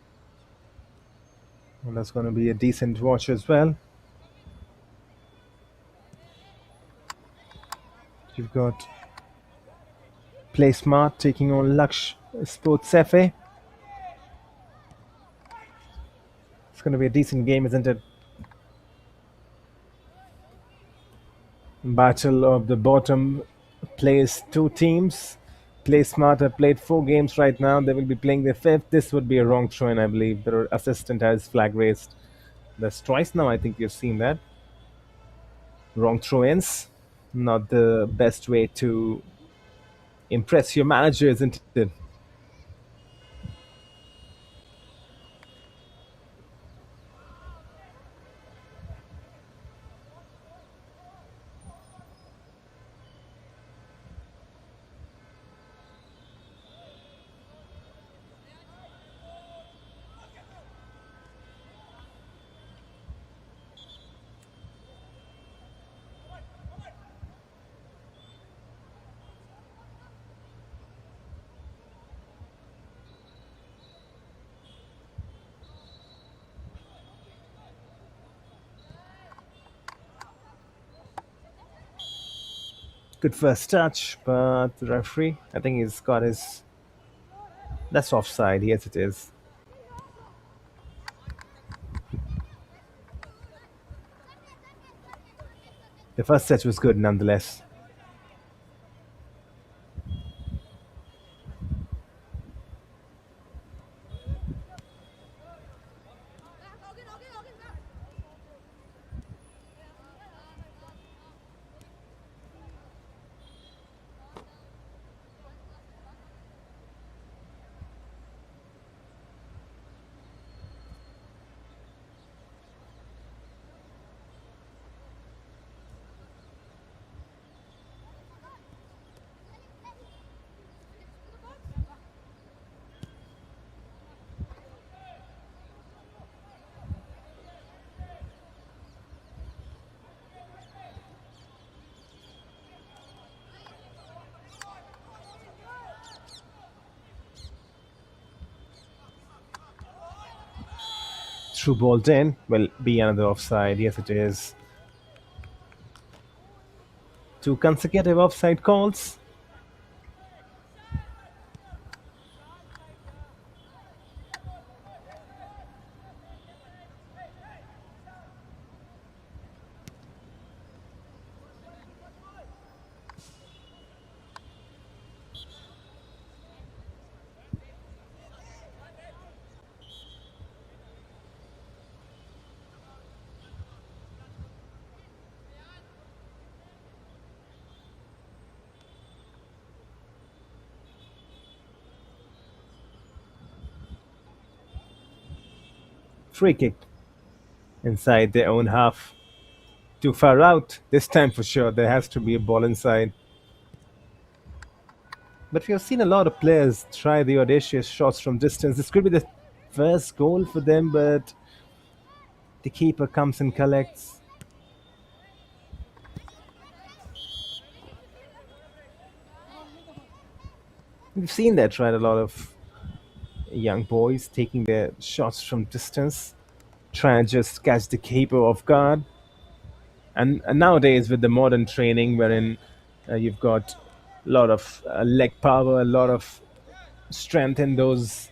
S5: And that's going to be a decent watch as well. You've got Playsmart taking on Laksh Sports FA. It's going to be a decent game, isn't it? Battle of the bottom plays two teams. Playsmart have played 4 games right now. They will be playing their fifth. This would be a wrong throw in, I believe. Their assistant has flag raised. That's twice now, I think you've seen that. Wrong throw ins. Not the best way to impress your manager, isn't it? Good first touch, but the referee, I think he's got his. That's offside. Yes, it is. The first touch was good nonetheless. Through ball 10 will be another offside. Yes, it is. Two consecutive offside calls. Free kick inside their own half. Too far out. This time for sure. There has to be a ball inside. But we have seen a lot of players try the audacious shots from distance. This could be the first goal for them, but the keeper comes and collects. We've seen that, right? A lot of young boys taking their shots from distance, try and just catch the keeper off guard. And nowadays, with the modern training, wherein you've got a lot of leg power, a lot of strength in those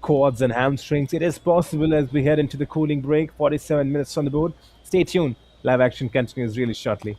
S5: quads and hamstrings, it is possible as we head into the cooling break. 47 minutes on the board. Stay tuned. Live action continues really shortly.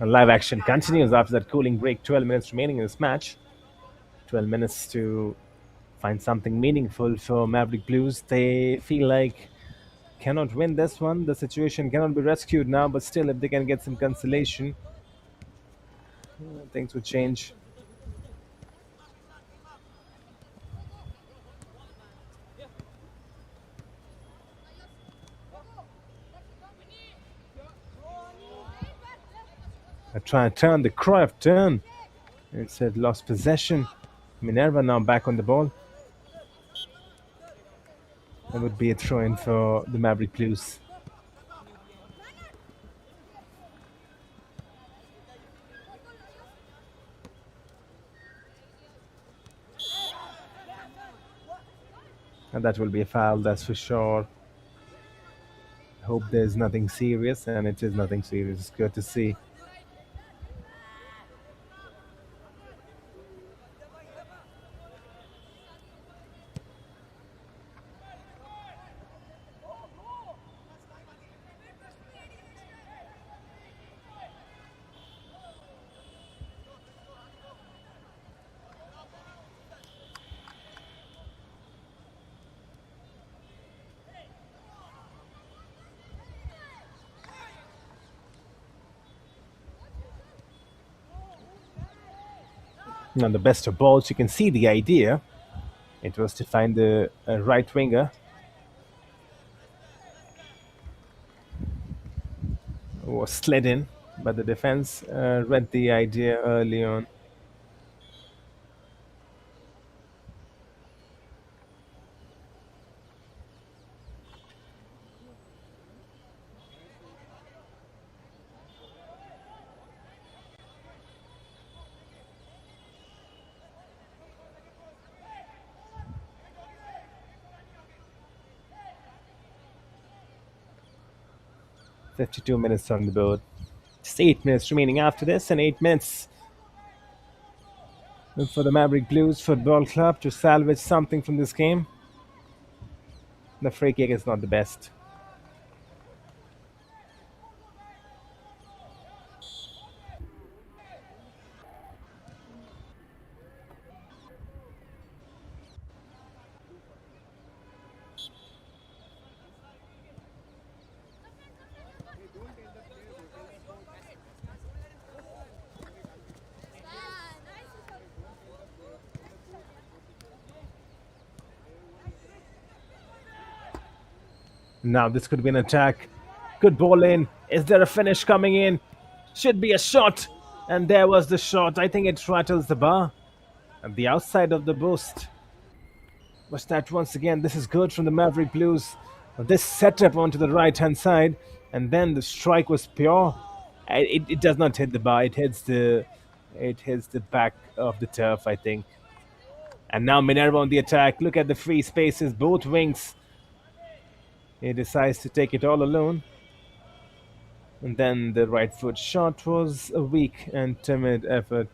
S5: And live action continues after that cooling break. 12 minutes remaining in this match. 12 minutes to find something meaningful for Maverick Blues. They feel like cannot win this one. The situation cannot be rescued now, but still, if they can get some consolation, things would change. I try and turn the Cruyff turn. Instead, lost possession. Minerva now back on the ball. That would be a throw in for the Maverick Blues. And that will be a foul, that's for sure. Hope there's nothing serious, and it is nothing serious. It's good to see. On the best of balls, you can see the idea. It was to find the right winger who was slid in, but the defense read the idea early on. "52 minutes on the board. Just 8 minutes remaining after this, and 8 minutes for the Maverick Blues Football Club to salvage something from this game. The free kick is not the best. Now this could be an attack. Good ball in. Is there a finish coming in? Should be a shot. And there was the shot. I think it rattles the bar. At the outside of the post. Was that once again? This is good from the Maverick Blues. This setup onto the right hand side. And then the strike was pure. It does not hit the bar. It hits the back of the turf, I think. And now Minerva on the attack. Look at the free spaces. Both wings. He decides to take it all alone. And then the right foot shot was a weak and timid effort.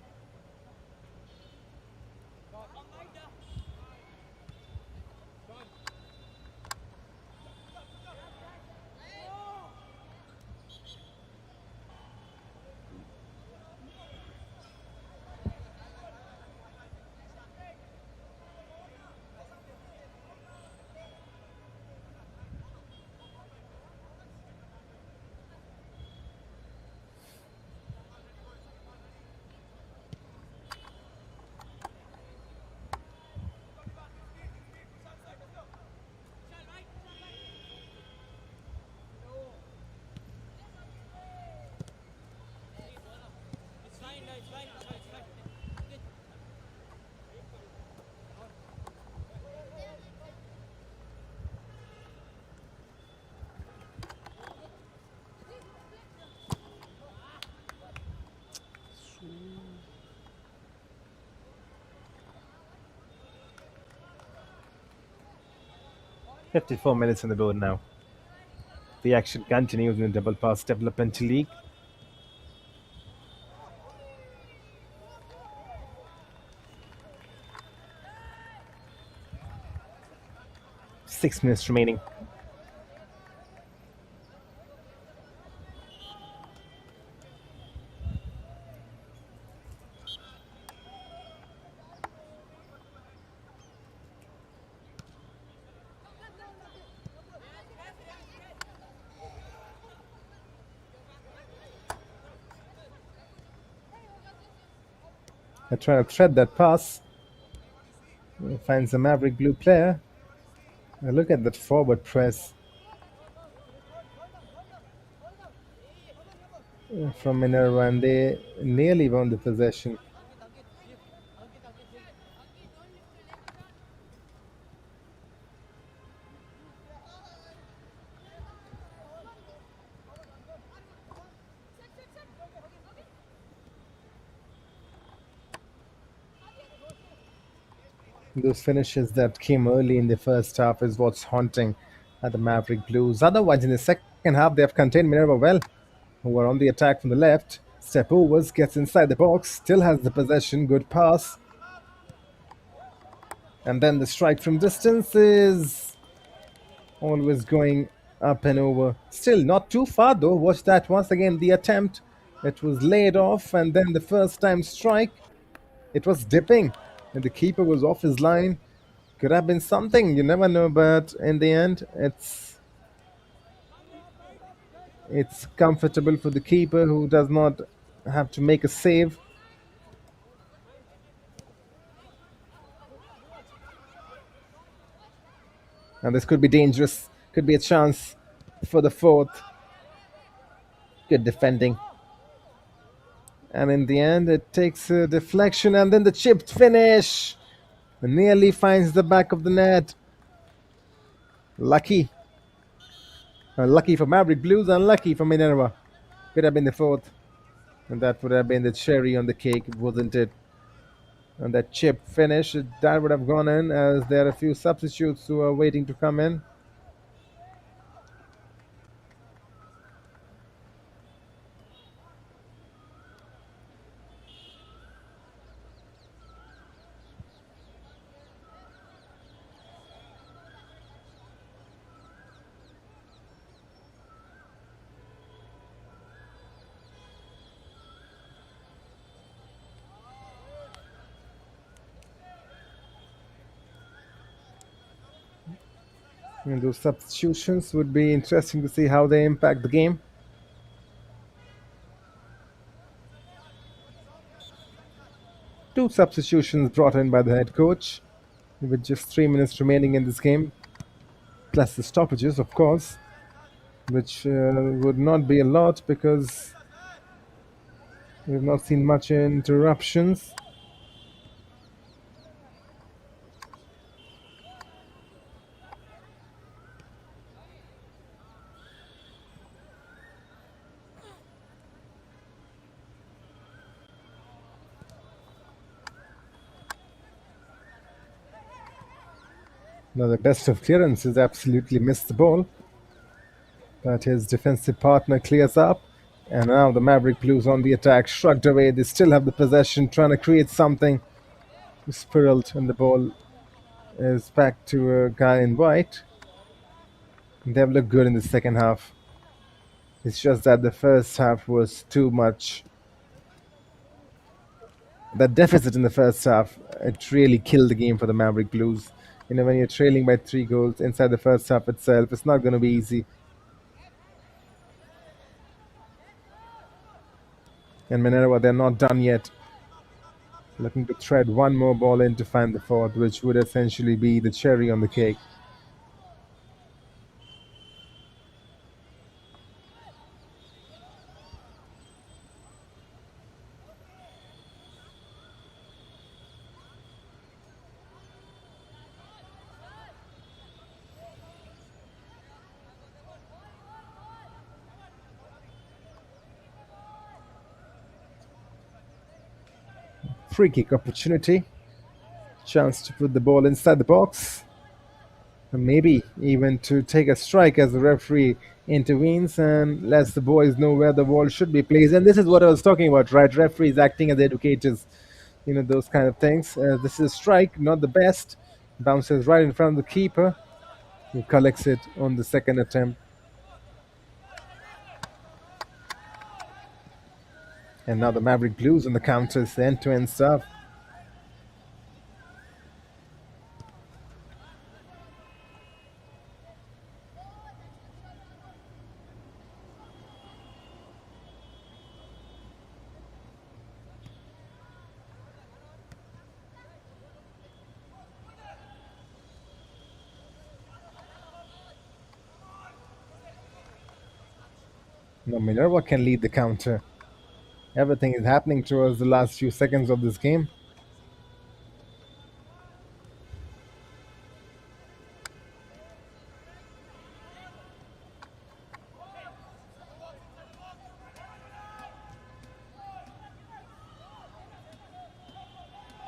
S5: "54 minutes on the board now. The action continues in the Double Pass Development League. Six minutes remaining. They're trying to thread that pass. Finds the Maverick blue player. And look at that forward press from Minerva, and they nearly won the possession. Those finishes that came early in the first half is what's haunting at the Maverick Blues. Otherwise, in the second half, they have contained Minerva well, who are on the attack from the left. Step overs, gets inside the box, still has the possession, good pass. And then the strike from distance is always going up and over. Still not too far though. Watch that once again, the attempt. It was laid off, and then the first time strike, it was dipping, and the keeper was off his line. Could have been something, you never know, but in the end, it's comfortable for the keeper who does not have to make a save. And this could be dangerous, could be a chance for the fourth. Good defending. And in the end, it takes a deflection, and then the chipped finish. Nearly finds the back of the net. Lucky. Lucky for Maverick Blues, unlucky for Minerva. Could have been the fourth. And that would have been the cherry on the cake, wasn't it? And that chip finish, that would have gone in, as there are a few substitutes who are waiting to come in. And those substitutions would be interesting to see how they impact the game. Two substitutions brought in by the head coach, with just 3 minutes remaining in this game, plus the stoppages, of course, which would not be a lot because we've not seen much interruptions. Now the best of clearances absolutely missed the ball, but his defensive partner clears up, and now the Maverick Blues on the attack, shrugged away. They still have the possession, trying to create something. Spiraled, and the ball is back to a guy in white. They've looked good in the second half. It's just that the first half was too much. That deficit in the first half, it really killed the game for the Maverick Blues. You know, when you're trailing by 3 goals inside the first half itself, it's not going to be easy. And Minerva, they're not done yet. Looking to thread one more ball in to find the fourth, which would essentially be the cherry on the cake. Free kick opportunity. Chance to put the ball inside the box. And maybe even to take a strike as the referee intervenes and lets the boys know where the ball should be placed. And this is what I was talking about, right? Referees acting as educators. You know, those kind of things. This is a strike, not the best. Bounces right in front of the keeper, who collects it on the second attempt. And now the Maverick Blues on the counters, the end-to-end stuff. Now Minerva can lead the counter. Everything is happening towards the last few seconds of this game.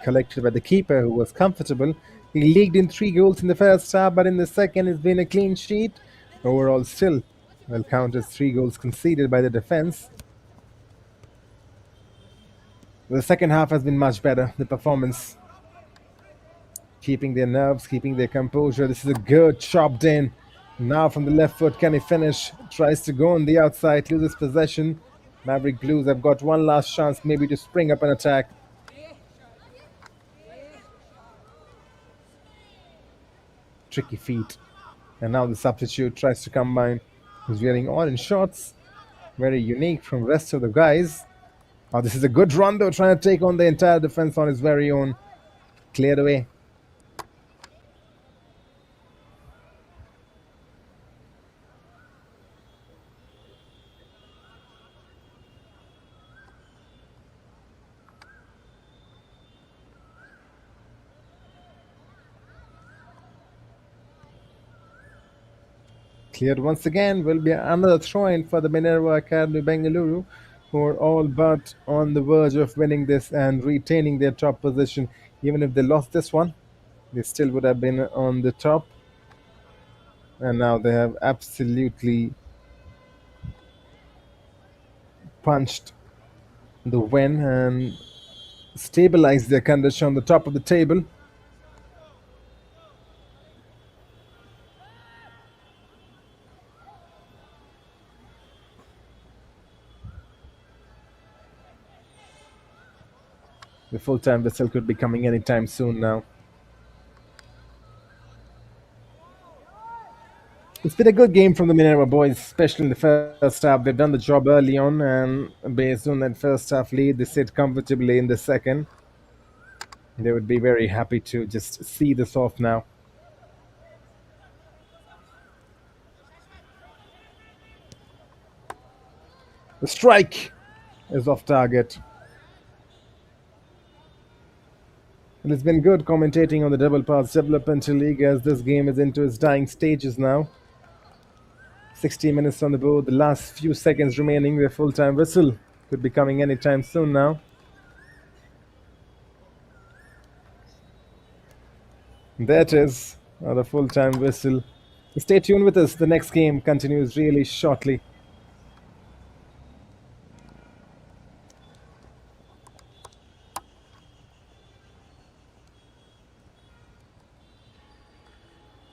S5: Collected by the keeper, who was comfortable. He leaked in 3 goals in the first half, but in the second it's been a clean sheet. Overall still, well, count as 3 goals conceded by the defense. The second half has been much better. The performance, keeping their nerves, keeping their composure. This is a good chopped in. Now from the left foot, can he finish? Tries to go on the outside, loses possession. Maverick Blues have got one last chance maybe to spring up an attack. Tricky feet. And now the substitute tries to combine. He's wearing orange shorts. Very unique from the rest of the guys. Oh, this is a good run though, trying to take on the entire defense on his very own. Cleared away. Cleared once again. Will be another throw-in for the Minerva Academy Bengaluru, who are all but on the verge of winning this and retaining their top position. Even if they lost this one, they still would have been on the top. And now they have absolutely punched the win and stabilized their condition on the top of the table. The full-time whistle could be coming anytime soon now. It's been a good game from the Minerva boys, especially in the first half. They've done the job early on, and based on that first half lead, they sit comfortably in the second. They would be very happy to just see this off now. The strike is off target. And it's been good commentating on the Double Pass Developmental League, as this game is into its dying stages now. 60 minutes on the board, the last few seconds remaining. The full-time whistle could be coming anytime soon now. There it is, the full-time whistle. Stay tuned with us. The next game continues really shortly.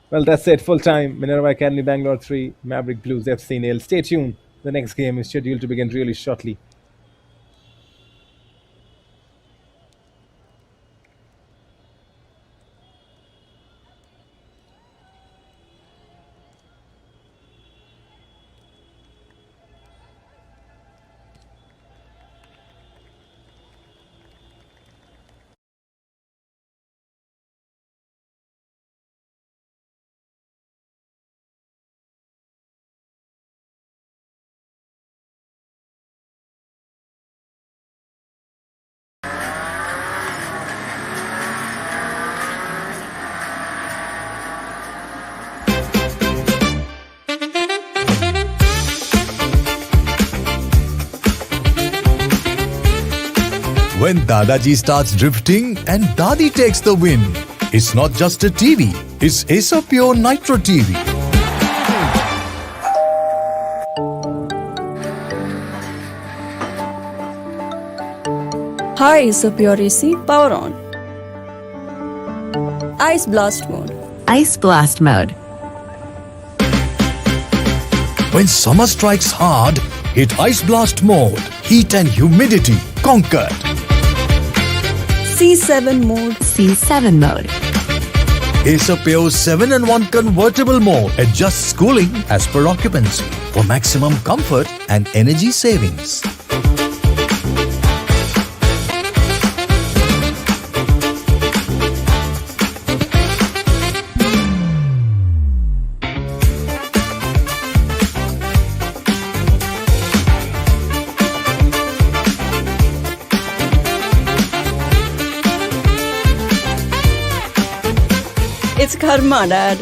S5: Well, that's it. Full time. Minerva Academy Bangalore 3, Maverick Blues FC 0. Stay tuned. The next game is scheduled to begin really shortly.
S1: When Dadaji starts drifting and Dadi takes the win, it's not just a TV, it's Acer Pure Nitro TV.
S2: Hi, Pure AC, power on. Ice blast mode.
S3: Ice Blast Mode.
S1: When summer strikes hard, hit Ice Blast mode. Heat and humidity conquered.
S2: C7 mode.
S3: C7 Mode.
S1: Acer Pure 7-in-1 convertible mode adjusts cooling as per occupancy for maximum comfort and energy savings.
S2: It's karma, Dad.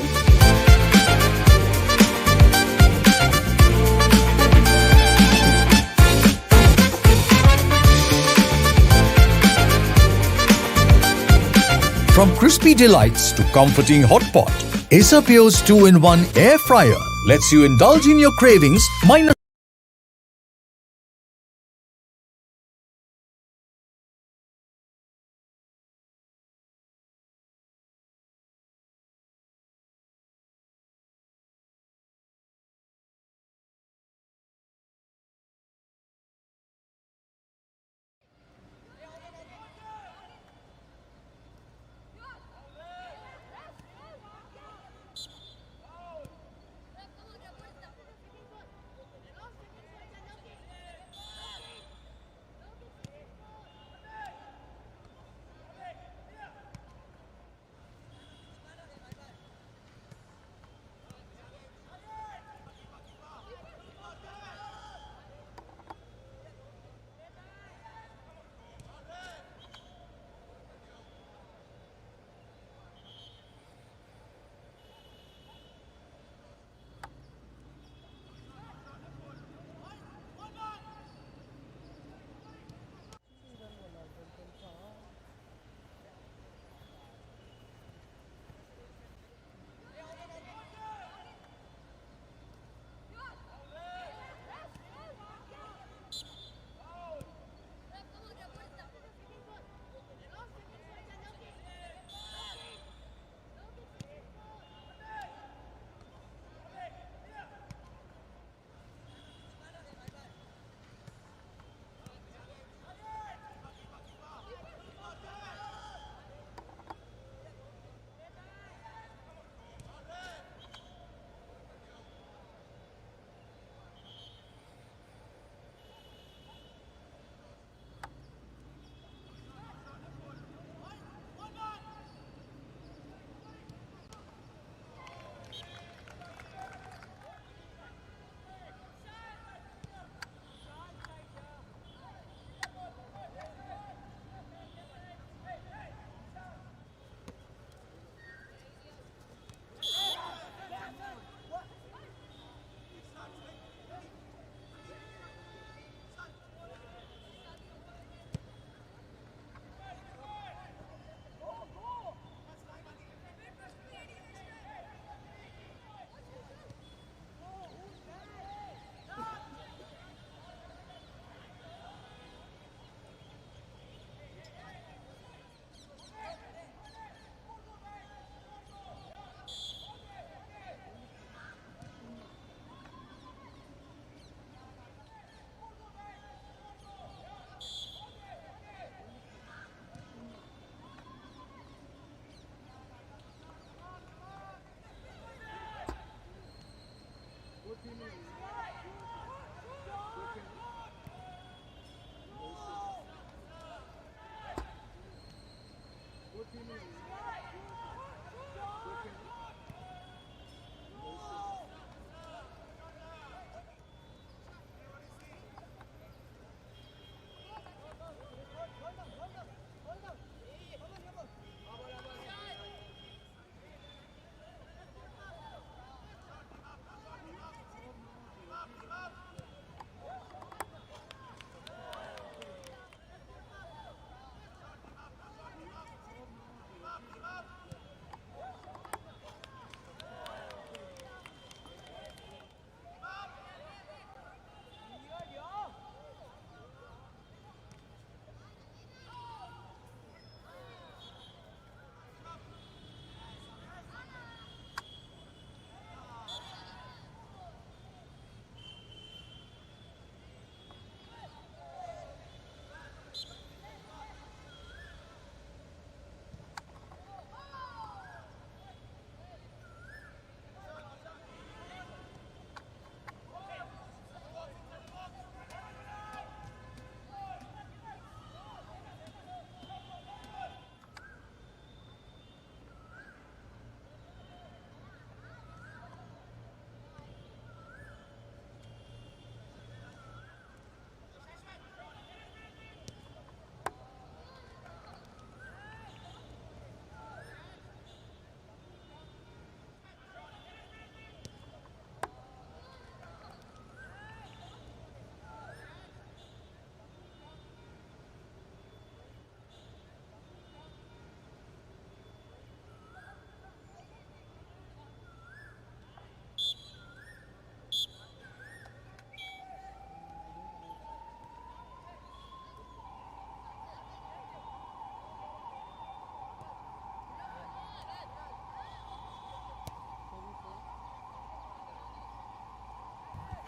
S1: From crispy delights to comforting hot pot, Acer Pure's 2-in-1 air fryer lets you indulge in your cravings minus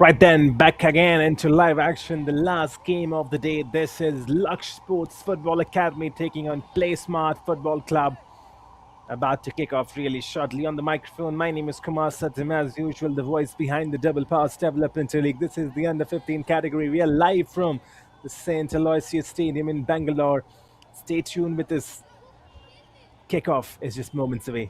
S5: Right then, back again into live action. The last game of the day. This is Laksh Sports Football Academy taking on Playsmart Football Club. About to kick off really shortly. On the microphone, my name is Kumar Satyam, as usual, the voice behind the Double Pass Development League. This is the under 15 category. We are live from the St. Aloysious Stadium in Bangalore. Stay tuned with this. Kickoff is just moments away.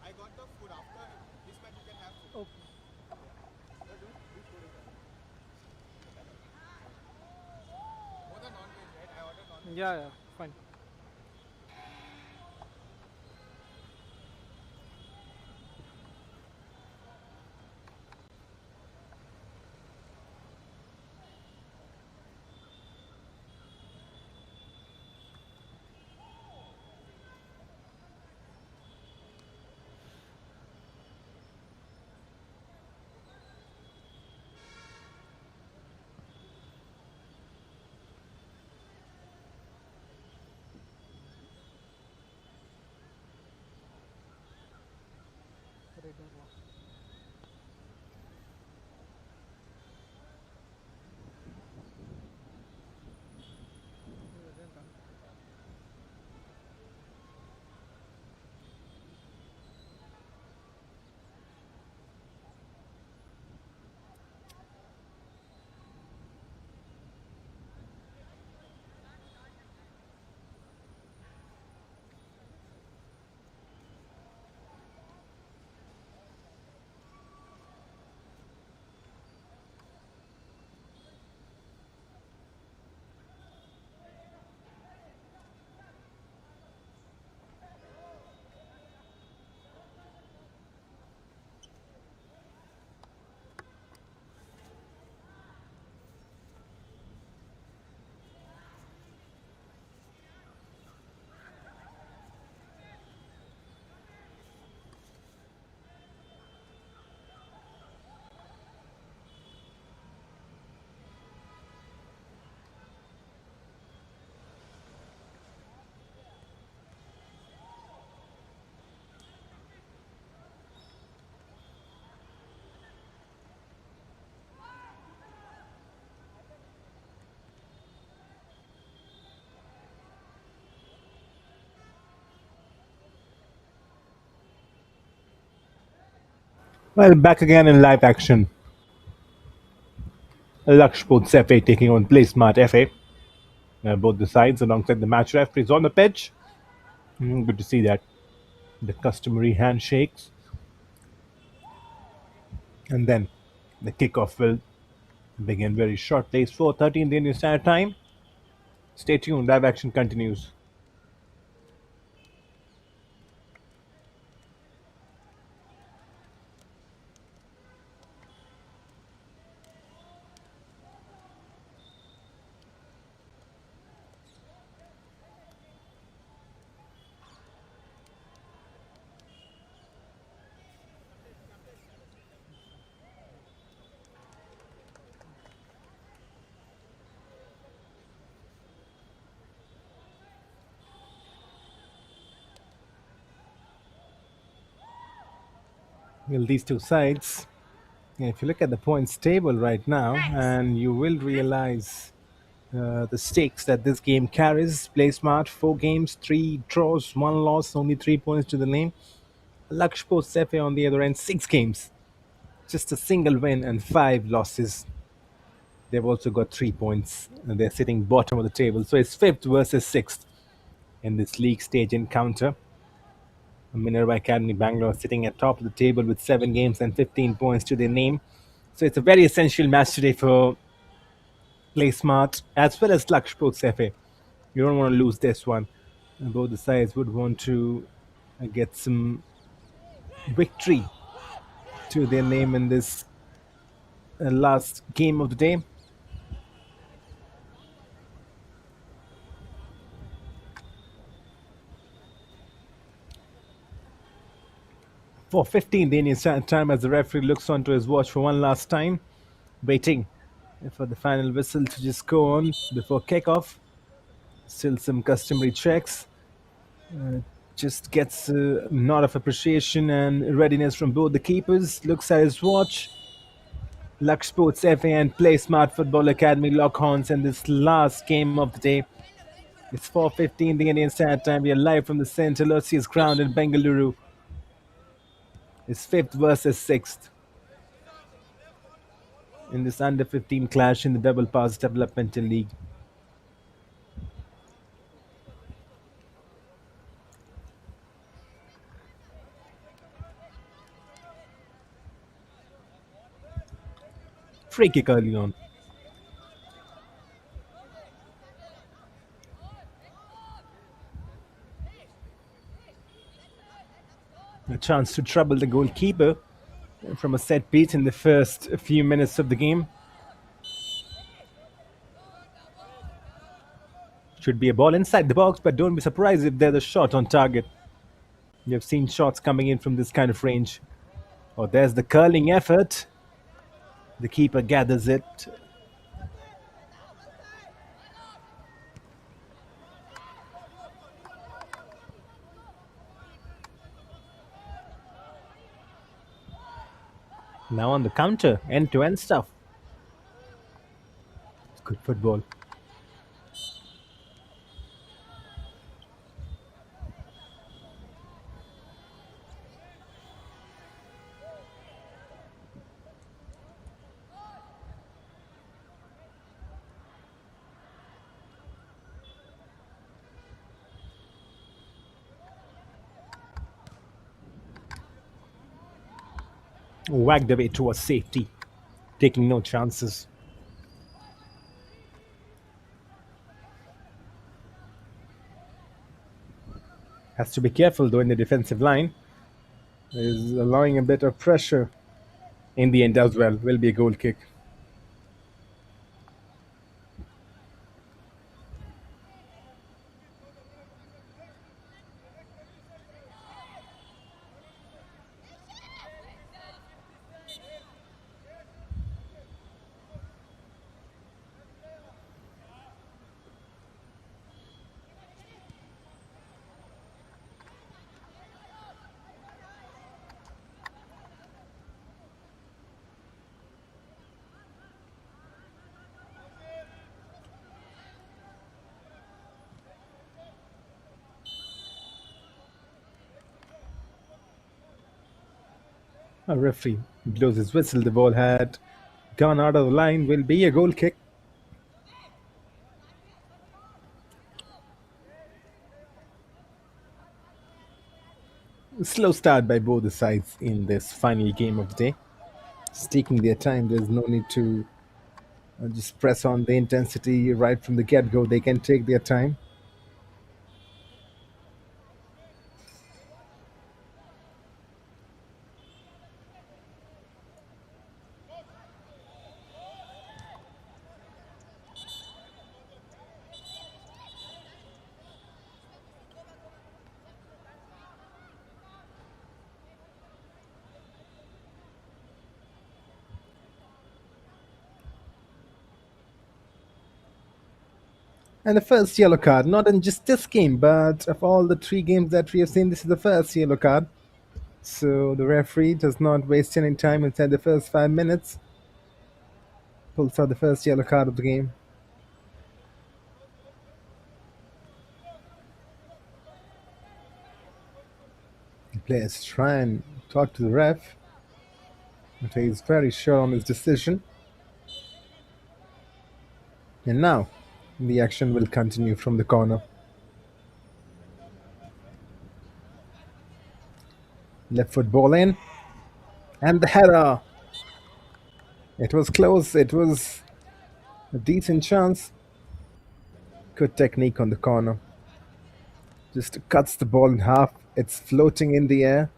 S6: I got the food after this match. You can have food.
S4: Okay.
S6: More than non-veg, right? I ordered non-veg.
S4: Yeah, yeah, fine.
S5: Well, back again in live action. Laksh Sports FA taking on Playsmart FA. Both the sides alongside the match referees on the pitch. Good to see that. The customary handshakes. And then the kickoff will begin very shortly. It's 4:30 in the Indian Standard Time. Stay tuned. Live action continues. Well, these two sides, if you look at the points table right now, and you will realize the stakes that this game carries. Play smart, 4 games, 3 draws, 1 loss, only 3 points to the name. Laksh Sports FA on the other end, 6 games, just a single win and 5 losses. They've also got 3 points, and they're sitting bottom of the table. So it's fifth versus sixth in this league stage encounter. Minerva Academy Bangalore sitting at top of the table with 7 games and 15 points to their name. So it's a very essential match today for Play Smart as well as Laksh Sports FA. You don't want to lose this one. Both the sides would want to get some victory to their name in this last game of the day. For 15, the Indian Standard Time, as the referee looks onto his watch for one last time, waiting for the final whistle to just go on before kickoff. Still some customary checks. Just gets a nod of appreciation and readiness from both the keepers. Looks at his watch. Laksh Sports FA and Play Smart Football Academy lock horns in this last game of the day. It's 4:15 the Indian Standard Time. We are live from the St. Aloysious ground in Bengaluru. It's fifth versus sixth in this under 15 clash in the Double Pass Developmental League. Free kick early on. A chance to trouble the goalkeeper from a set piece in the first few minutes of the game. Should be a ball inside the box, but don't be surprised if there's a shot on target. You've seen shots coming in from this kind of range. Oh, there's the curling effort. The keeper gathers it. Now on the counter, end-to-end stuff. Good football. Whacked away towards safety, taking no chances. Has to be careful though in the defensive line. Is allowing a bit of pressure. In the end as well, will be a goal kick. A referee blows his whistle. The ball had gone out of the line. Will be a goal kick. Slow start by both the sides in this final game of the day. It's taking their time. There's no need to just press on the intensity right from the get-go. They can take their time. And the first yellow card, not in just this game, but of all the 3 games that we have seen, this is the first yellow card. So the referee does not waste any time inside the first 5 minutes. Pulls out the first yellow card of the game. The players try and talk to the ref, but he's very sure on his decision. And now the action will continue from the corner. Left foot ball in. And the header. It was close. It was a decent chance. Good technique on the corner. Just cuts the ball in half. It's floating in the air.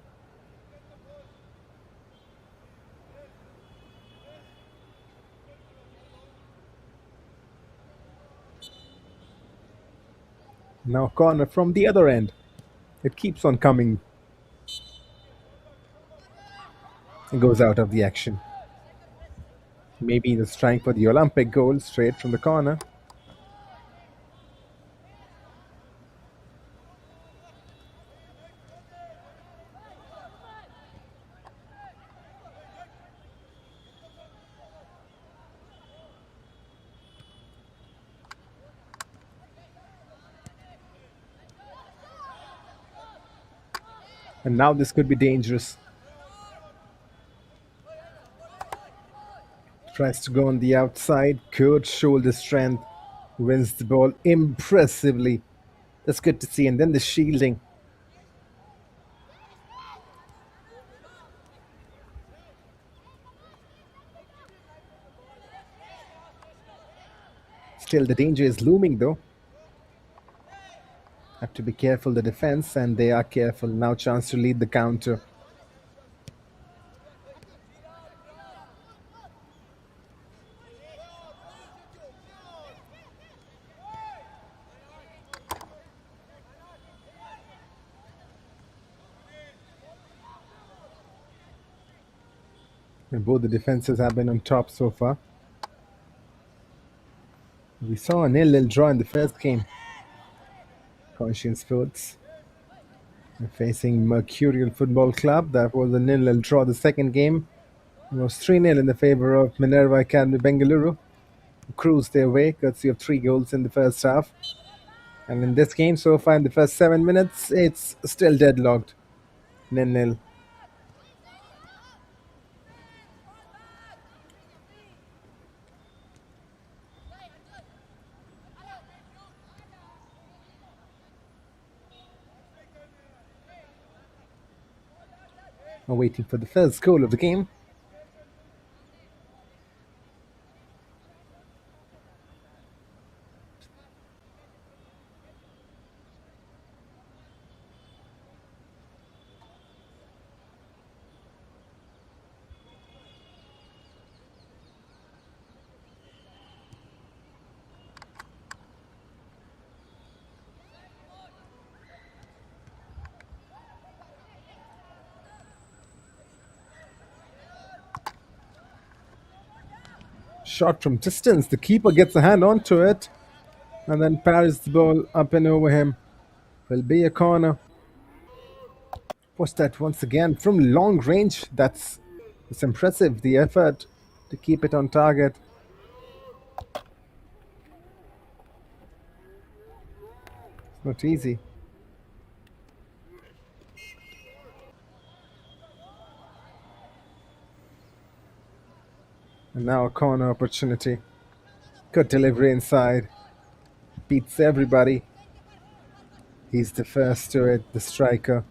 S5: Now corner from the other end. It keeps on coming. It goes out of the action. Maybe it's trying for the Olympic goal straight from the corner. And now this could be dangerous. Tries to go on the outside. Good shoulder strength. Wins the ball impressively. That's good to see. And then the shielding. Still, the danger is looming though. Have to be careful the defense, and they are careful. Now chance to lead the counter. And both the defenses have been on top so far. We saw a 0-0 draw in the first game. Conscient Sports facing Mercurial Football Club. That was a 0-0 draw. The second game was 3-0 in the favor of Minerva Academy Bengaluru, who cruised their way courtesy of 3 goals in the first half. And in this game so far, in the first 7 minutes, it's still deadlocked. 0-0. We're waiting for the first goal of the game. Shot from distance. The keeper gets a hand onto it and then parries the ball up and over him. Will be a corner. Push that once again from long range. It's impressive, the effort to keep it on target. It's not easy. And now a corner opportunity. Good delivery inside. Beats everybody. He's the first to it, the striker.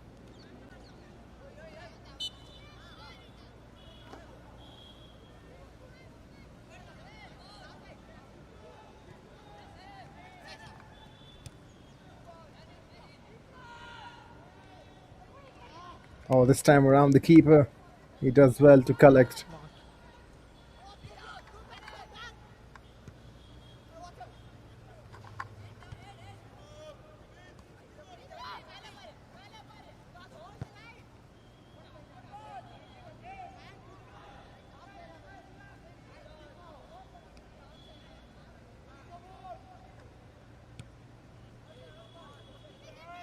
S5: Oh, this time around the keeper, he does well to collect.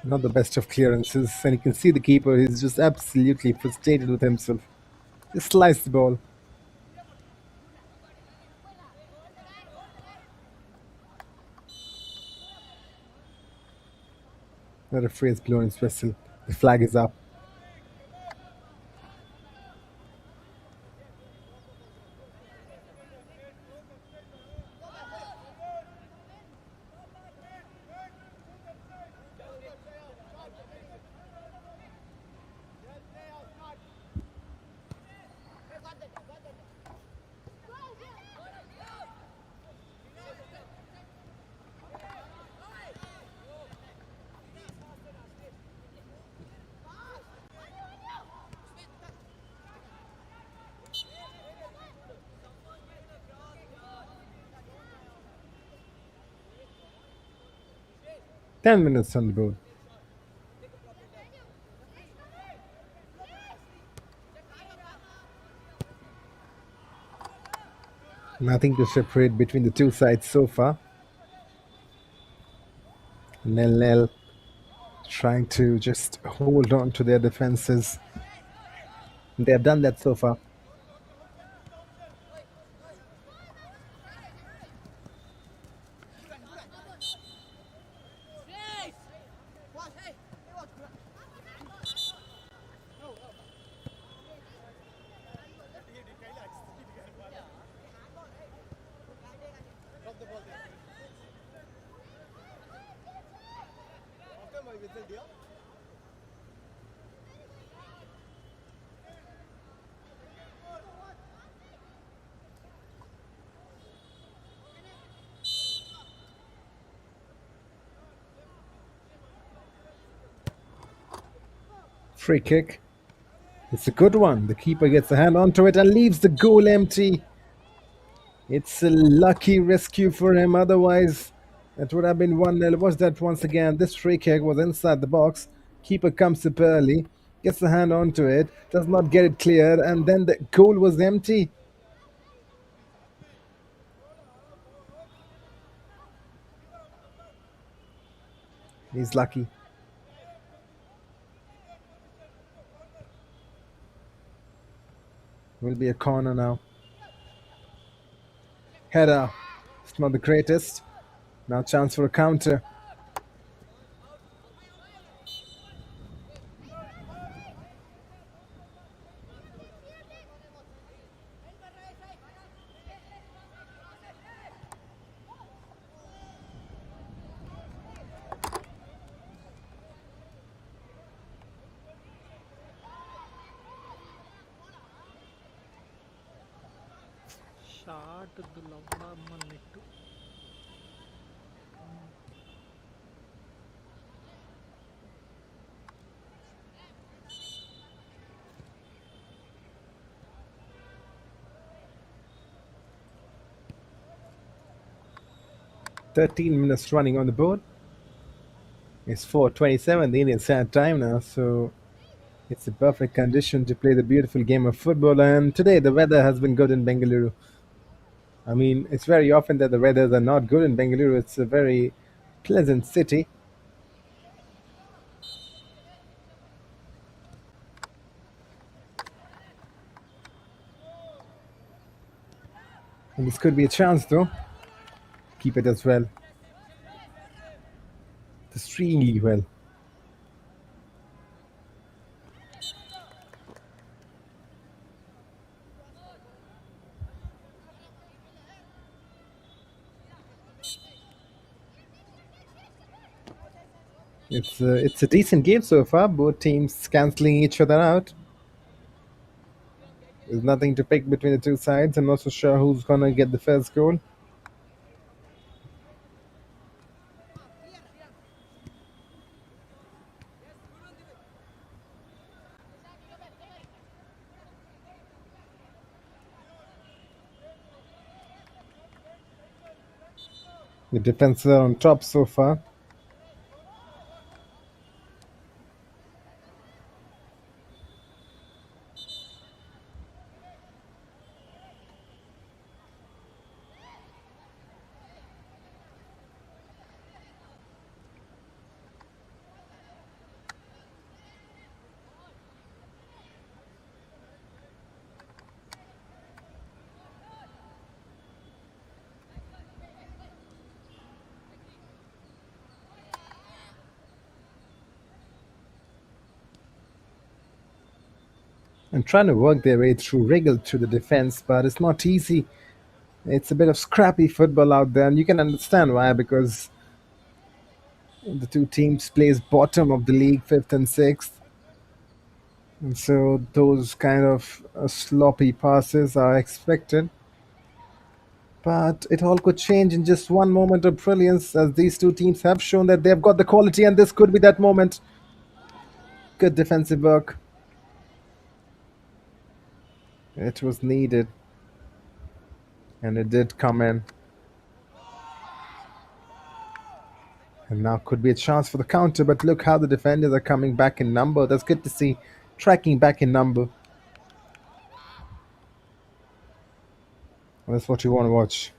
S5: Not the best of clearances, and you can see the keeper, he's just absolutely frustrated with himself. Just sliced the ball. The referee has blown his whistle. The flag is up. Ten minutes on the board. Nothing to separate between the two sides so far. 0-0, trying to just hold on to their defenses. They have done that so far.
S6: Drop the ball there. After my whistle, dear.
S5: Free kick. It's a good one. The keeper gets a hand onto it and leaves the goal empty. It's a lucky rescue for him. Otherwise, that would have been 1-0. Watch that once again. This free kick was inside the box. Keeper comes up early, gets the hand onto it, does not get it cleared, and then the goal was empty. He's lucky. Will be a corner now. Header. It's not the greatest. Now chance for a counter.
S4: Short ಲವ್ವ net.
S5: .13 minutes running on the board. It's 4:27, the Indian Standard Time now, so it's a perfect condition to play the beautiful game of football. And today the weather has been good in Bengaluru. I mean, it's very often that the weathers are not good in Bengaluru. It's a very pleasant city. And this could be a chance though. Keep it as well. Extremely well. It's a decent game so far. Both teams cancelling each other out. There's nothing to pick between the two sides. I'm not so sure who's gonna get the first goal. The defenses are on top so far. And trying to work their way through, wriggle through the defense, but it's not easy. It's a bit of scrappy football out there, and you can understand why, because the two teams place bottom of the league, 5th and 6th. And so those kind of sloppy passes are expected. But it all could change in just one moment of brilliance, as these two teams have shown that they've got the quality, and this could be that moment. Good defensive work. It was needed. And it did come in. And now could be a chance for the counter, but look how the defenders are coming back in number. That's good to see. Tracking back in number. That's what you want to watch.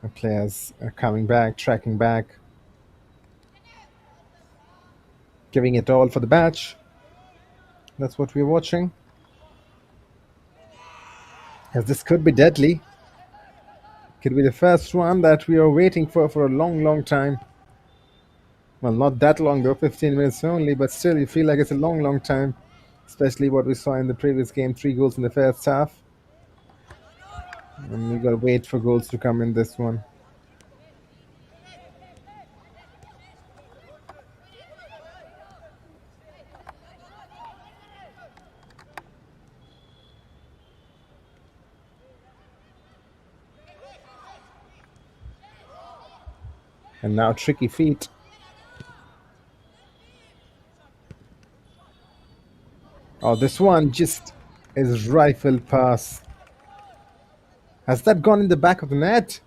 S5: The players are coming back, tracking back. Giving it all for the batch. That's what we're watching. As this could be deadly. Could be the first one that we are waiting for a long, long time. Well, not that long though, 15 minutes only, but still you feel like it's a long, long time. Especially what we saw in the previous game, 3 goals in the first half. And we gotta wait for goals to come in this one. And now tricky feet. Oh, this one just is rifled pass. Has that gone in the back of the net?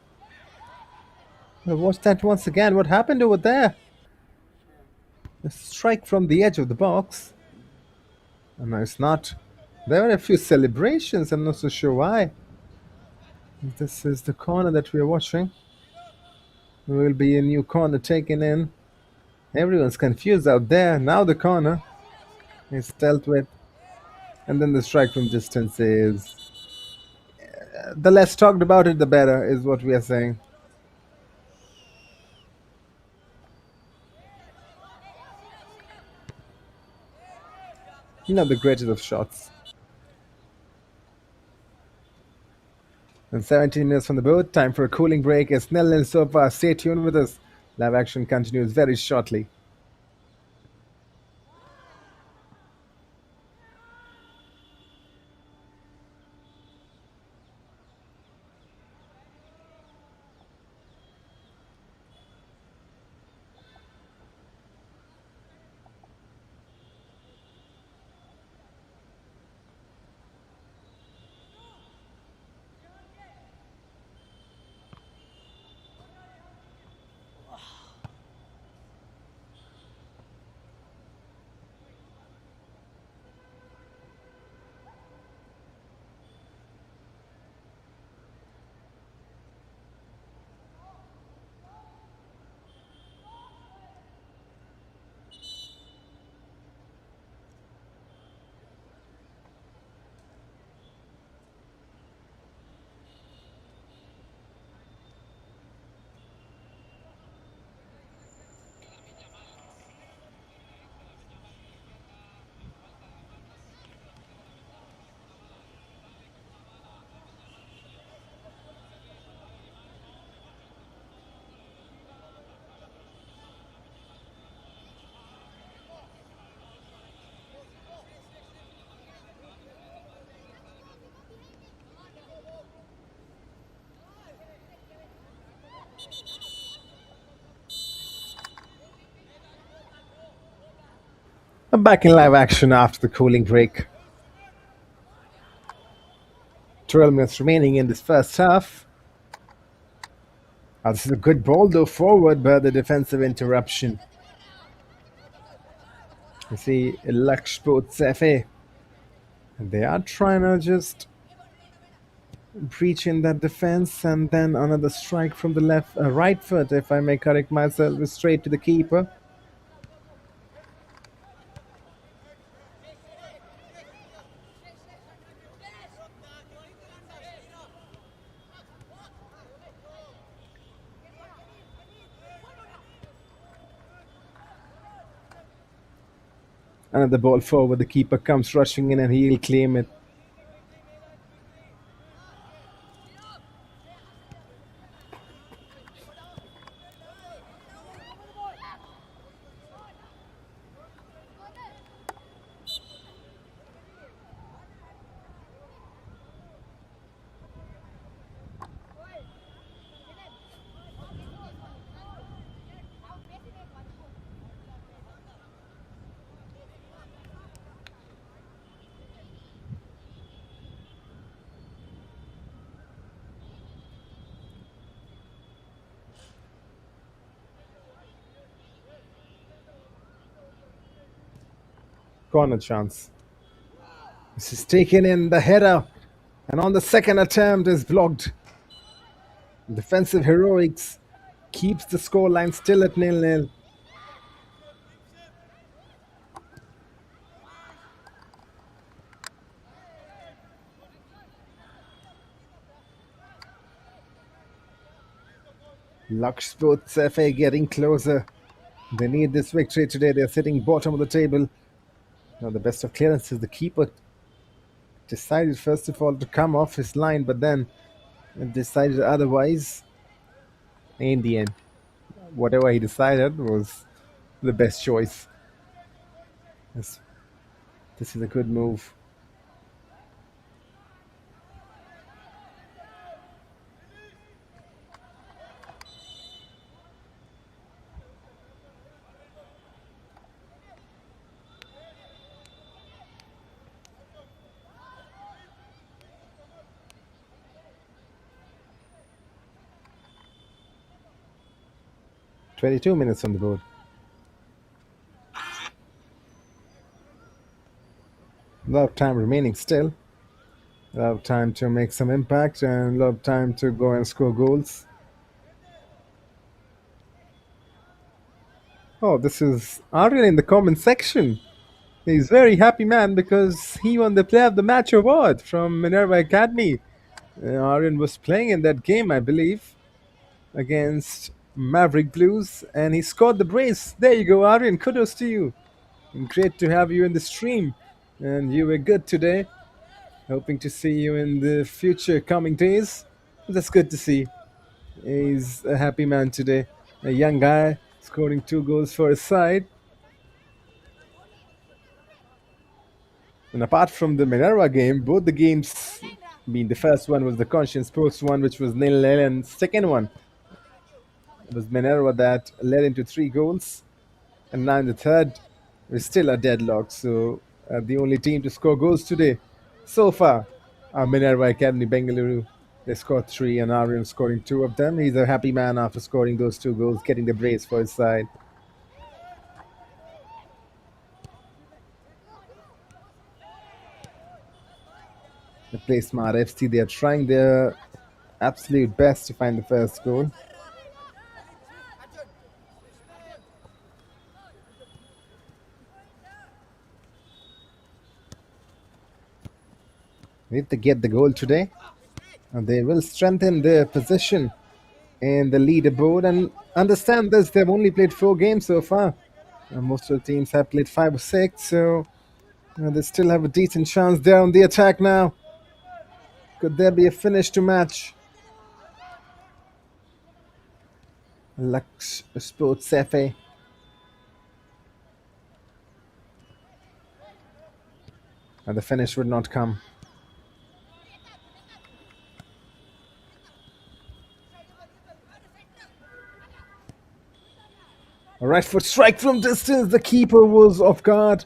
S5: Watch that once again. What happened over there? A strike from the edge of the box. Oh, no, it's not. There were a few celebrations. I'm not so sure why. This is the corner that we are watching. There will be a new corner taken in. Everyone's confused out there. Now the corner is dealt with. And then the strike from distance is. The less talked about it, the better, is what we are saying. Not the greatest of shots. And 17 minutes from the boat, time for a cooling break. It's nil so far. Stay tuned with us. Live action continues very shortly. I'm back in live action after the cooling break. 12 minutes remaining in this first half. This is a good ball though forward, but the defensive interruption. You see Laksh Sports FA. They are trying to just breach in that defense, and then another strike from the right foot, if I may correct myself, is straight to the keeper. Another ball forward. The keeper comes rushing in and he'll claim it. Corner chance. This is taken in the header, and on the second attempt is blocked. Defensive heroics keeps the scoreline still at 0-0. Laksh Sports FA getting closer. They need this victory today. They're sitting bottom of the table. Now the best of clearances. The keeper decided first of all to come off his line, but then decided otherwise. In the end, whatever he decided was the best choice. This is a good move. 22 minutes on the board. A lot of time remaining still. A lot of time to make some impact and a lot of time to go and score goals. Oh, this is Aryan in the comment section. He's very happy man because he won the Player of the Match award from Minerva Academy. Aryan was playing in that game, I believe, against Maverick Blues, and he scored the brace. There you go, Aryan. Kudos to you. And great to have you in the stream. And you were good today. Hoping to see you in the future coming days. That's good to see. He's a happy man today. A young guy scoring 2 goals for his side. And apart from the Minerva game, both the games, I mean, the first one was the Conscient Sports one, which was 0-0, and second one was Minerva that led into 3 goals. And now in the third, we're still a deadlock. So the only team to score goals today so far are Minerva Academy Bengaluru. They scored 3 and Aryan scoring 2 of them. He's a happy man after scoring those 2 goals, getting the brace for his side. The Playsmart FC, they are trying their absolute best to find the first goal. Need to get the goal today, and they will strengthen their position in the leaderboard. And understand this, they've only played 4 games so far. Most of the teams have played 5 or 6, so they still have a decent chance. They're on the attack now. Could there be a finish to match? Laksh Sports FA. And the finish would not come. A right foot strike from distance. The keeper was off guard.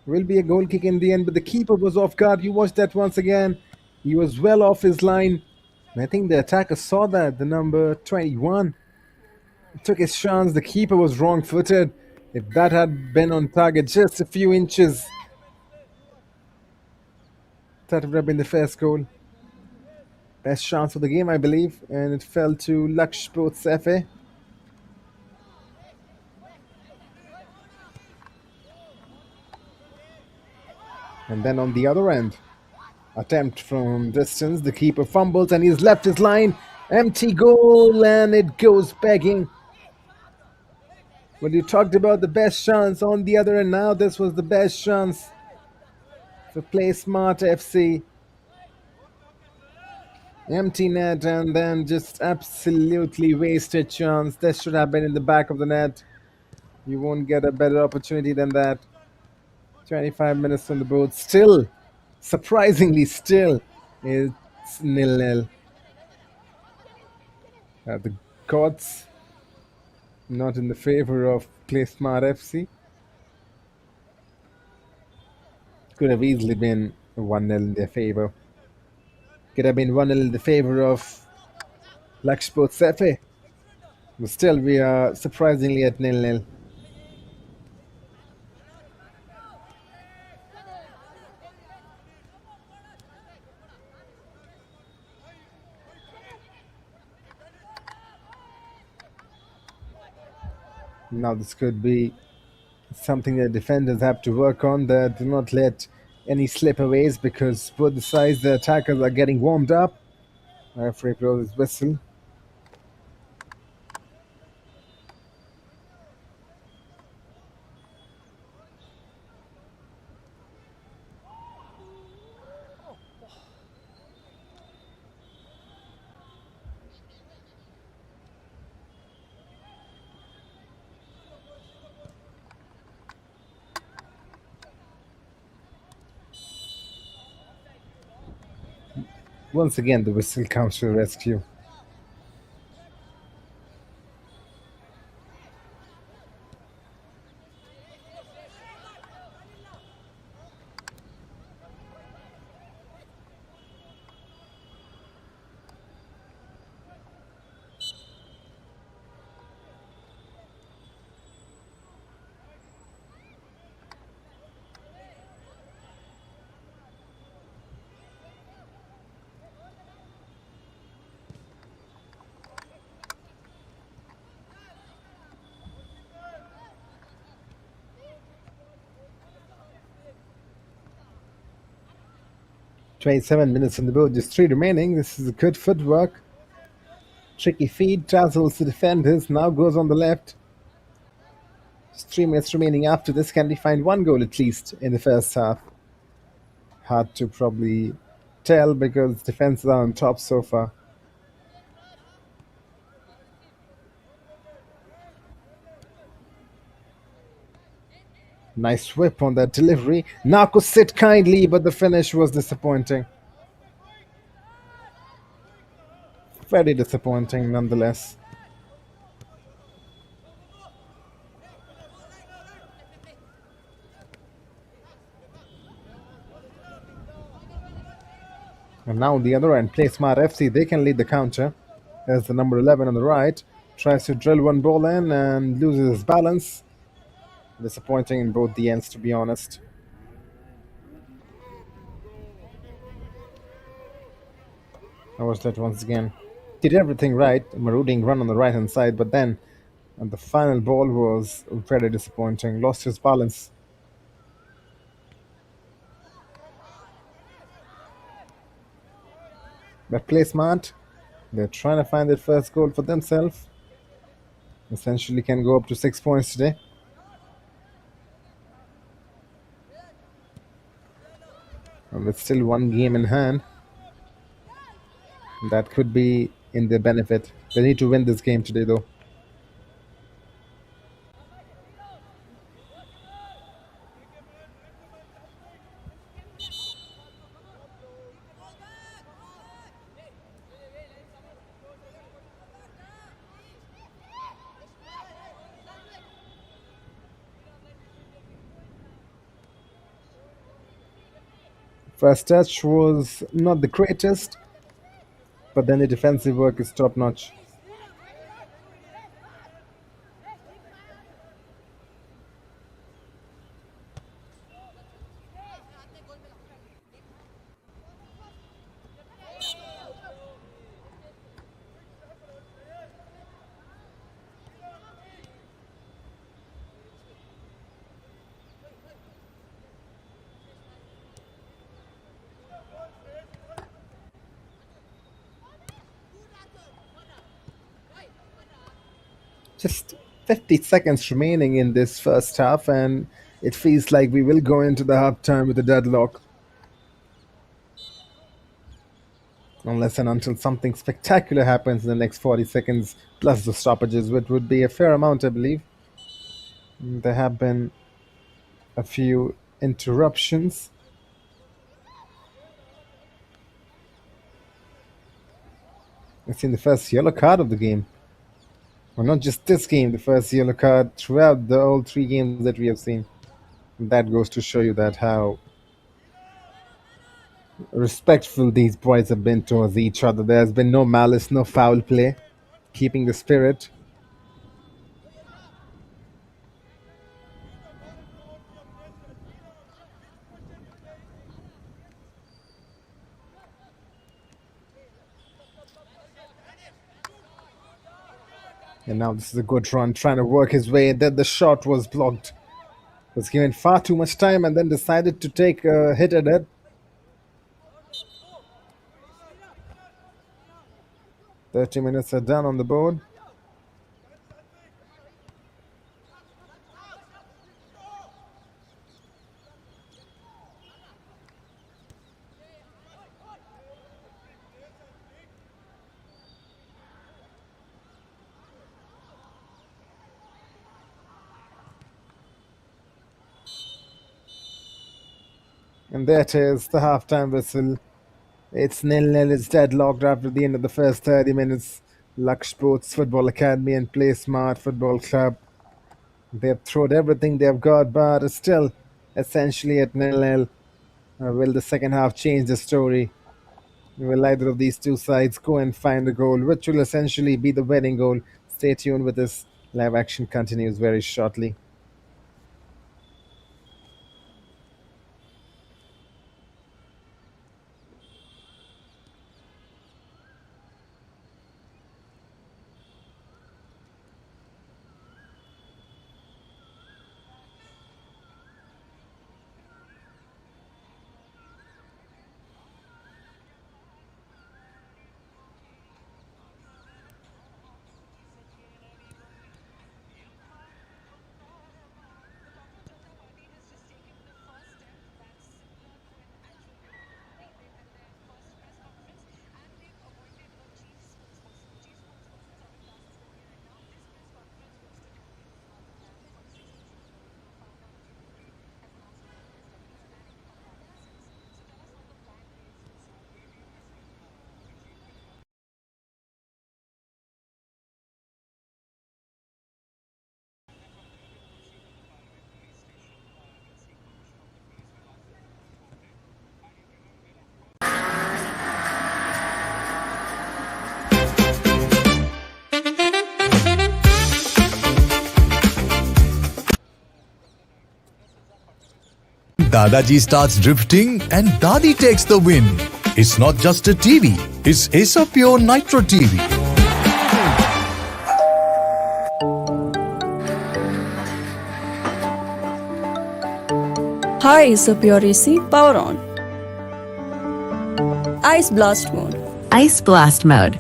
S5: Will be a goal kick in the end, but the keeper was off guard. You watch that once again. He was well off his line. And I think the attacker saw that, the number 21. He took his chance. The keeper was wrong-footed. If that had been on target just a few inches, that would have been the first goal. Best chance of the game, I believe. And it fell to Laksh Sports FA. And then on the other end, attempt from distance. The keeper fumbles and he's left his line. Empty goal and it goes begging. When you talked about the best chance on the other end, now this was the best chance for Playsmart FC. Empty net and then just absolutely wasted chance. This should have been in the back of the net. You won't get a better opportunity than that. 25 minutes on the board. Still, surprisingly still, it's 0-0. The gods not in the favor of Playsmart FC. Could have easily been 1-0 in their favor. Could have been 1-0 in the favor of Laksh Sports FA. But still, we are surprisingly at 0-0. Now this could be something that defenders have to work on, that do not let any slip-aways, because both the sides, the attackers are getting warmed up. Referee blows his whistle. Once again, the whistle comes to the rescue. 27 minutes on the board, just 3 remaining. This is a good footwork. Tricky feed, dazzles the defenders, now goes on the left. Just 3 minutes remaining after this. Can we find one goal at least in the first half? Hard to probably tell because defenses are on top so far. Nice whip on that delivery. Narco sit kindly, but the finish was disappointing. Very disappointing nonetheless. And now the other end, Playsmart FC, they can lead the counter. As the number 11 on the right tries to drill one ball in and loses his balance. Disappointing in both the ends, to be honest. How was that once again? Did everything right, marauding run on the right hand side, but then the final ball was very disappointing. Lost his balance. But Playsmart, they're trying to find their first goal for themselves. Essentially can go up to 6 points today. And with still one game in hand, that could be in their benefit. They need to win this game today though. First touch was not the greatest, but then the defensive work is top notch. Just 50 seconds remaining in this first half, and it feels like we will go into the halftime with a deadlock. Unless and until something spectacular happens in the next 40 seconds, plus the stoppages, which would be a fair amount, I believe. There have been a few interruptions. I've seen the first yellow card of the game. Well, not just this game, the first yellow card throughout the all 3 games that we have seen. That goes to show you that how respectful these boys have been towards each other. There's been no malice, no foul play, keeping the spirit. And now this is a good run, trying to work his way. Then the shot was blocked. Was given far too much time and then decided to take a hit at it. 30 minutes are done on the board. And there it is, the halftime whistle. It's 0-0, it's deadlocked after the end of the first 30 minutes. Laksh Sports Football Academy and Playsmart Football Club. They've thrown everything they've got, but it's still essentially at 0-0. Will the second half change the story? Will either of these two sides go and find a goal, which will essentially be the winning goal? Stay tuned with this. Live action continues very shortly.
S1: Dadaji starts drifting and Dadi takes the win. It's not just a TV, it's Acer Pure Nitro TV.
S2: High is a pure AC, power on. Ice blast mode.
S3: Ice blast mode.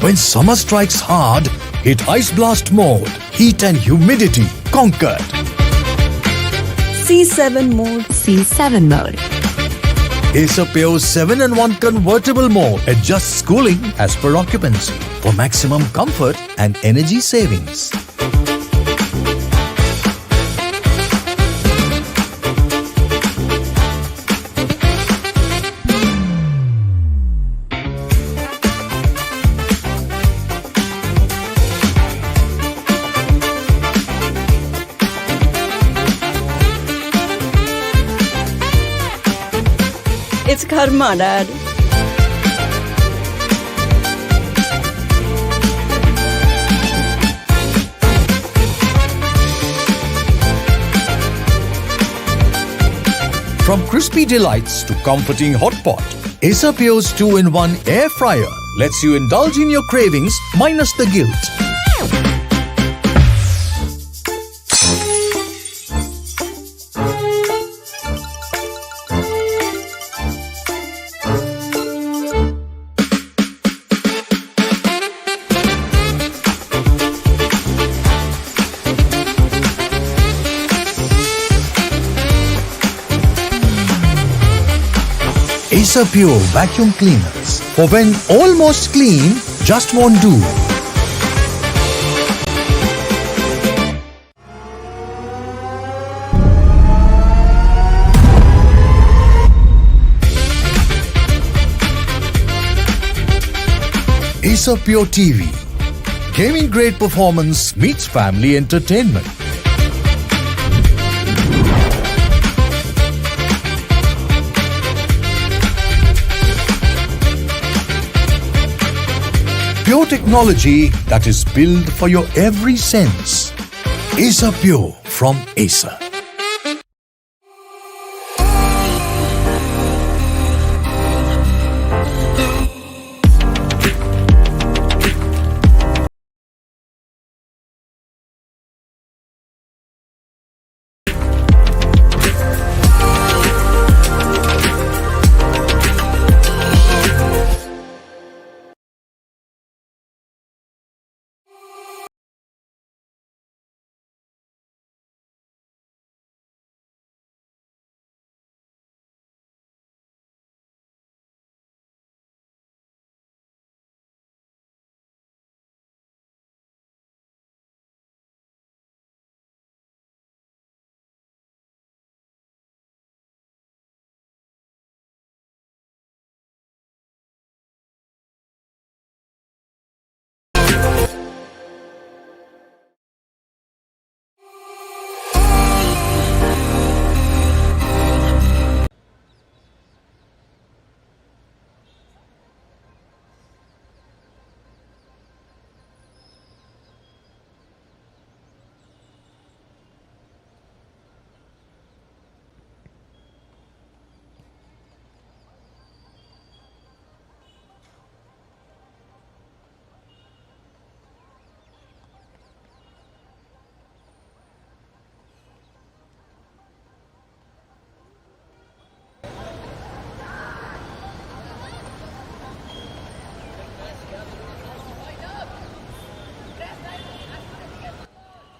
S1: When summer strikes hard, hit Ice Blast mode. Heat and humidity conquered.
S2: C7 mode.
S3: C7 mode.
S1: Acer Pure 7-in-1 convertible mode adjusts cooling as per occupancy for maximum comfort and energy savings.
S2: It's karma, Dad.
S1: From crispy delights to comforting hot pot, Acer Pure's 2-in-1 air fryer lets you indulge in your cravings minus the guilt. Acer Pure vacuum cleaners for when almost clean just won't do. Acer Pure TV. Gaming grade performance meets family entertainment. Pure technology that is built for your every sense. Acer Pure from Acer.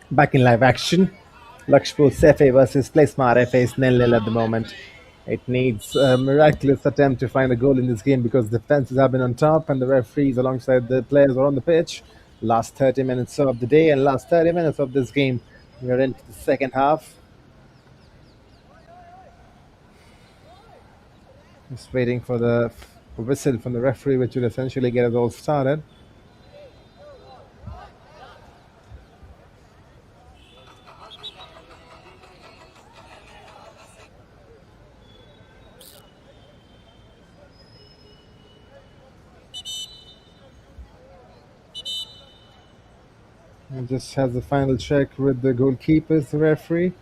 S5: Back in live action, Laksh FA versus Playsmart FA is 0-0 at the moment. It needs a miraculous attempt to find a goal in this game because the defenses have been on top and the referees alongside the players are on the pitch. Last 30 minutes of the day and last 30 minutes of this game. We are into the second half. Just waiting for the whistle from the referee, which will essentially get us all started. And just has the final check with the goalkeepers, the referee.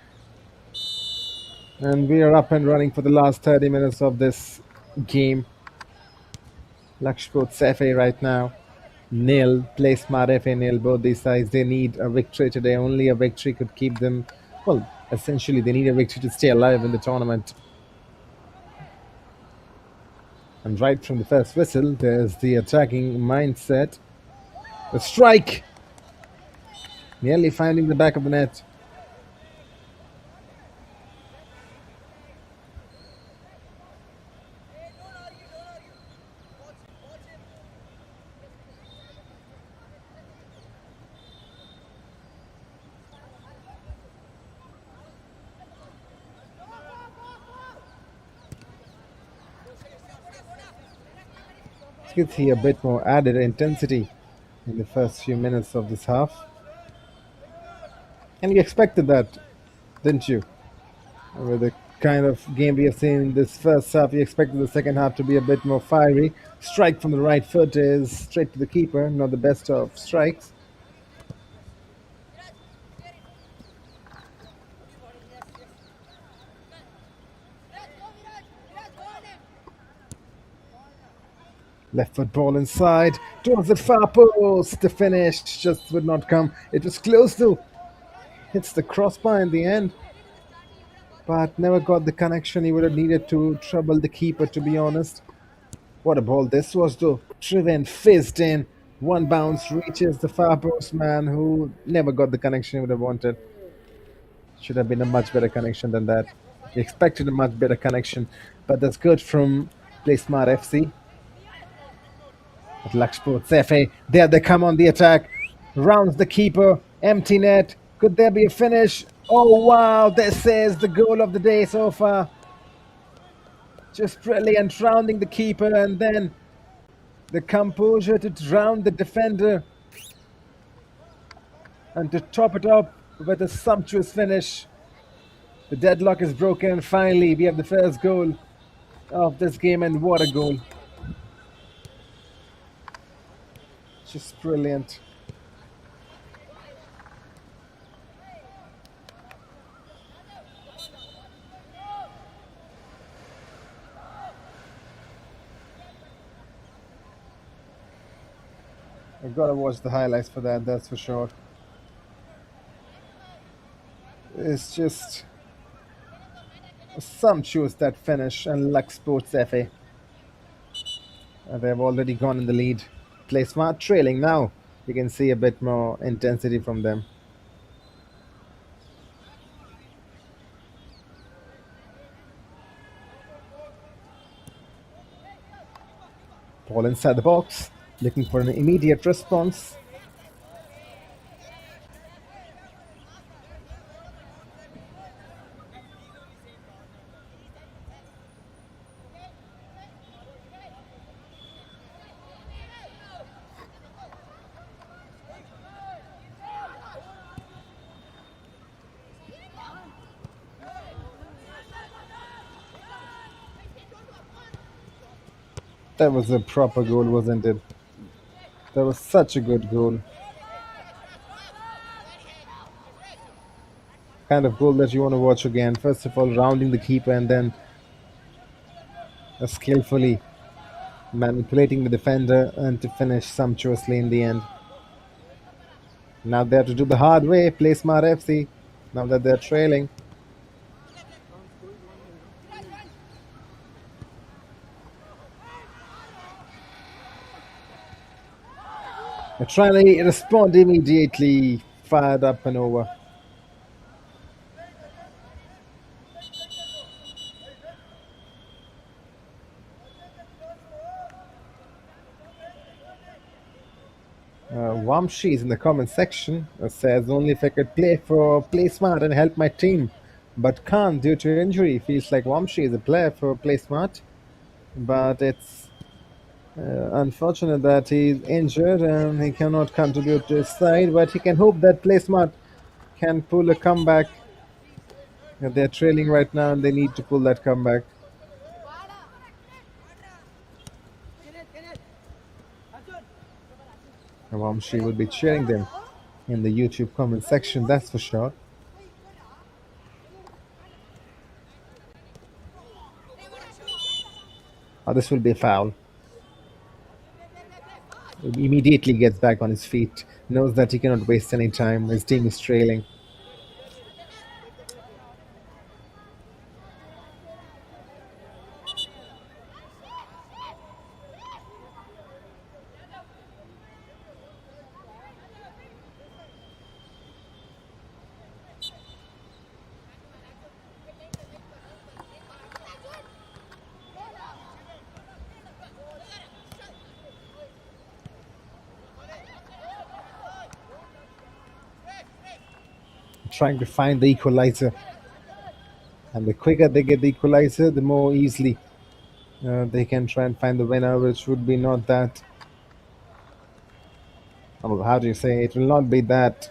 S5: And we are up and running for the last 30 minutes of this game. Laksh Sports FA right now. Nil. Playsmart FA nil. Both these sides, they need a victory today. Only a victory could keep them... Well, essentially, they need a victory to stay alive in the tournament. And right from the first whistle, there's the attacking mindset. The strike! Nearly finding the back of the net. You could see a bit more added intensity in the first few minutes of this half. And you expected that, didn't you? With the kind of game we have seen in this first half, you expected the second half to be a bit more fiery. Strike from the right foot is straight to the keeper, not the best of strikes. Left foot ball inside, towards the far post. The finish just would not come. It was close to. Hits the crossbar in the end, but never got the connection he would have needed to trouble the keeper, to be honest. What a ball this was, though. Driven, fizzed in. One bounce reaches the far post man, who never got the connection he would have wanted. Should have been a much better connection than that. He expected a much better connection, but that's good from Playsmart FC. At Laksh Sports FA, there they come on the attack. Rounds the keeper, empty net. Could there be a finish? Oh wow, this is the goal of the day so far. Just brilliant, rounding the keeper, and then the composure to round the defender. And to top it up with a sumptuous finish. The deadlock is broken, and finally we have the first goal of this game, and what a goal. Just brilliant. I've got to watch the highlights for that, that's for sure. It's just sumptuous, that finish, and Laksh Sports FA. They've already gone in the lead. Playsmart trailing now. You can see a bit more intensity from them. Ball inside the box, looking for an immediate response. That was a proper goal, wasn't it? That was such a good goal. Kind of goal that you want to watch again. First of all, rounding the keeper, and then skillfully manipulating the defender, and to finish sumptuously in the end. Now they have to do the hard way, Playsmart FC, now that they're trailing. They're trying to respond immediately, fired up and over. Wamshi is in the comment section. Says, only if I could play for Playsmart and help my team, but can't due to injury. Feels like Wamshi is a player for Playsmart, but it's unfortunate that he's injured and he cannot contribute to his side, but he can hope that Playsmart can pull a comeback. They're trailing right now and they need to pull that comeback. Wamshi will be cheering them in the YouTube comment section, that's for sure. this will be a foul. He immediately gets back on his feet, knows that he cannot waste any time. His team is trailing. Trying to find the equalizer. And the quicker they get the equalizer, the more easily they can try and find the winner, which would be not that. How do you say? It will not be that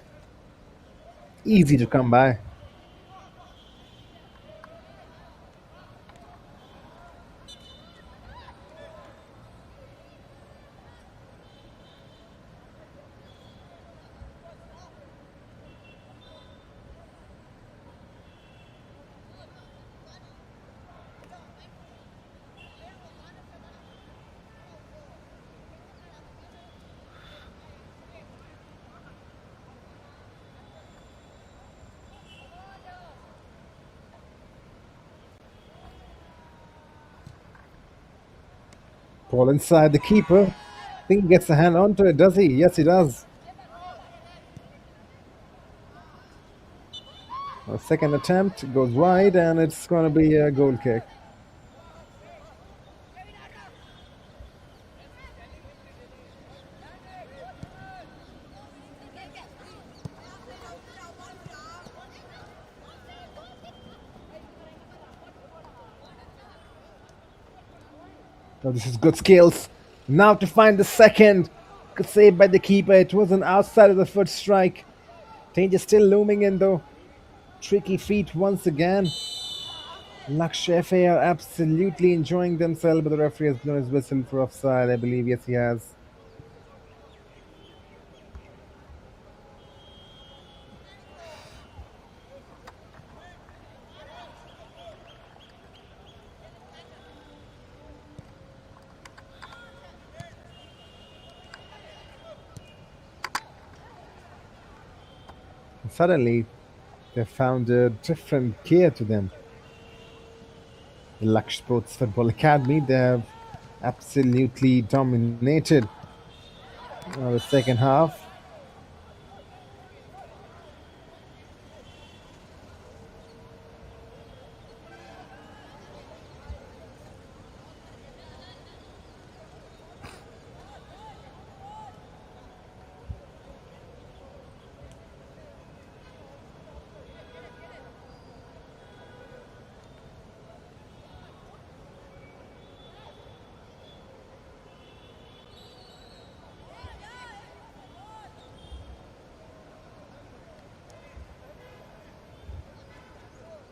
S5: easy to come by. Ball inside the keeper. I think he gets a hand onto it, does he? Yes, he does. A second attempt goes wide, and it's going to be a goal kick. Oh, this is good skills. Now to find the second. Good save by the keeper. It was an outside of the foot strike. Danger still looming in though. Tricky feet once again. Laksh FA are absolutely enjoying themselves, but the referee has blown his whistle for offside, I believe. Yes, he has. And suddenly, they found a different gear to them. The Laksh Sports Football Academy, they have absolutely dominated the second half.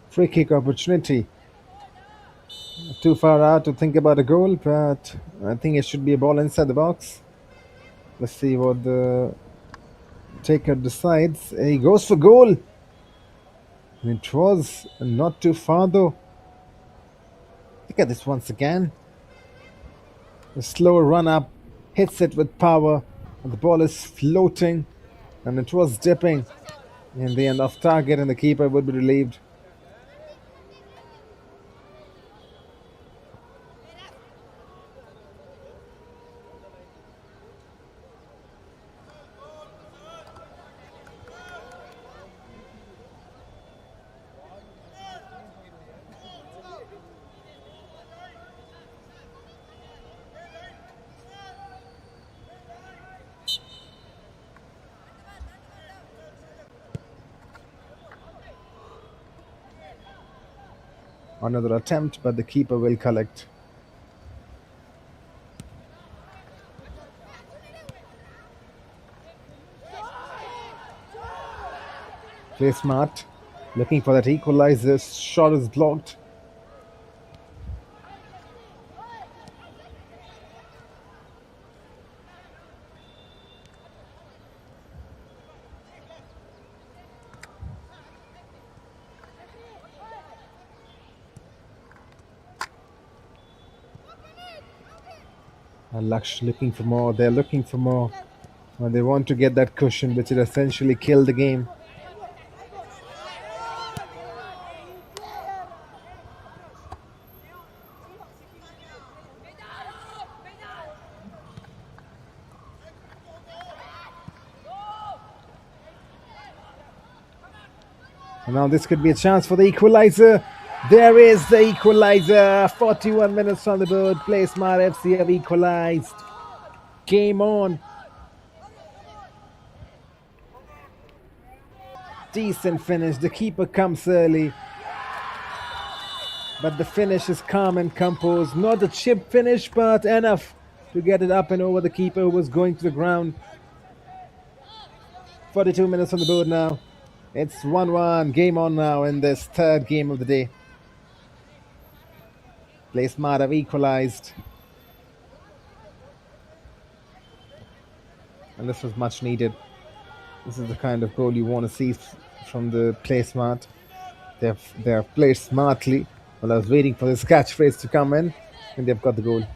S5: Free kick opportunity. Too far out to think about a goal, but I think it should be a ball inside the box. Let's see what the taker decides. He goes for goal. It was not too far though. Look at this once again. A slower run up, hits it with power, and the ball is floating, and it was dipping. In the end, off target, and the keeper would be relieved. Another attempt, but the keeper will collect. Playsmart, looking for that equalizer. Shot is blocked. Laksh looking for more. They're looking for more. They want to get that cushion, which will essentially kill the game. And now this could be a chance for the equalizer. There is the equalizer. 41 minutes on the board. Playsmart FC have equalized. Game on. Decent finish. The keeper comes early. But the finish is calm and composed. Not a chip finish, but enough to get it up and over the keeper who was going to the ground. 42 minutes on the board now. It's 1-1. Game on now in this third game of the day. Playsmart have equalized. And this was much needed. This is the kind of goal you want to see from the Playsmart. They have played smartly. Well, I was waiting for this catchphrase to come in, and they've got the goal.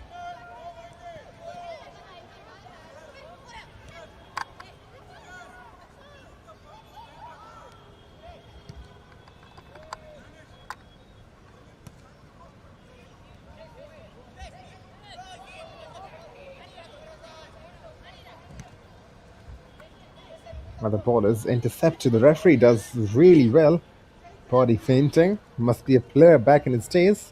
S5: Now the ball is intercepted. The referee does really well. Body fainting. Must be a player back in his days.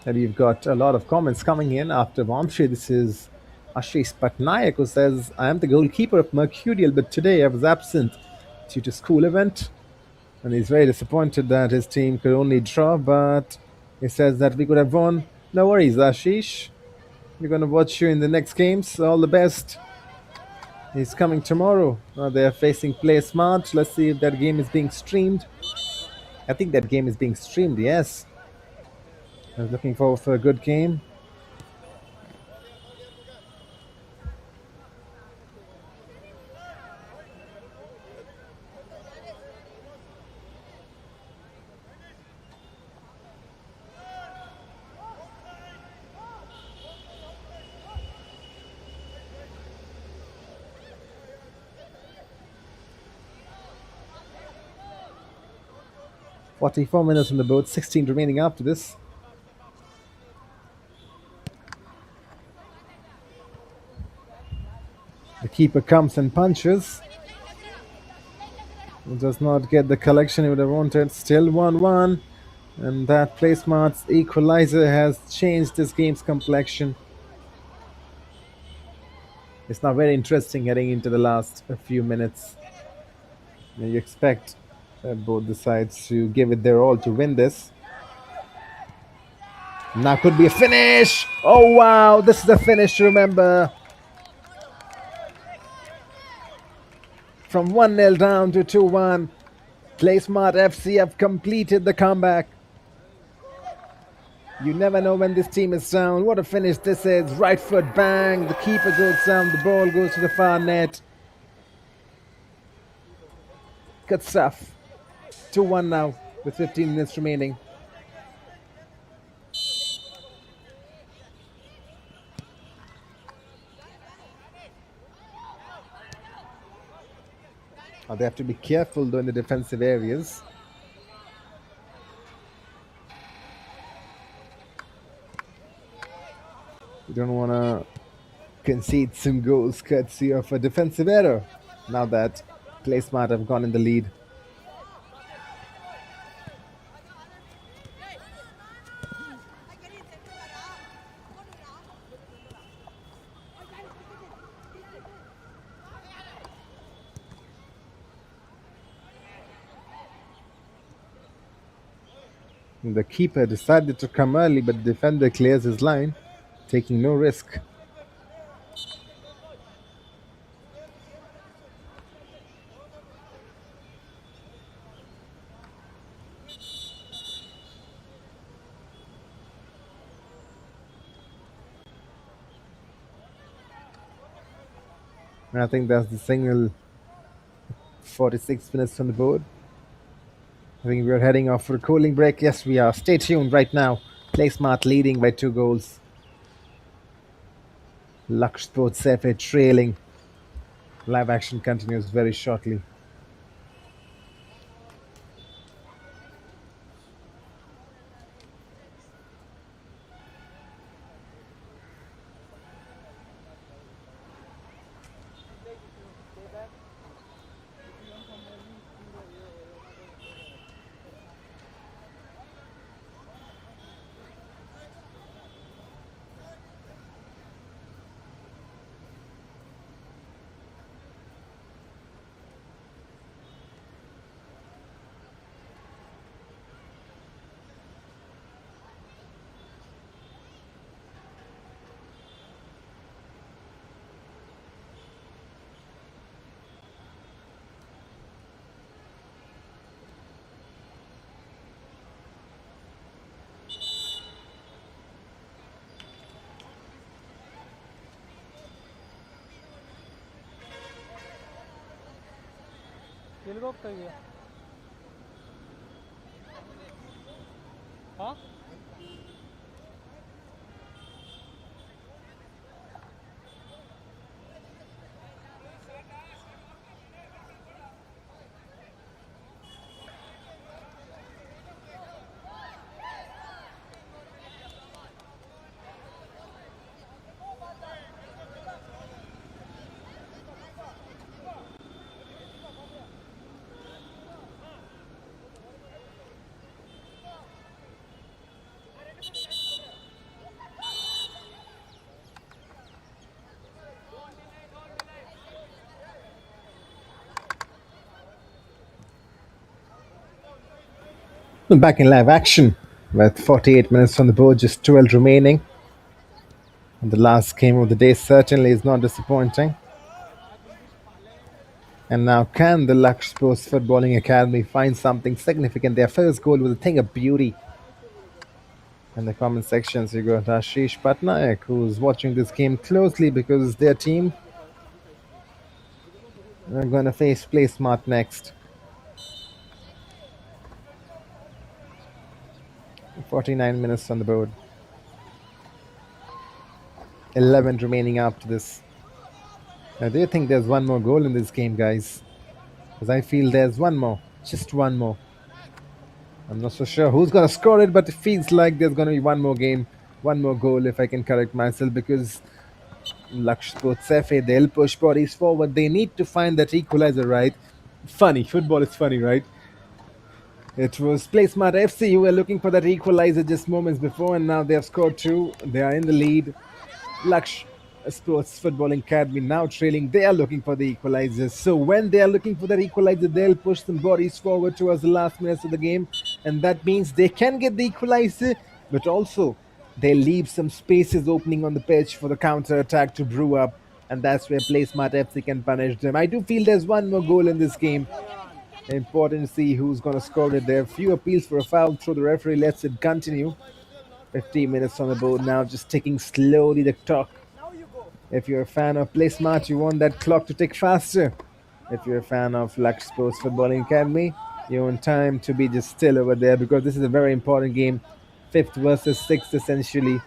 S5: And we've got a lot of comments coming in after Vamshi. This is Ashish Patnaik who says, I am the goalkeeper of Mercurial, but today I was absent due to school event. And he's very disappointed that his team could only draw, but he says that we could have won. No worries, Ashish. We're going to watch you in the next games. All the best. He's coming tomorrow. They're facing Playsmart. Let's see if that game is being streamed. I think that game is being streamed, yes. I was looking forward for a good game. "44 minutes on the board, 16 remaining after this." The keeper comes and punches. He does not get the collection he would have wanted. Still 1-1. And that Playsmart's equalizer has changed this game's complexion. It's now very interesting heading into the last few minutes. You expect both the sides to give it their all to win this. Now could be a finish. Oh wow, this is a finish to remember. From 1-0 down to 2-1. Playsmart FC have completed the comeback. You never know when this team is down. What a finish this is. Right foot bang. The keeper goes down. The ball goes to the far net. Good stuff. 2-1 now with 15 minutes remaining. They have to be careful though in the defensive areas. You don't want to concede some goals courtesy of a defensive error now that Playsmart have gone in the lead. The keeper decided to come early, but the defender clears his line, taking no risk. I think that's the signal. 46 minutes on the board. I think we're heading off for a cooling break. Yes, we are. Stay tuned right now. Playsmart leading by 2 goals. Laksh Sports FA trailing. Live action continues very shortly.
S4: ಎಲ್ಲಿಗೆ ಹೋಗ್ತಾ ಇದೆಯಾ? ಹಾಂ
S5: Back in live action with 48 minutes on the board, just 12 remaining. And the last game of the day certainly is not disappointing. And now, can the Laksh Sports Footballing Academy find something significant? Their first goal was a thing of beauty. In the comment sections, you got Ashish Patnaik, who's watching this game closely because their team are going to face Playsmart next. 49 minutes on the board. 11 remaining after this. Now, do you think there's one more goal in this game, guys? Because I feel there's one more. Just one more. I'm not so sure who's going to score it, but it feels like there's going to be one more game, one more goal, if I can correct myself, because Laksh Sports FA, they'll push bodies forward. They need to find that equalizer, right? Funny. Football is funny, right? It was Playsmart FC who were looking for that equalizer just moments before, and now they have scored 2. They are in the lead. Laksh Sports Footballing Academy now trailing. They are looking for the equalizer. So when they are looking for that equalizer, they'll push some bodies forward towards the last minutes of the game, and that means they can get the equalizer, but also they leave some spaces opening on the pitch for the counter attack to brew up, and that's where Playsmart FC can punish them. I do feel there's one more goal in this game. Important to see who's going to score it. There are few appeals for a foul through. The referee lets it continue. 15 minutes on the board now, just ticking slowly the clock. If you're a fan of Playsmart, you want that clock to tick faster. If you're a fan of Laksh Sports Footballing Academy, you want time to be just still over there, because this is a very important game. 5th versus 6th essentially.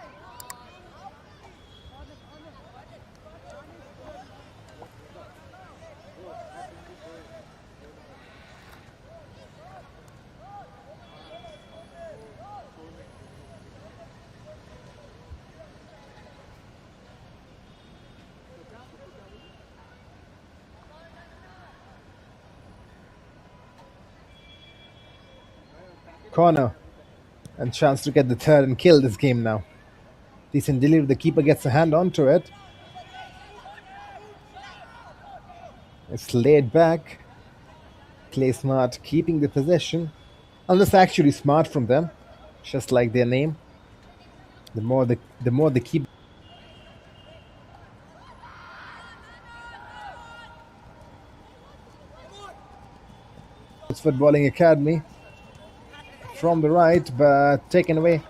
S5: Corner, and chance to get the third and kill this game now. Decent delivery, the keeper gets a hand onto it. It's laid back. Playsmart keeping the possession, and that's actually smart from them. just like their name. The more they keep. It's footballing academy from the right, but taken away.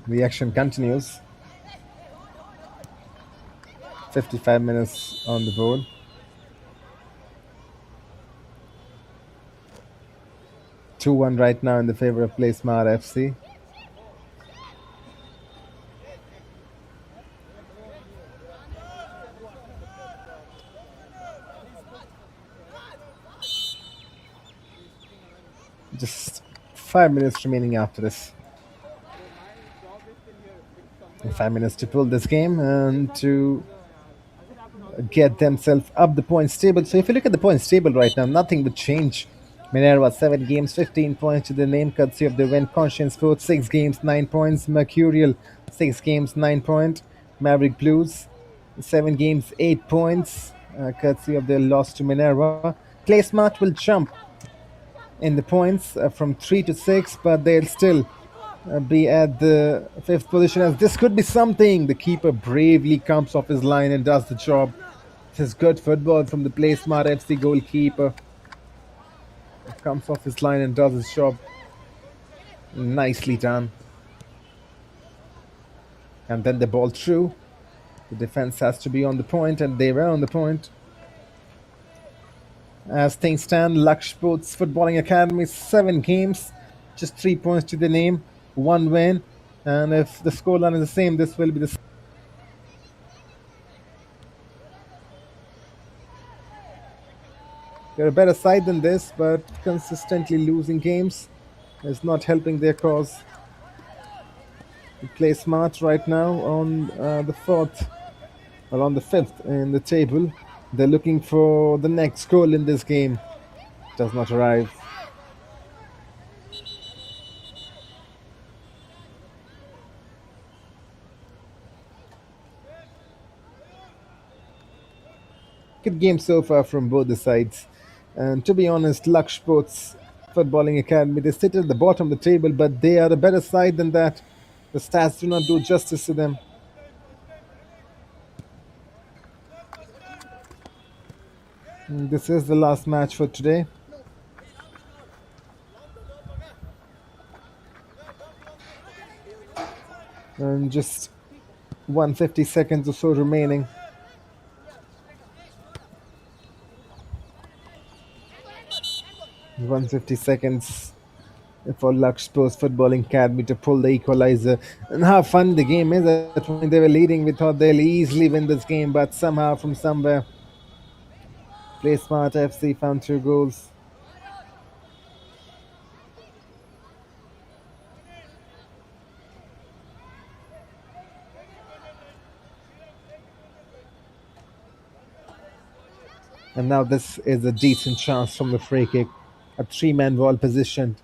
S5: The action continues. 55 minutes on the board. Two 1 right now in the favor of Playsmart FC. Just 5 minutes remaining after this. 5 minutes to pull this game and to get themselves up the points table. So if you look at the points table right now, nothing would change. Minerva 7 games, 15 points to the name, courtesy of the win. Conscient Sports 6 games, 9 points. Mercurial 6 games, 9 points. Maverick Blues 7 games, 8 points, courtesy of their loss to Minerva. Playsmart will jump in the points from 3 to 6, but they'll still be at the 5th position, as this could be something. The keeper bravely comes off his line and does the job. This is good football from the Playsmart FC goalkeeper. Comes off his line and does his job. Nicely done. And then the ball through. The defense has to be on the point, and they were on the point. As things stand, Laksh Sports Footballing Academy, 7 games, just 3 points to the name, 1 win. And if the scoreline is the same, this will be the They're a better side than this, but consistently losing games is not helping their cause. They play smart right now on the 4th, or on the 5th in the table. They're looking for the next goal in this game. Does not arrive. Good game so far from both the sides. And to be honest, Laksh Sports Footballing Academy, they sit at the bottom of the table, but they are a better side than that. The stats do not do justice to them. And this is the last match for today. And just 150 seconds or so remaining. 150 seconds for Laksh Sports Footballing Academy to pull the equalizer. And how fun the game is. At that point they were leading, we thought they'll easily win this game, but somehow from somewhere Playsmart FC found 2 goals. And now this is a decent chance from the free kick. A 3-man wall position.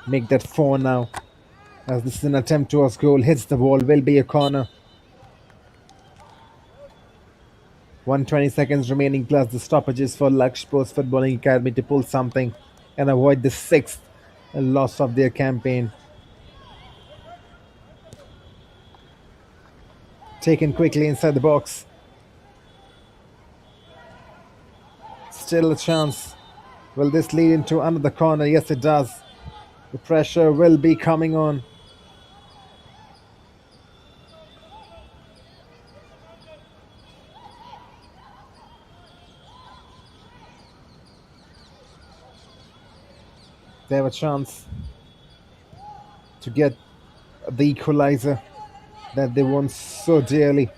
S5: Make that 4 now. As this is an attempt towards goal. Hits the wall. Will be a corner. 120 seconds remaining plus the stoppages for Laksh Sports Footballing Academy to pull something and avoid the 6th loss of their campaign. Taken quickly inside the box. Still a chance. Will this lead into another corner? Yes, it does. The pressure will be coming on. They have a chance to get the equalizer that they want so dearly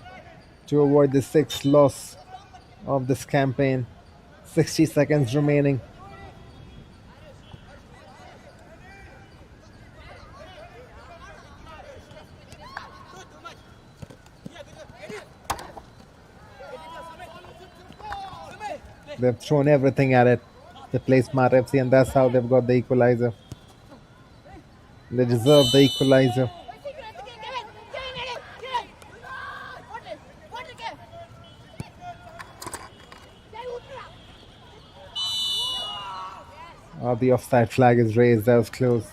S5: to avoid the 6th loss of this campaign. 60 seconds remaining. They've thrown everything at it. They play smart FC, and that's how they've got the equalizer. They deserve the equalizer. Oh, the offside flag is raised. That was close.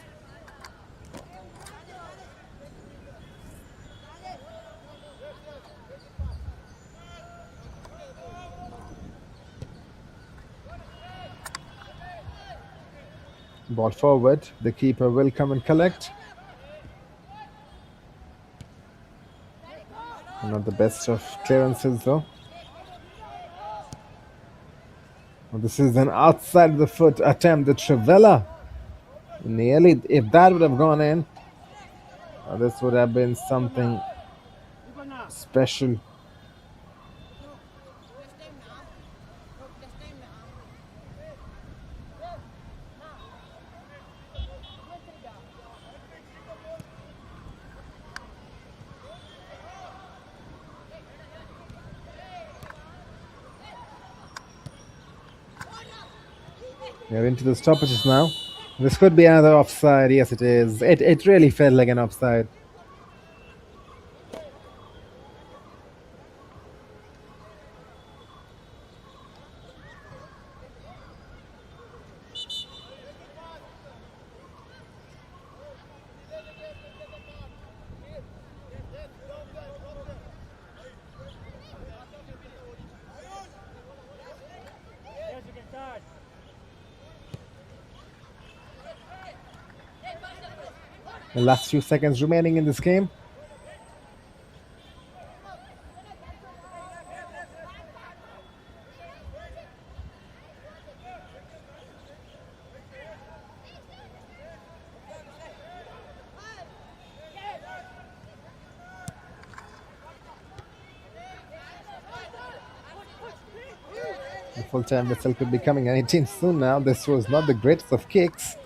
S5: Ball forward. The keeper will come and collect. Not the best of clearances though. Well, this is an outside the foot attempt. The Trivella. Nearly, if that would have gone in, this would have been something special. We're into the stoppages now. This could be another offside. Yes, it is. It really felt like an offside. The last few seconds remaining in this game. The full-time whistle could be coming anytime soon now. This was not the greatest of kicks.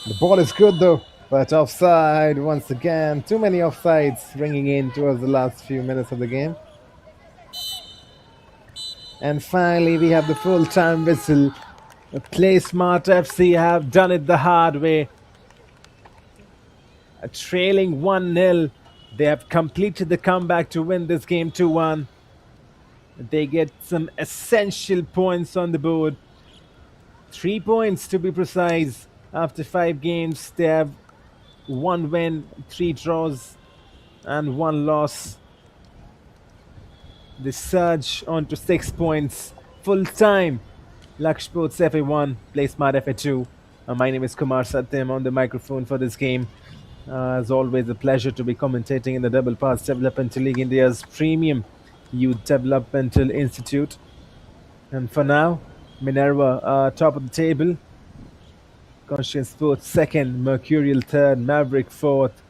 S5: The ball is good though, but offside once again. Too many offsides ringing in towards the last few minutes of the game. And finally, we have the full-time whistle. The Playsmart FC have done it the hard way. Trailing 1-0. They have completed the comeback to win this game 2-1. They get some essential points on the board. 3 points to be precise. After 5 games, they have 1 win, 3 draws, and 1 loss. They surge on to 6 points. Full time. Laksh Sports FA1, Playsmart FA2. My name is Kumar Satyam on the microphone for this game. As always, a pleasure to be commentating in the Double Pass Developmental League, India's premium youth developmental institute. And for now, Minerva are top of the table. Conscient Sports second, Mercurial third, Maverick fourth,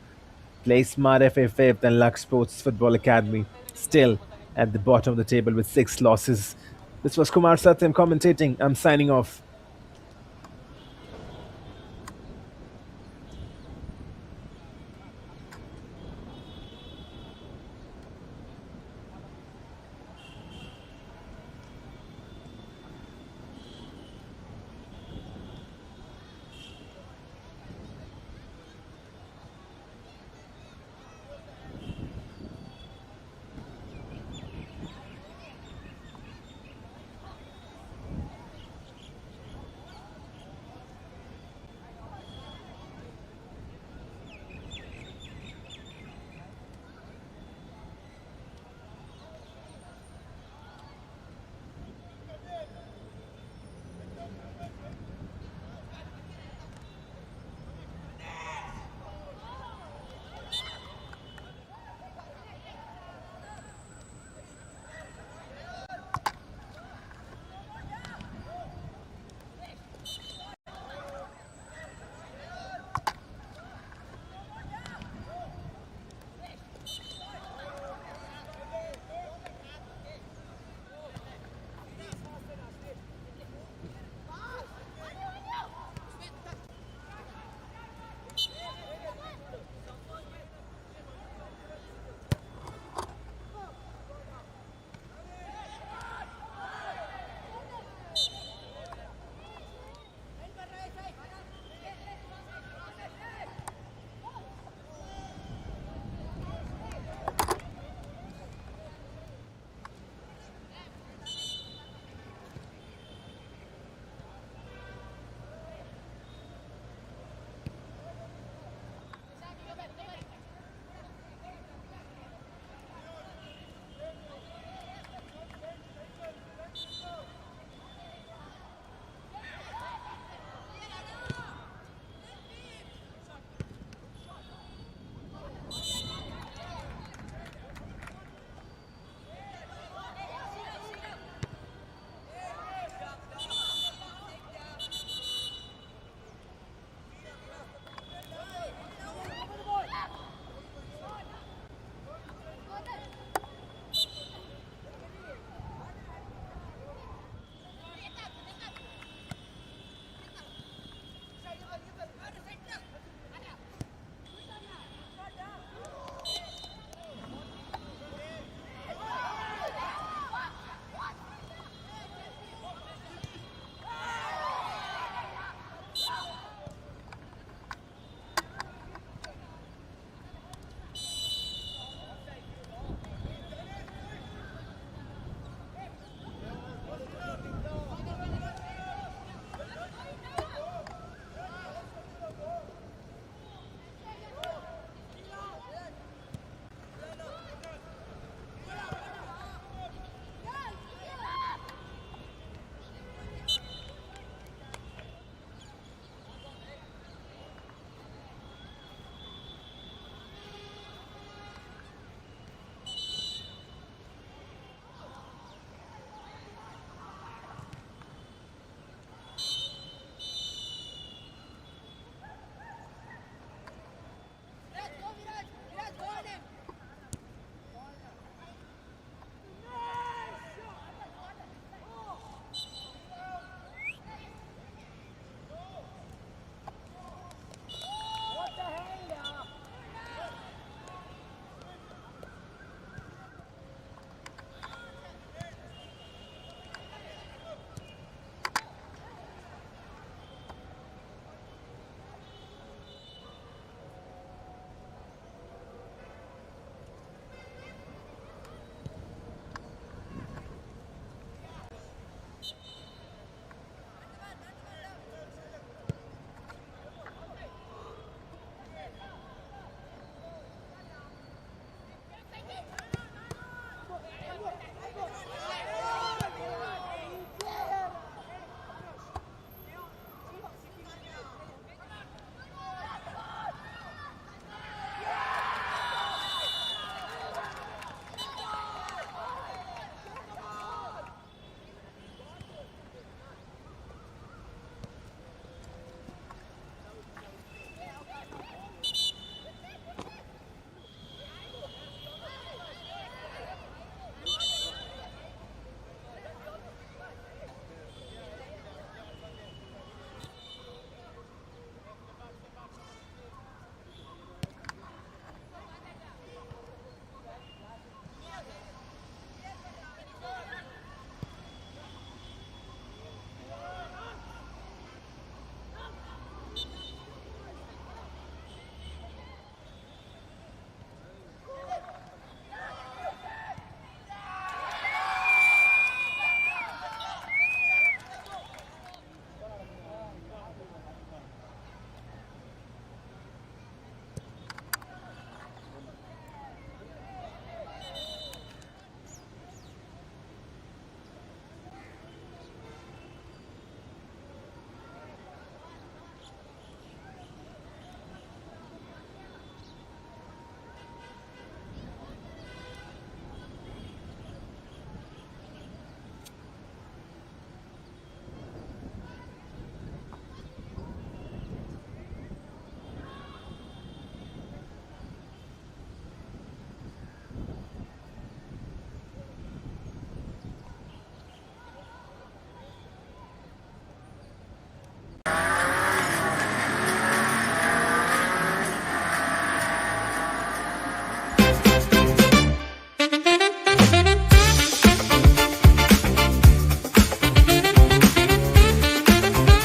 S5: Playsmart FA fifth, and Laksh Sports Football Academy still at the bottom of the table with 6 losses. This was Kumar Satyam commentating. I'm signing off.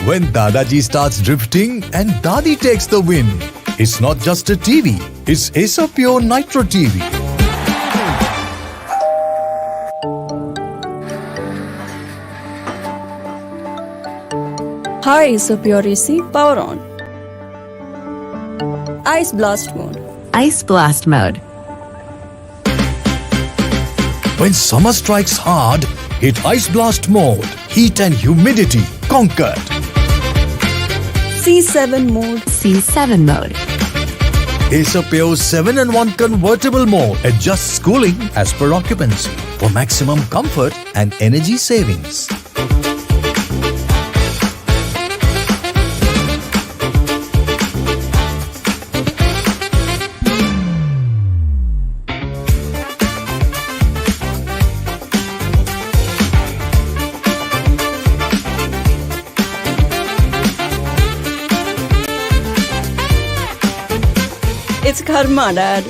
S1: When Dadaji starts drifting and Dadi takes the win, it's not just a TV, it's Acer Pure Nitro TV.
S2: Hi, Acer Pure AC, power on. Ice blast mode.
S3: Ice blast mode.
S1: When summer strikes hard, hit Ice Blast mode. Heat and humidity conquered.
S2: C7 mode.
S3: C7 mode.
S1: Acer Pure 7-in-1 convertible mode adjusts cooling as per occupancy for maximum comfort and energy savings.
S2: It's karma, Dad.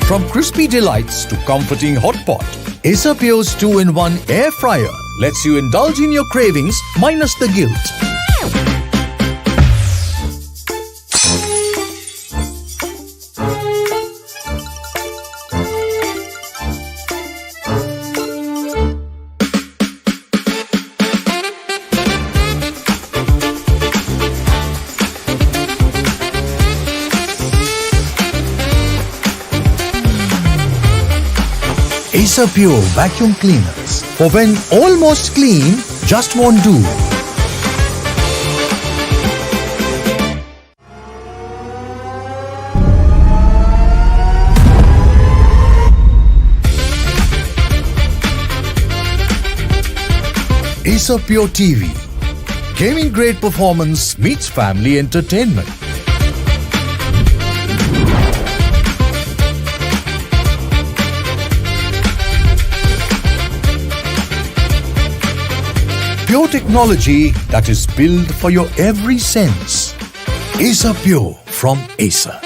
S1: From crispy delights to comforting hot pot, Acer Pure's 2-in-1 air fryer lets you indulge in your cravings minus the guilt. Acer Pure vacuum cleaners for when almost clean just won't do. Acer Pure TV. Gaming grade performance meets family entertainment. Pure technology that is built for your every sense. Acer Pure from Acer.